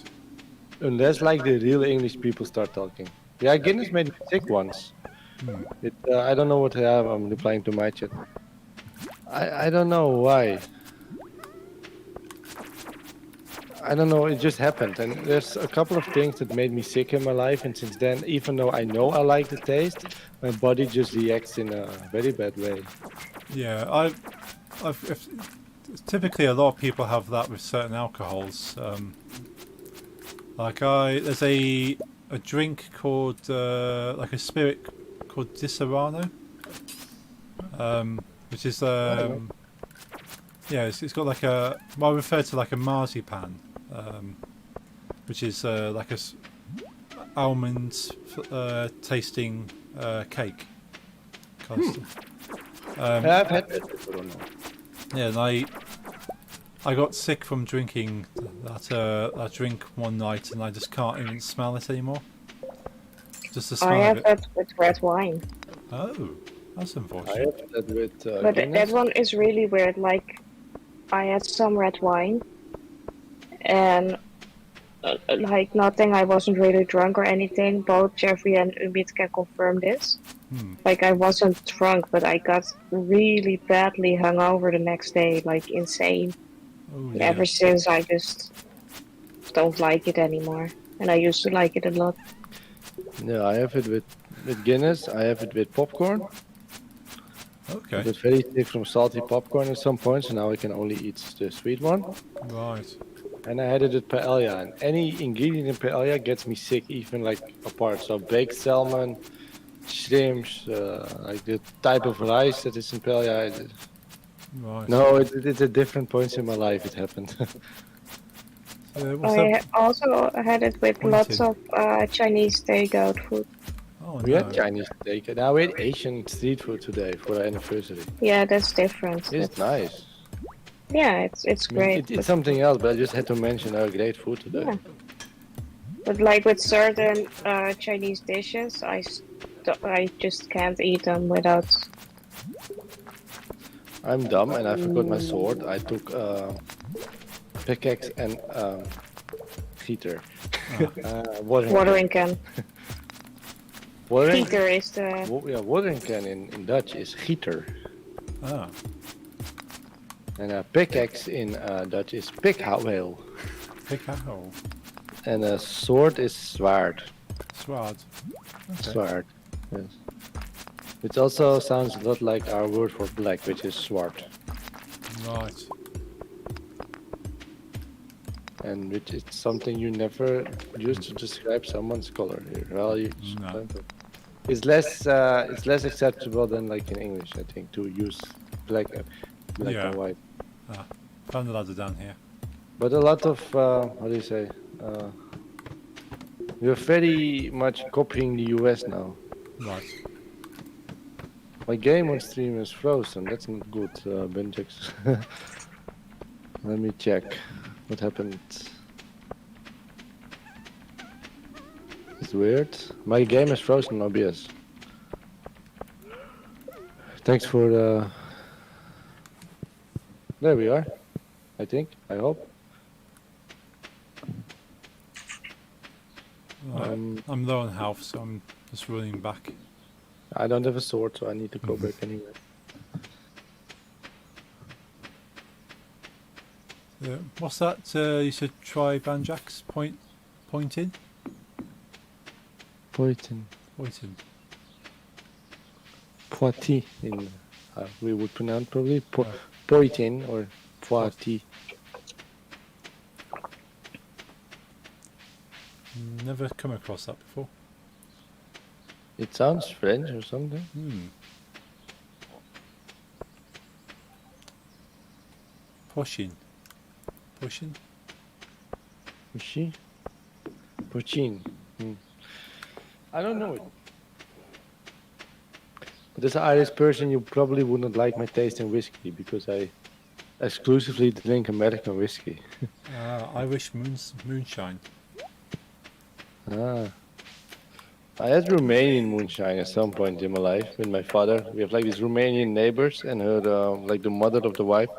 unless like the real English people start talking. Yeah, Guinness made me sick once. I don't know what I have. I'm replying to my chat. I don't know why. I don't know. It just happened, and there's a couple of things that made me sick in my life, and since then, even though I know I like the taste, my body just reacts in a very bad way. Yeah, typically a lot of people have that with certain alcohols. There's a drink called like a spirit called Disaronno, which is it's got like I refer to like a marzipan, which is like a almond tasting cake. I've had it before. Yeah, and I got sick from drinking that drink one night, and I just can't even smell it anymore. Just the smell I of have it. that with red wine. Oh, that's I unfortunate. have that with But Guinness. that one is really weird. Like, I had some red wine, and like nothing. I wasn't really drunk or anything. Both Jeffrey and Umit can confirm this. Like, I wasn't drunk, but I got really badly hungover the next day, like insane. Oh, And dear. ever since, I just don't like it anymore. And I used to like it a lot. Yeah, I have it with Guinness. I have it with popcorn. I Okay, got very sick from salty popcorn at some point, so now I can only eat the sweet one. right. And I had it with paella, and any ingredient in paella gets me sick, even like apart. So baked salmon, shrimps, like the type of rice that is in paella. Right. No, it's at different points in my life it happened. What's I that? also had it with Pointy. lots of Chinese takeout food. Oh, We no. had Chinese steak. Now we had Asian street food today for our anniversary. Yeah, that's different. It's nice. Yeah, it's I mean, great. it's something else, but I just had to mention our great food today. Yeah. But like with certain Chinese dishes, I just can't eat them without. I'm dumb and I forgot my sword. I took pickaxe and heater. Watering can. Watering, Heater is the. watering can in Dutch is gieter. Ah, And a pickaxe in Dutch is pikhouweel. pick out. And a sword is zwaard. Sward. Okay. Zwaard. Yes. Which also sounds a lot like our word for black, which is zwart. Right. And which is something you never use to describe someone's color here. Well, No. it's less acceptable than like in English, I think, to use black Yeah. and white. Found the ladder down here. But a lot of how do you say? We're very much copying the US now. Right. My game on stream is frozen. That's not good, Benjix. Let me check what happened. It's weird. My game is frozen on OBS. Thanks for the. There we are. I think. I hope. Right. I'm low on health, so I'm just running back. I don't have a sword, so I need to go back anyway. What's that? You said try Banjax pointing? Pointing. Pointing. Poiti in we would pronounce probably Poitin or Poiti. Never come across that before. It sounds French or something. Poshin. Poshin? Pushi? Pochin. I don't know it. But as an Irish person, you probably wouldn't like my taste in whiskey because I exclusively drink American whiskey. Irish moonshine. I had Romanian moonshine at some point in my life with my father. We have like these Romanian neighbors, and her, like the mother of the wife,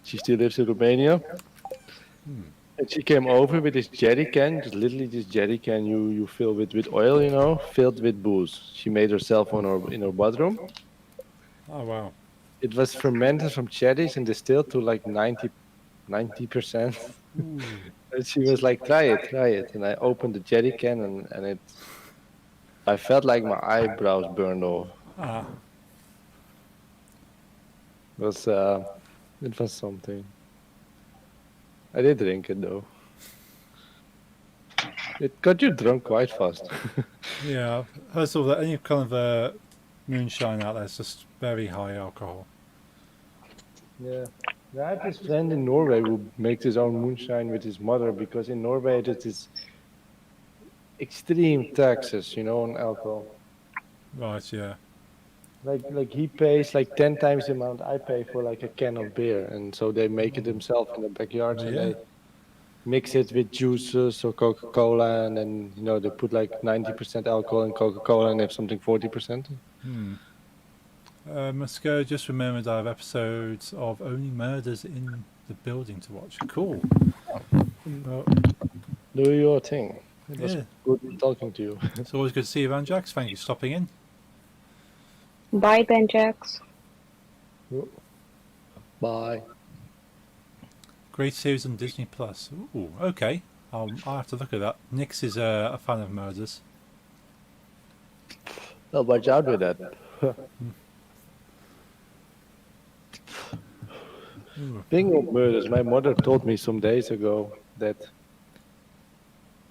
she still lives in Romania. And she came over with this jerry can, just literally this jerry can you fill with oil, you know, filled with booze. She made herself in her bathroom. Oh wow. It was fermented from cherries and distilled to like 90%. And she was like, try it. And I opened the jerry can and I felt like my eyebrows burned off. It was something. I did drink it though. It got you drunk quite fast. Yeah, I've heard sort of that any kind of moonshine out there is just very high alcohol. Yeah. I have this friend in Norway who makes his own moonshine with his mother because in Norway there's this extreme taxes, you know, on alcohol. Right, yeah. Like he pays like 10 times the amount I pay for like a can of beer, and so they make it themselves in the backyard, and they mix it with juices or Coca-Cola, and then you know they put like 90% alcohol in Coca-Cola and have something 40%. Must go. Just remembered I have episodes of Only Murders in the Building to watch. Cool. Well, do your thing. It was yeah. good talking to you. It's always good to see you, Van Jax. Thank you for stopping in. Bye, Benjax. Bye. Great series on Disney Plus. Ooh, okay. I'll have to look at that. Nix is a fan of murders. Well, watch out with that. Speaking of murders, my mother told me some days ago that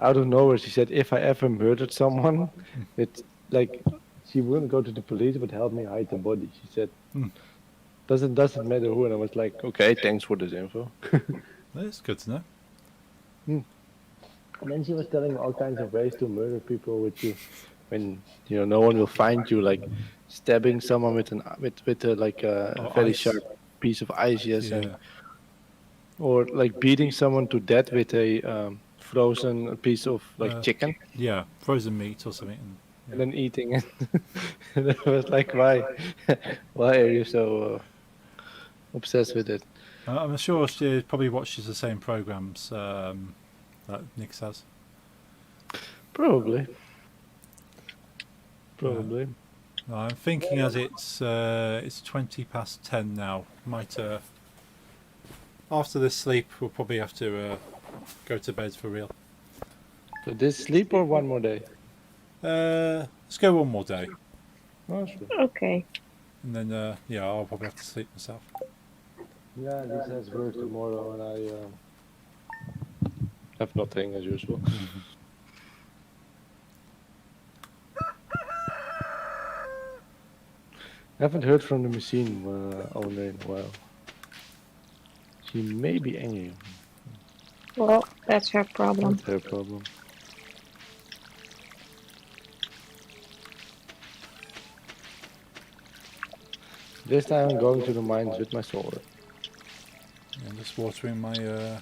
out of nowhere she said if I ever murdered someone, it's like she wouldn't go to the police but help me hide the body. She said, doesn't matter who. And I was like, okay, thanks for this info. That's good to know. And then she was telling me all kinds of ways to murder people when you know no one will find you, like stabbing someone with a very ice. sharp piece of ice, yes, Yeah. or like beating someone to death with a frozen piece of like chicken. Yeah, frozen meat or something. And then eating it. And I was like, why are you so obsessed with it? I'm sure she probably watches the same programs that Nix has. Probably. I'm thinking as it's 10:20 now. Might after this sleep we'll probably have to go to bed for real. So this sleep or one more day? Let's go one more day. Oh, sure. Okay. And then I'll probably have to sleep myself. Yeah, Lisa has work tomorrow, and I have nothing as usual. I haven't heard from the machine owner in a while. She may be angry. Well, that's her problem. That's her problem. This time I'm going to the mines with my sword. I'm just watering my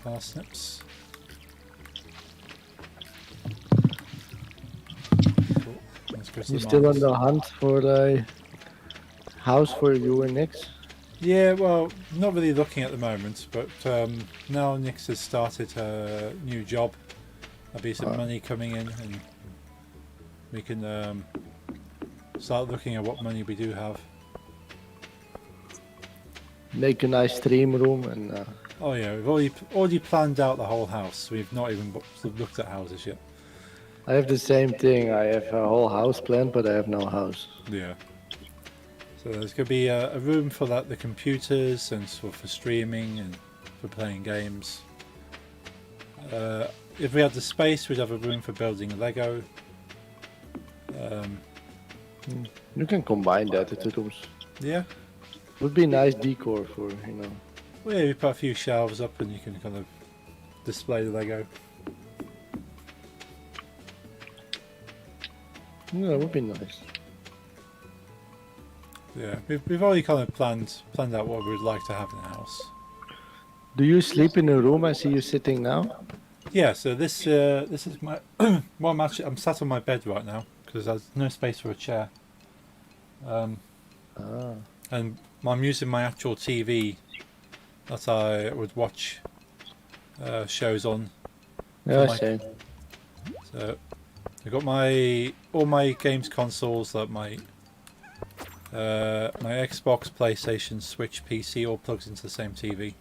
parsnips. Cool. Let's go to You the still on mines. the hunt for a house for you and Nix? Yeah, well, not really looking at the moment, but now Nix has started her new job. There'll be some money coming in, and we can start looking at what money we do have. Make a nice stream room and Oh yeah, we've already planned out the whole house. We've not even looked at houses yet. I have the same thing. I have a whole house planned, but I have no house. Yeah. So there's going to be a room for the computers and for streaming and for playing games. If we had the space, we'd have a room for building Lego. You can combine that, the two rooms. Yeah. Would be nice decor for, you know. Well, yeah, we put a few shelves up and you can kind of display the Lego. Yeah, that would be nice. Yeah, we've already kind of planned out what we'd like to have in the house. Do you sleep in a room? I see you sitting now. Yeah, so this is my well, I'm sat on my bed right now because there's no space for a chair. And I'm using my actual TV that I would watch shows on. Yeah, my- same. So I've got all my games consoles, like my Xbox, PlayStation, Switch, PC, all plugs into the same TV.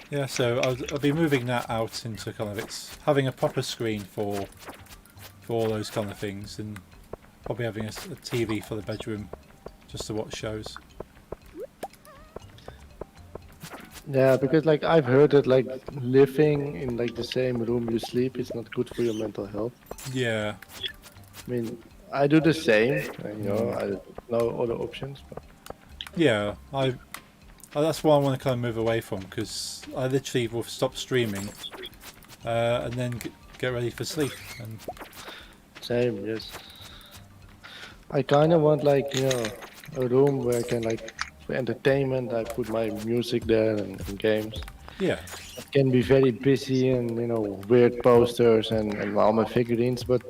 Yeah, so I'll be moving that out into kind of having a proper screen for all those kind of things, and probably having a TV for the bedroom just to watch shows. Yeah, because like I've heard that like living in like the same room you sleep is not good for your mental health. Yeah, I mean, I do the same. You know, I don't know other options. But yeah. That's why I want to kind of move away from, because I literally will stop streaming and then get ready for sleep. And same, yes. I kind of want like a room where I can like for entertainment. I put my music there and games. yeah, It can be very busy and weird posters and all my figurines, but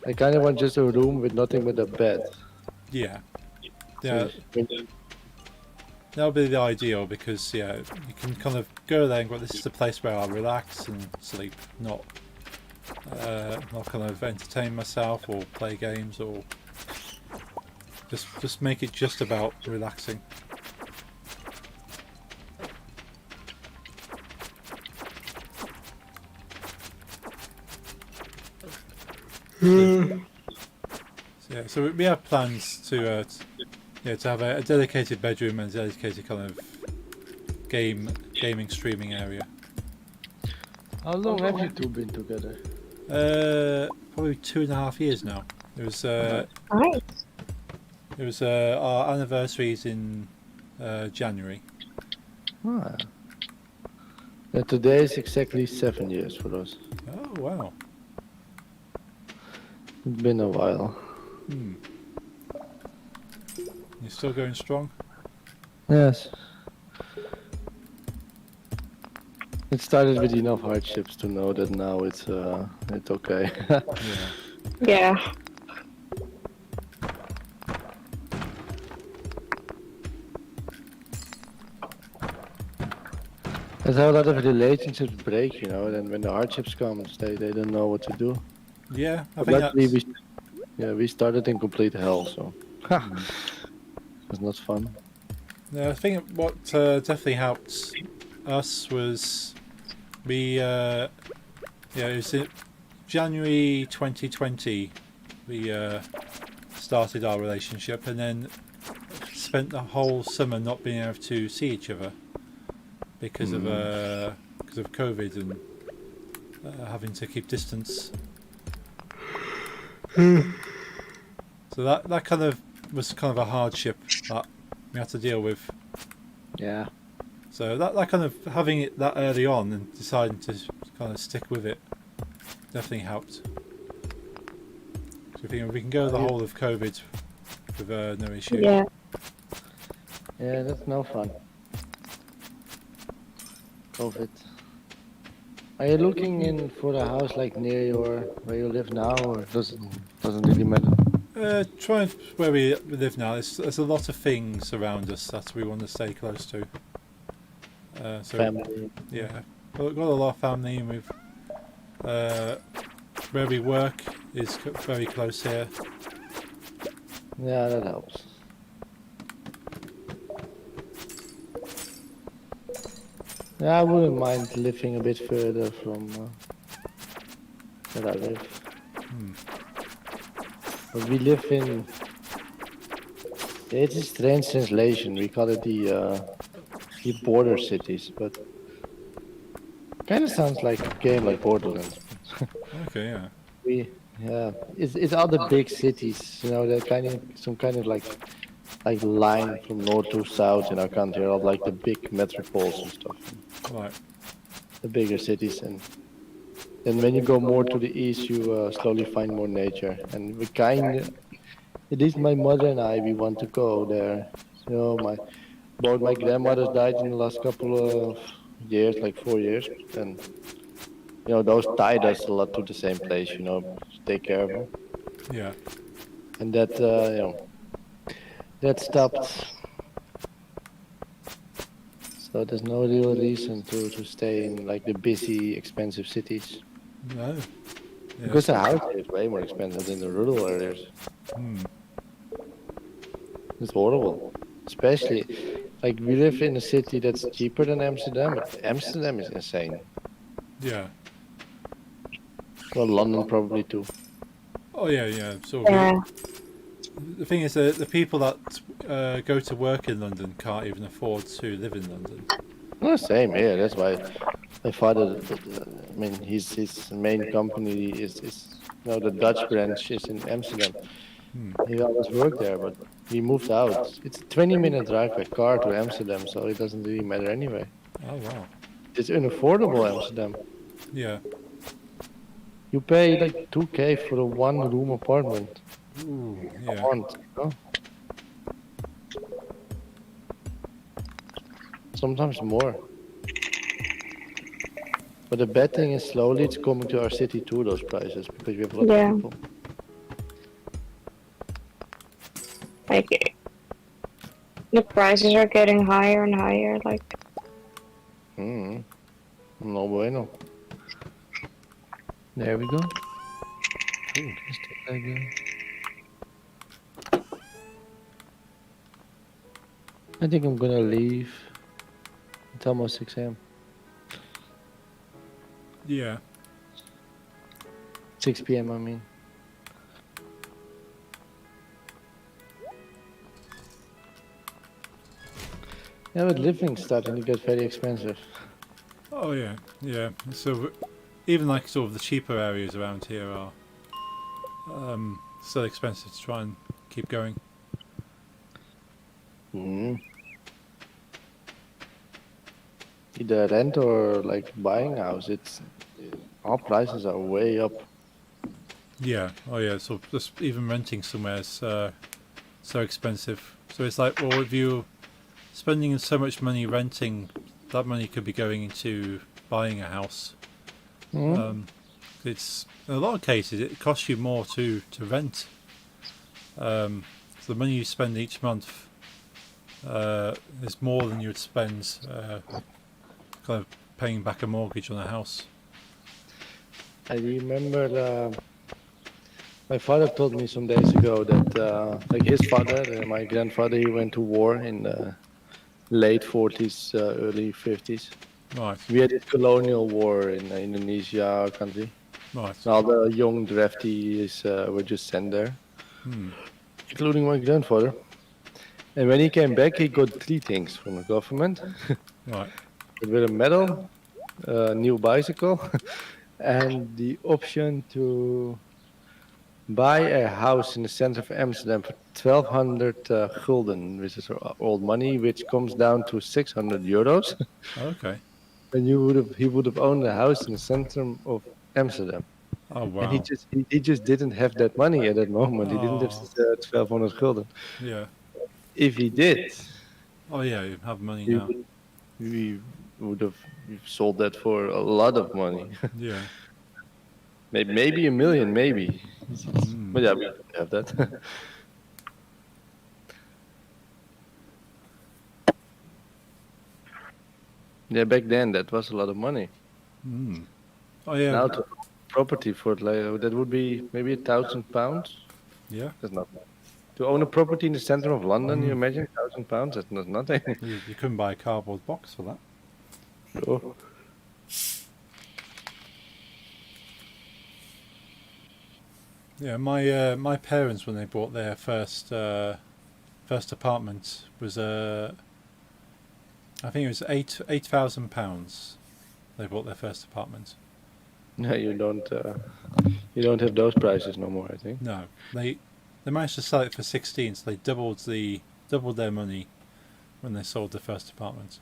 I kind of want just a room with nothing but a bed. yeah, So yeah. That would be the ideal, because yeah, you can kind of go there and go, this is the place where I'll relax and sleep, not kind of entertain myself or play games, or just make it just about relaxing. Yeah, so we have plans to have a dedicated bedroom and a dedicated kind of gaming streaming area. how long have you two been together? Probably 2.5 years now. It was Nice. our anniversaries in January. Ah. Yeah, today is exactly 7 years for us. Oh wow. It's been a while. You're still going strong? Yes. It started with enough hardships to know that now it's okay. Yeah. Yeah. That's how a lot of relationships break, then when the hardships come, they don't know what to do. Yeah, I think Luckily, that's... we started in complete hell, so it's not fun. Yeah, I think what definitely helped us was it was in January 2020. We started our relationship, and then spent the whole summer not being able to see each other because of COVID and having to keep distance. So that kind of was kind of a hardship that we had to deal with. Yeah. So that kind of having it that early on and deciding to kind of stick with it definitely helped. So we think we can go the whole of COVID with no issue. Yeah. Yeah, that's no fun. COVID. Are you looking in for a house like near where you live now, or doesn't really matter? Trying where we live now, there's a lot of things around us that we want to stay close to. So Family. yeah, we've got a lot of family, and we've where we work is very close here. Yeah, that helps. Yeah, I wouldn't mind living a bit further from where I live. But we live in. It's a strange translation. We call it the border cities, but kind of sounds like a game like Borderlands. Okay, yeah. It's other big cities. You know, they're some kind of like line from north to south in our country, all like the big metropoles and stuff. Right. The bigger cities, and then when you go more to the east, you slowly find more nature. And we at least my mother and I, we want to go there. You know, both my grandmothers died in the last couple of years, like 4 years, and you know those tied us a lot to the same place. You know, to take care of them, Yeah. and that that stopped. So there's no real reason to stay in like the busy, expensive cities. No. Yeah. Because the house is way more expensive than the rural areas. It's horrible. Especially, like, we live in a city that's cheaper than Amsterdam, but Amsterdam is insane. Yeah. Well, London probably too. Oh yeah, yeah. So Yeah. the thing is, the people that go to work in London can't even afford to live in London. No, same here. That's why my father, I mean, his main company is you know, the Dutch branch is in Amsterdam. He always worked there, but he moved out. It's a 20-minute drive by car to Amsterdam, so it doesn't really matter anyway. Oh wow. It's unaffordable, Amsterdam. Yeah. You pay like 2K for a one-room apartment. Ooh, A yeah. month, you know? Sometimes more. But the bad thing is slowly it's coming to our city too, those prices, because we have a lot Yeah. of people. Like the prices are getting higher and higher. Like No bueno. There we go. Ooh, let's take that again. I think I'm gonna leave. It's almost 6 a.m. Yeah. 6 p.m. I mean. Yeah, but living's starting to get very expensive. Oh yeah, yeah. So even like sort of the cheaper areas around here are still expensive to try and keep going. Either rent or like buying a house, all prices are way up. Yeah. Oh yeah. So just even renting somewhere is so expensive. So it's like, well, if you're spending so much money renting, that money could be going into buying a house. It's in a lot of cases it costs you more to rent. So the money you spend each month is more than you would spend kind of paying back a mortgage on a house. I remember my father told me some days ago that like his father, my grandfather, he went to war in the late 40s, early 50s. Right. We had this colonial war in Indonesia, our country. Right. And all the young draftees were just sent there. including my grandfather. And when he came back, he got 3 things from the government: Right. with a medal, a new bicycle, and the option to buy a house in the center of Amsterdam for 1,200 gulden, which is old money, which comes down to 600 euros. Okay. And he would have owned a house in the center of Amsterdam. Oh And wow. he just didn't have that money at that moment. He didn't have Oh 1,200 gulden. yeah. If he did, Oh yeah. You have money he now. would, we would have sold that for a lot of money. Yeah. Maybe a million, maybe. Mm. But yeah, we don't have that. Yeah, back then that was a lot of money. Mm. Oh yeah. Now to property for like, that would be maybe £1,000. Yeah. That's not to own a property in the center of London. You Mm. imagine £1,000? That's not nothing. You couldn't buy a cardboard box for that. Sure. Yeah. My parents, when they bought their first apartment, was I think it was £8,000. They bought their first apartment. No, you don't have those prices no more. I think. No, they managed to sell it for 16, so they doubled their money when they sold the first apartment.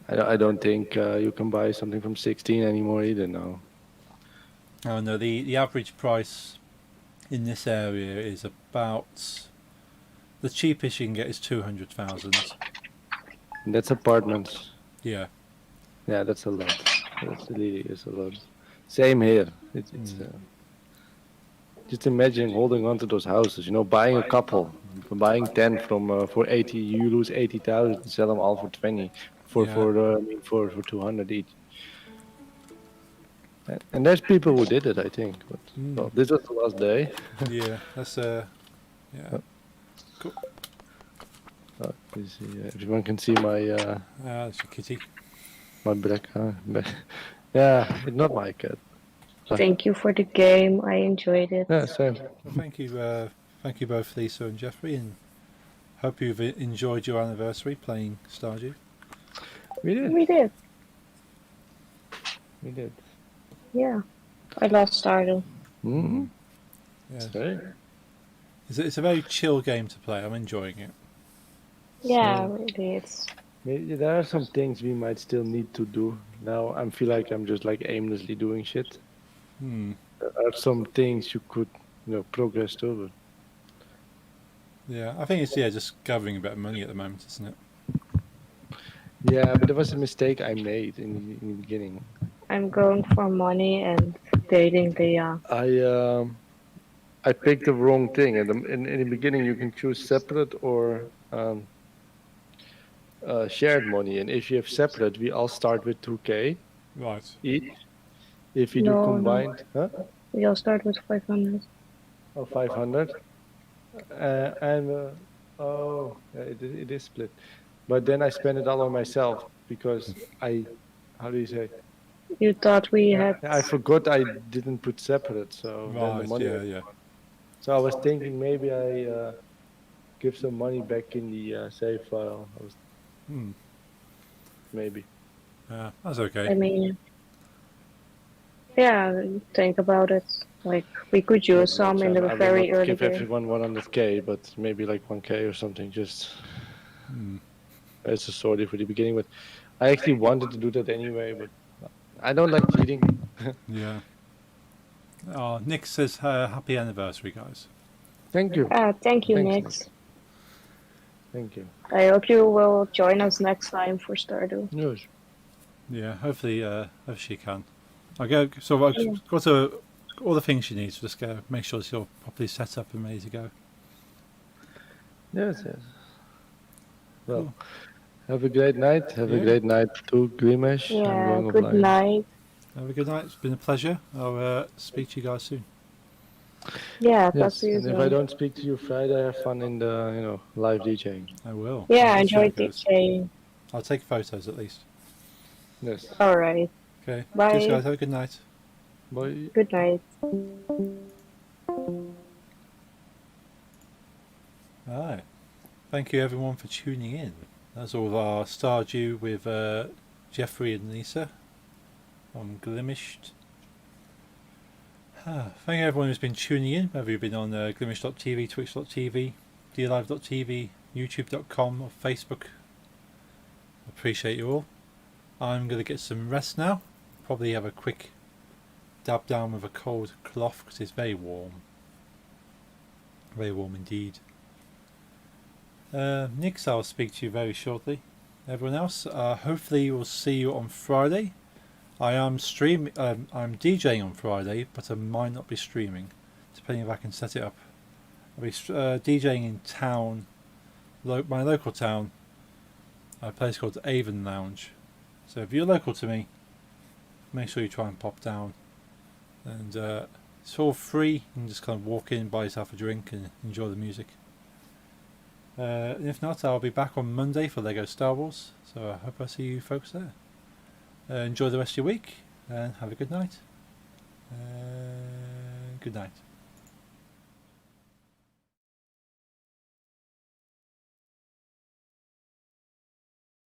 I don't think you can buy something from 16 anymore either. No. Oh no, the average price in this area is about, the cheapest you can get is 200,000. That's apartments. Yeah. Yeah, that's a lot. That's really is a lot. Same here. It's just imagine holding on to those houses. You know, buying a couple, buying 10 from for 80. You lose 80,000 and sell them all for 20. Yeah. For 200 each. And there's people who did it, I think. But well, this was the last day. Yeah. That's yeah. Cool. You see, everyone can see my That's a kitty. my black. Yeah, it's not my cat. Thank you for the game. I enjoyed it. Yeah, same. Well, thank you both, Lisa and Jeffrey, and hope you've enjoyed your anniversary playing Stardew. We did. We did. We did. Yeah. I love Stardew. Mm-hmm. Yeah. Sorry. It's a very chill game to play. I'm enjoying it. Yeah, really. It's Maybe there are some things we might still need to do. Now I feel like I'm just like aimlessly doing shit. Hmm. There are some things you could, progress to. Yeah, I think it's just gathering a bit of money at the moment, isn't it? Yeah, but there was a mistake I made in the beginning. I'm going for money and dating the I picked the wrong thing. In the beginning, you can choose separate or shared money. And if you have separate, we all start with 2K Right. each. If you do No. combined, huh? We'll start with 500. Oh, 500. Oh, yeah, it is split. But then I spend it all on myself because how do you say? You thought we had. I forgot I didn't put separate, so then the Right. money. Yeah. So I was thinking maybe I give some money back in the save file. Hmm. Maybe. That's I okay. mean, yeah. Think about it. Like we could use some in the I very will not early give game. everyone 100K, but maybe like 1K or something. Just Hmm. as a sorry for the beginning. But I actually wanted to do that anyway, but I don't like cheating. Yeah. Oh, Nick says happy anniversary, guys. Thank you. Thank you, Thanks, Nick. Nick. Thank you. I hope you will join us next time for Stardew. Yes. Yeah. Hopefully she can. I go. So I've got all the things she needs. Just go make sure it's all properly set up and ready to go. Yes. Well, have a great night. Have a great night too, Grimesh. I'm Yeah. going Good offline. night. Have a good night. It's been a pleasure. I'll speak to you guys soon. Yeah. Talk Yes, to you and if I soon. don't speak to you Friday, have fun in the live DJing. I will. Yeah. I'll see how Enjoy it goes. DJing. I'll take photos at least. Yes. All right. Okay. Bye. Cheers, guys. Have a good night. Bye. Good night. Alright. Thank you everyone for tuning in. That's all of our Stardew with Jeffrey and Lisa on Glimished. Thank you everyone who's been tuning in, whether you've been on glimish.tv, twitch.tv, dlive.tv, youtube.com or Facebook. Appreciate you all. I'm going to get some rest now. Probably have a quick dab down with a cold cloth because it's very warm. Very warm indeed. Nix, I'll speak to you very shortly. Everyone else, hopefully we'll see you on Friday. I am I'm DJing on Friday, but I might not be streaming, depending if I can set it up. I'll be DJing in town, my local town, a place called Avon Lounge. So if you're local to me, make sure you try and pop down. And it's all free. You can just kind of walk in, buy yourself a drink, and enjoy the music. And if not, I'll be back on Monday for Lego Star Wars. So I hope I see you folks there. Enjoy the rest of your week and have a good night. Good night.